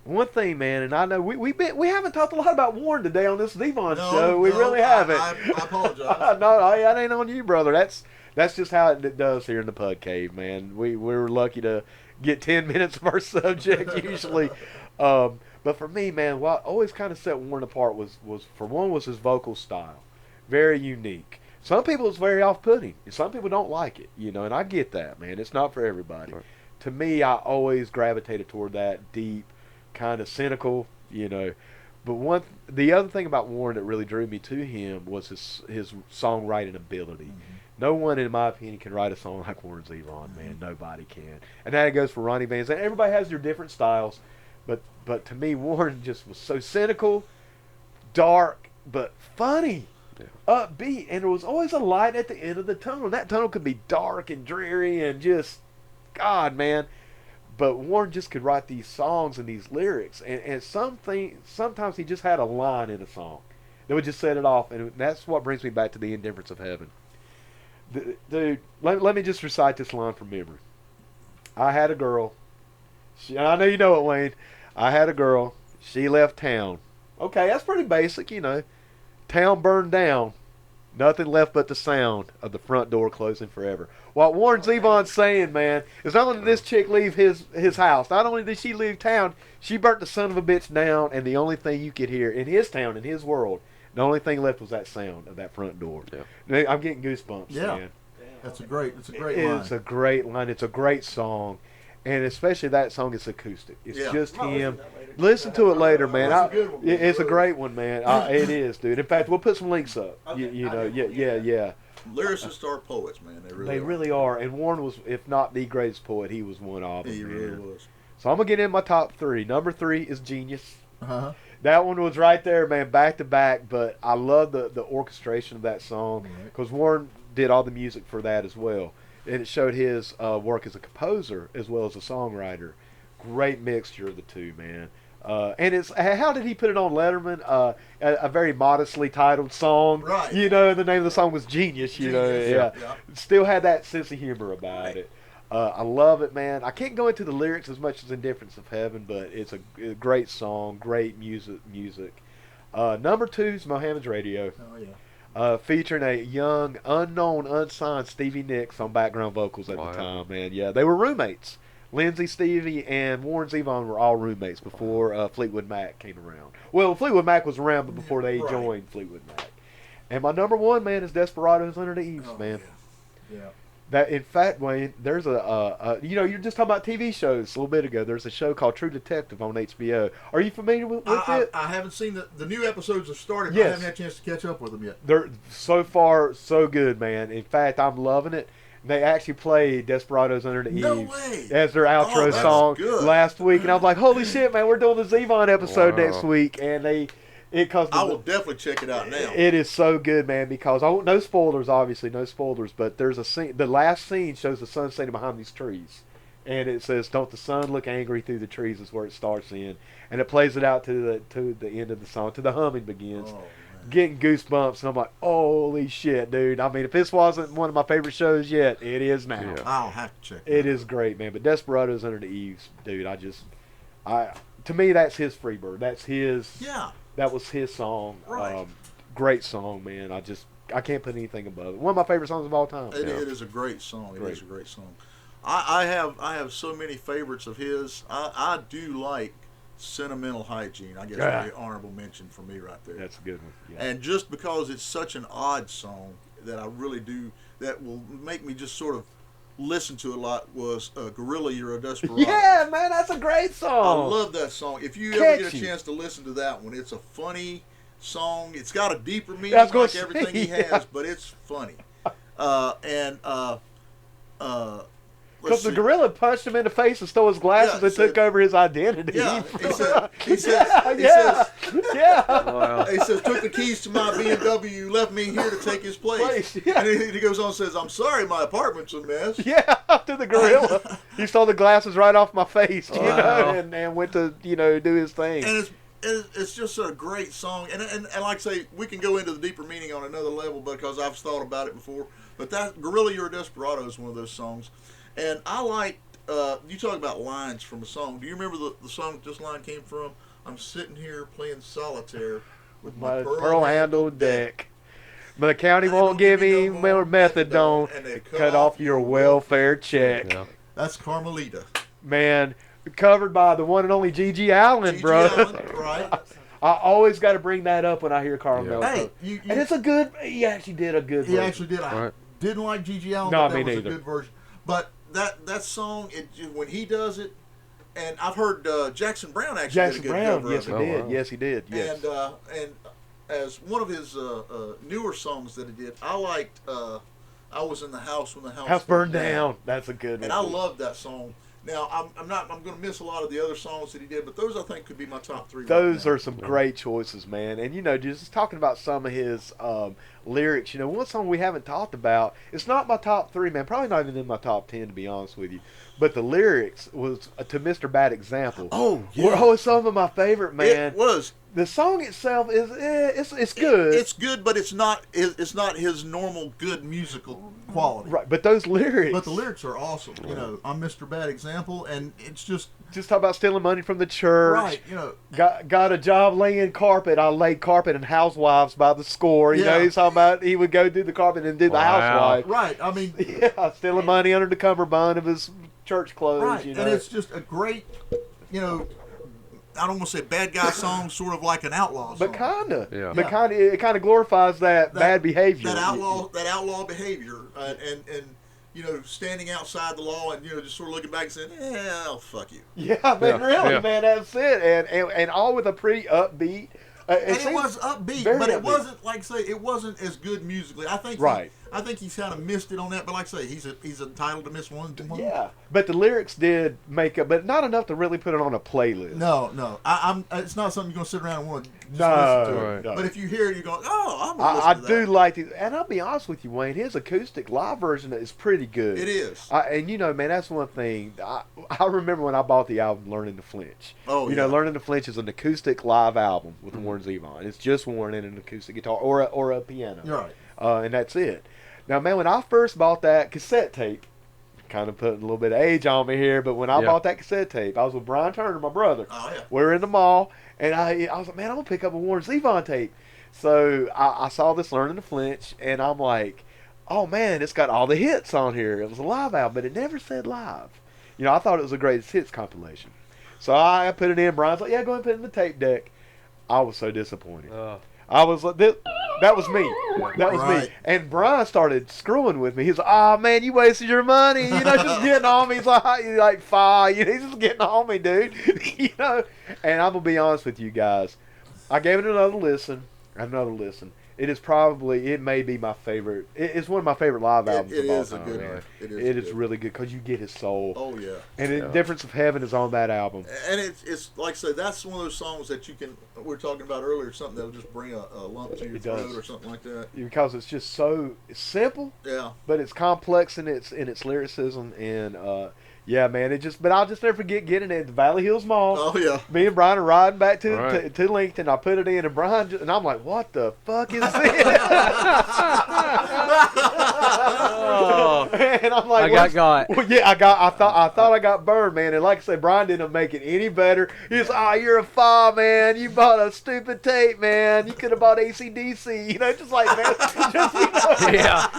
One thing, man, and I know we haven't talked a lot about Warren today on this Zevon show. We really haven't. I apologize. No, that ain't on you, brother. That's just how it does here in the PUDcave, man. We're lucky to get 10 minutes of our subject usually. But for me, man, what always kind of set Warren apart was for one was his vocal style, very unique. Some people it's very off-putting. Some people don't like it, and I get that, man. It's not for everybody. Right. To me, I always gravitated toward that deep, kind of cynical, But the other thing about Warren that really drew me to him was his songwriting ability. Mm-hmm. No one, in my opinion, can write a song like Warren Zevon, man. Nobody can. And that goes for Ronnie Van Zant. Everybody has their different styles, but to me, Warren just was so cynical, dark, but funny, upbeat, and there was always a light at the end of the tunnel. And that tunnel could be dark and dreary and just, God, man. But Warren just could write these songs and these lyrics, and sometimes he just had a line in a song that would just set it off, and that's what brings me back to the Indifference of Heaven. Dude, let me just recite this line from memory. I had a girl. I know you know it, Wayne. I had a girl. She left town. Okay, that's pretty basic, Town burned down. Nothing left but the sound of the front door closing forever. What Warren Zevon's saying, man, is not only did this chick leave his house, not only did she leave town, she burnt the son of a bitch down, and the only thing you could hear in his town, in his world, the only thing left was that sound of that front door. Yeah. I'm getting goosebumps, man. That's a great line. It's a great line. It's a great song. And especially that song is acoustic. It's just him. Listen to it later, man. It's a great one, man. It is, dude. In fact, we'll put some links up. Yeah. Lyricists are poets, man. They really are. And Warren was, if not the greatest poet, he was one of them. He really was. So I'm going to get in my top 3. Number 3 is Genius. Uh-huh. That one was right there, man, back to back. But I love the orchestration of that song because Warren did all the music for that as well. And it showed his work as a composer as well as a songwriter. Great mixture of the two, man. And it's how did he put it on Letterman? A very modestly titled song. Right. The name of the song was Genius. Yeah. Still had that sense of humor about it. I love it, man. I can't go into the lyrics as much as Indifference of Heaven, but it's a great song, great music. Number 2 is Mohammed's Radio. Oh, yeah. Featuring a young, unknown, unsigned Stevie Nicks on background vocals at the time, man. Yeah, they were roommates. Lindsey, Stevie, and Warren Zevon were all roommates before Fleetwood Mac came around. Well, Fleetwood Mac was around, but before they joined Fleetwood Mac. And my number 1, man, is Desperados Under the Eaves, man. Yeah. That, in fact, Wayne, there's you're just talking about TV shows a little bit ago. There's a show called True Detective on HBO. Are you familiar with it? I haven't seen the new episodes have started. Yes. But I haven't had a chance to catch up with them yet. They're so far so good, man. In fact, I'm loving it. They actually played Desperados Under the Eaves as their outro song last week, and I was like, "Holy shit, man! We're doing the Zevon episode next week," and I will definitely check it out now. It is so good, man, because no spoilers, obviously, no spoilers, but there's a scene. The last scene shows the sun standing behind these trees, and it says, "Don't the sun look angry through the trees?" is where it starts in, and it plays it out to the end of the song, to the humming begins. Getting goosebumps, and I'm like, "Holy shit, dude!" I mean, if this wasn't one of my favorite shows yet, it is now. Yeah. I'll have to check it. It is great, man. But Desperados Under the Eaves, dude, to me, that's his Freebird. That's his. Yeah. That was his song. Right. Great song, man. I can't put anything above it. One of my favorite songs of all time. It is a great song. It is a great song. I have so many favorites of his. I do like Sentimental Hygiene. I guess very honorable mention for me right there. That's a good one. Yeah. And just because it's such an odd song that I really do, that will make me just sort of listen to a lot, was Gorilla, You're a Desperado. Yeah, man, that's a great song. I love that song. If you ever get a chance to listen to that one, it's a funny song. It's got a deeper meaning like everything he has, but it's funny. Because the gorilla punched him in the face and stole his glasses and took over his identity. Yeah, he says, Wow. He says, took the keys to my BMW, left me here to take his place. Yeah. And he goes on and says, I'm sorry, my apartment's a mess. Yeah, to the gorilla. He stole the glasses right off my face, you know, and went to, do his thing. And it's just a great song. And like I say, we can go into the deeper meaning on another level because I've thought about it before. But that Gorilla, You're a Desperado is one of those songs. And I like, you talk about lines from a song. Do you remember the song that this line came from? I'm sitting here playing solitaire with my pearl-handled deck. But the county won't give me more methadone and they cut off your welfare check. Yeah. That's Carmelita. Man, covered by the one and only G.G. Allen, bro. Right. I always got to bring that up when I hear Carmel. Hey, and it's a good, he actually did a good version. He actually did. I didn't like G.G. Allen, but that was a good version. But that song, when he does it, and I've heard Jackson Browne actually did a good cover yes, of it. He did. Yes, he did. Yes. And as one of his newer songs that he did, I liked I Was in the House When the House Burned Down. That's a good one. And I love that song. Now, I'm going to miss a lot of the other songs that he did, but those I think could be my top 3. Those are some great choices, man. And, just talking about some of his lyrics, one song we haven't talked about, it's not my top 3, man, probably not even in my top 10, to be honest with you. But the lyrics was to Mr. Bad Example. Oh, yeah. It's some of my favorite, man. It was. The song itself is it's good. It's good, but it's not his normal good musical quality. Right, but those lyrics. But the lyrics are awesome. I'm Mr. Bad Example, and it's just talk about stealing money from the church. Right, got a job laying carpet. I laid carpet and housewives by the score. You know, he's talking about he would go do the carpet and do the housewife. Right. I mean, stealing money under the cummerbund of his church clothes. Right, and it's just a great, I don't want to say bad guy song, sort of like an outlaw song. But kinda, But it kind of glorifies that bad behavior. That outlaw behavior, and standing outside the law and just sort of looking back and saying, "Yeah, fuck you." Yeah, man, man, that's it, and all with a pretty upbeat. And it was upbeat, but it wasn't it wasn't as good musically. I think I think he's kind of missed it on that, but like I say, he's entitled to miss one. Yeah, but the lyrics did make up, but not enough to really put it on a playlist. No, it's not something you're gonna sit around and want to listen to. No. But if you hear it, you go, "Oh, I'm gonna I listen to that." do like it, and I'll be honest with you, Wayne. His acoustic live version is pretty good. It is, and man, that's one thing. I remember when I bought the album, Learning to Flinch. Oh, yeah. Learning to Flinch is an acoustic live album with Warren Zevon. It's just Warren and an acoustic guitar or a piano. You're right. And that's it. Now, man, when I first bought that cassette tape, kind of putting a little bit of age on me here, but when I bought that cassette tape, I was with Brian Turner, my brother. Oh, yeah. We were in the mall, and I was like, man, I'm going to pick up a Warren Zevon tape. So I saw this Learning to Flinch, and I'm like, oh, man, it's got all the hits on here. It was a live album, but it never said live. You know, I thought it was a greatest hits compilation. So I put it in. Brian's like, yeah, go ahead and put it in the tape deck. I was so disappointed. I was like, that was me. That was me. And Brian started screwing with me. He's like, oh, man, you wasted your money. You know, just getting on me. He's like, fine. You know, he's just getting on me, dude. You know, and I'm going to be honest with you guys. I gave it another listen. It may be my favorite. It's one of my favorite live albums of all time. It is really good because you get his soul. Oh, yeah. And the Difference of Heaven is on that album. And it's like I say, that's one of those songs that you can, we were talking about earlier, something that'll just bring a lump to your throat or something like that. Because it's just so simple. Yeah. But it's complex in its lyricism and yeah, man. But I'll just never forget getting it at the Valley Hills Mall. Oh, yeah. Me and Brian are riding back to Lincoln. I put it in, and Brian, and I'm like, what the fuck is this? And I'm like, I got. Well, yeah, I thought I got burned, man. And like I said, Brian didn't make it any better. He's you're a fool, man. You bought a stupid tape, man. You could have bought AC/DC. You know, just like, man,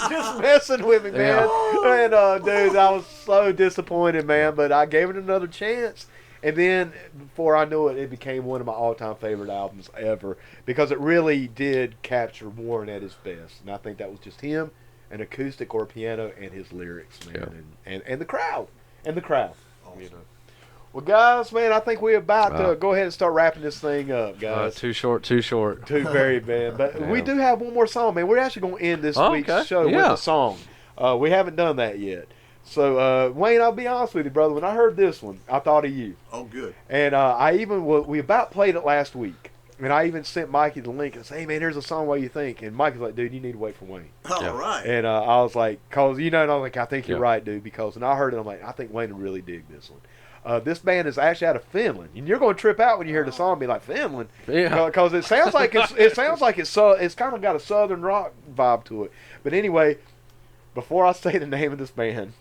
just messing with me, man. And dude, I was so disappointed, man, but I gave it another chance, and then before I knew it, it became one of my all-time favorite albums ever because it really did capture Warren at his best, and I think that was just him, an acoustic or a piano, and his lyrics, man, and the crowd, Awesome. You know. Well, guys, man, I think we're about to go ahead and start wrapping this thing up, guys. Too short. Too very bad, but we do have one more song, man. We're actually going to end this week's show with a song. We haven't done that yet. So, Wayne, I'll be honest with you, brother. When I heard this one, I thought of you. Oh, good. And we about played it last week. And I even sent Mikey the link and said, hey, man, here's a song, what do you think? And Mikey's like, dude, you need to wait for Wayne. All right. And I was like, cause, you know, and I was like, I think you're right, dude. Because when I heard it, I'm like, I think Wayne would really dig this one. This band is actually out of Finland. And you're going to trip out when you hear the song and be like, Finland? Yeah. Because it sounds like it's kind of got a southern rock vibe to it. But anyway, before I say the name of this band,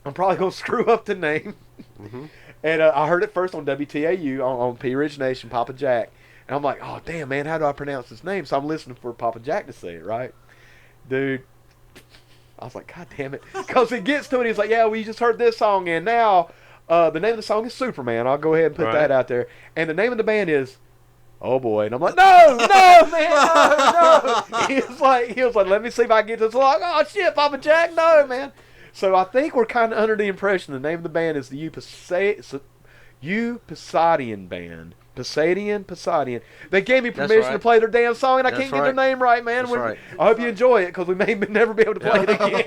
I'm probably going to screw up the name. Mm-hmm. And I heard it first on WTAU on P Ridge Nation, Papa Jack. And I'm like, oh, damn, man, how do I pronounce this name? So I'm listening for Papa Jack to say it, right? Dude, I was like, God damn it. Because it gets to it, he's like, yeah, we just heard this song, and now the name of the song is Superman. I'll go ahead and put that out there. And the name of the band is Oh Boy. And I'm like, no, man, no. He was like, let me see if I can get this. Like, oh, shit, Papa Jack, no, man. So I think we're kind of under the impression the name of the band is the Pasanen Band. Pasanen. They gave me permission to play their damn song, and I can't get their name right, man. I hope you enjoy it, because we may never be able to play it again.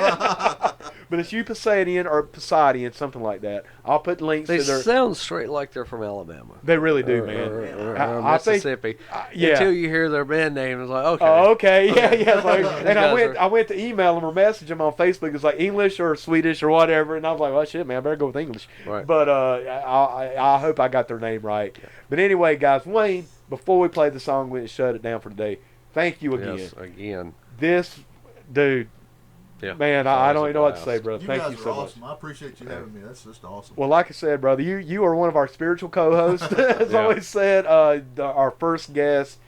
But it's Pasanen or Pasanen, something like that. I'll put links to their... They sound straight like they're from Alabama. They really do, man. Or Mississippi. Until you hear their band name, it's like, okay. Oh, okay. Yeah. Like, and I went to email them or message them on Facebook. It's like English or Swedish or whatever. And I was like, well, shit, man, I better go with English. Right. But I hope I got their name right. Yeah. But anyway, guys, Wayne, before we play the song, we shut it down for today. Thank you again. Yes, again. This, dude, man, I don't even know what to say, brother. Thank you so awesome. much. I appreciate you having me. That's just awesome. Well, like I said, brother, you are one of our spiritual co-hosts. As always said, our first guest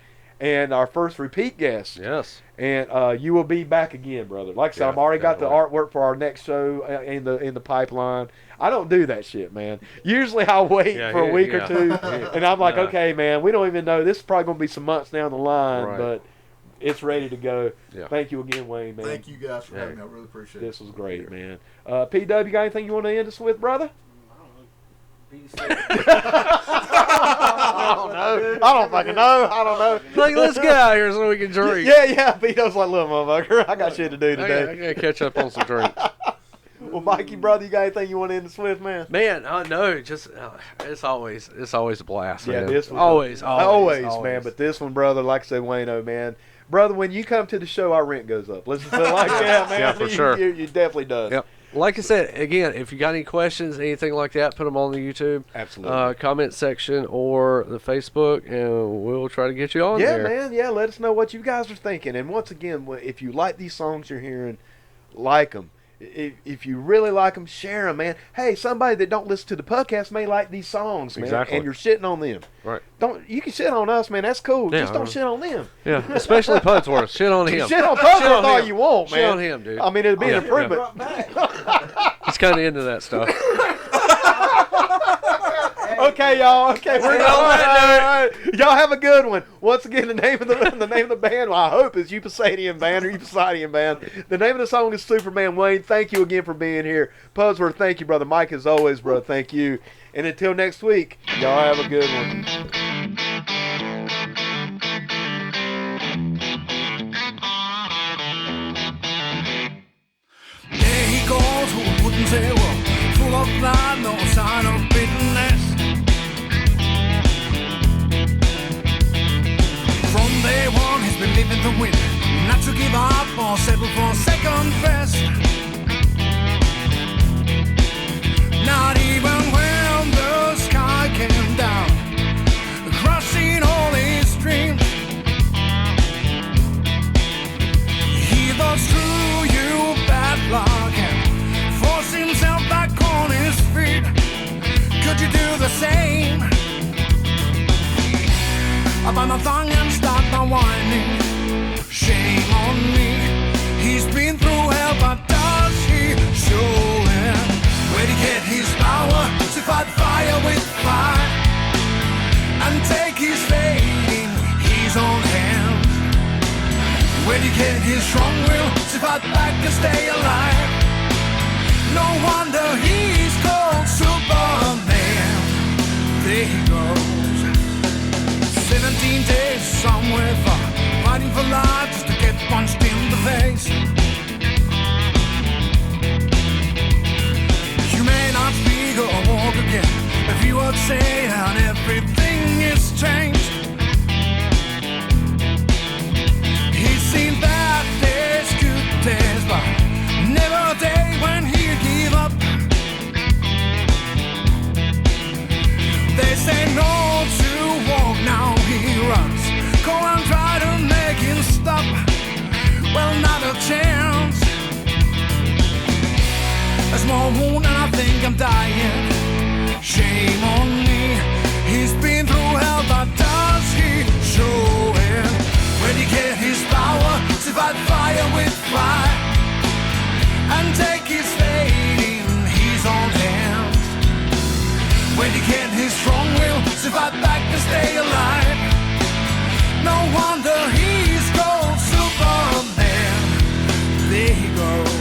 and our first repeat guest. Yes. And you will be back again, brother. Like I said, I've already got the artwork for our next show in the pipeline. I don't do that shit, man. Usually I'll wait for a week or two, and I'm like, okay, man, we don't even know. This is probably going to be some months down the line, but it's ready to go. Yeah. Thank you again, Wayne, man. Thank you guys for having me. I really appreciate it. This was great, man. PW, got anything you want to end us with, brother? I don't fucking know. I don't know. Like, let's get out here so we can drink. Yeah. Vito's like, little motherfucker, I got shit to do today. I gotta catch up on some drinks. Well, Mikey, brother, you got anything you want to end us with, man? Man, no, just it's always a blast. Yeah, man. This one, always, man. But this one, brother, like I said, Wayno, man, brother, when you come to the show, our rent goes up. Let's just put it like that, man. Yeah, for sure. You definitely does. Yep. Like I said, again, if you got any questions, anything like that, put them on the YouTube comment section or the Facebook, and we'll try to get you on there. Yeah, man. Yeah, let us know what you guys are thinking. And once again, if you like these songs you're hearing, like them. if you really like them, share them, man. Hey, somebody that don't listen to the podcast may like these songs, man. Exactly. And you're shitting on them. Right. You can shit on us, man. That's cool. Yeah, Just don't shit on them. Yeah, especially Pudsworth. Shit on him. Shit on Pudsworth all you want, man. Shit on him, dude. I mean, it'd be an improvement. He's kind of into that stuff. Okay, y'all. Okay, we're done. Y'all have a good one. Once again, the name of the band, well, I hope, is Pasanen Band or Pasanen Band. The name of the song is Superman. Wayne, thank you again for being here. Pudsworth, thank you, brother. Mike, as always, brother, thank you. And until next week, y'all have a good one. There he goes, who wouldn't say well, full of pride, no sign of bitterness. From day one, he's been living to win, not to give up or settle for second best. Not even when the sky came down, crushing all his dreams. He thought through you bad luck and forced himself back on his feet. Could you do the same? I bite my tongue and start my whining. Shame on me. He's been through hell, but does he show him? Where'd he get his power to fight fire with fire and take his fate in his own hands? Where'd he get his strong will to fight back and stay alive? No wonder he's called Superman. There he goes. 17 days somewhere far, fighting for life just to get punched in the face. You may not speak or walk again, if you would say that everything is changed. He's seen bad days, good days, but never a day when he'd give up. They say no to walk, now he runs. Go and try to make him stop. Well, not a chance. A small wound and I think I'm dying. Shame on me. He's been through hell, but does he show it? Where'd he get his power to fight fire with fire and take his fate in his own hands? Where'd he get his strong will to fight back and stay alive? No wonder he's called Superman. There he goes.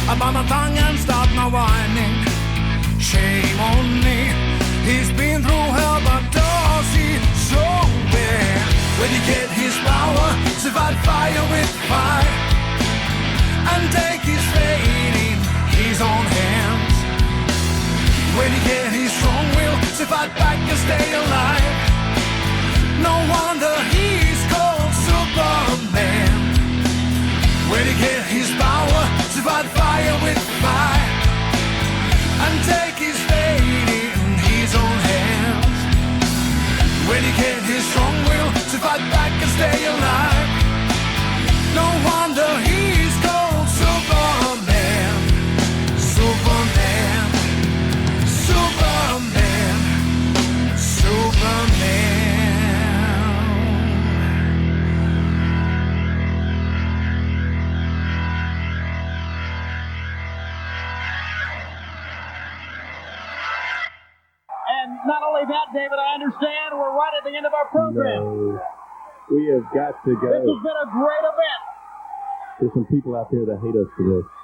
I bite my tongue and start my whining. Shame on me. He's been through hell, but does he show it? Where'd he get his power to fight fire with fire and take his fate in his own hands? Where'd he get his strong will to fight back and stay alive? No wonder he's called Superman. Where'd he get his power to fight fire with fire and take his fate in his own hands? Where'd he get his strong will to fight back and stay alive? No wonder he's called Superman. Superman. Superman. Superman. And not only that, David, I understand we're right at the end of our program. No, we have got to go. This has been a great event. There's some people out there that hate us for this.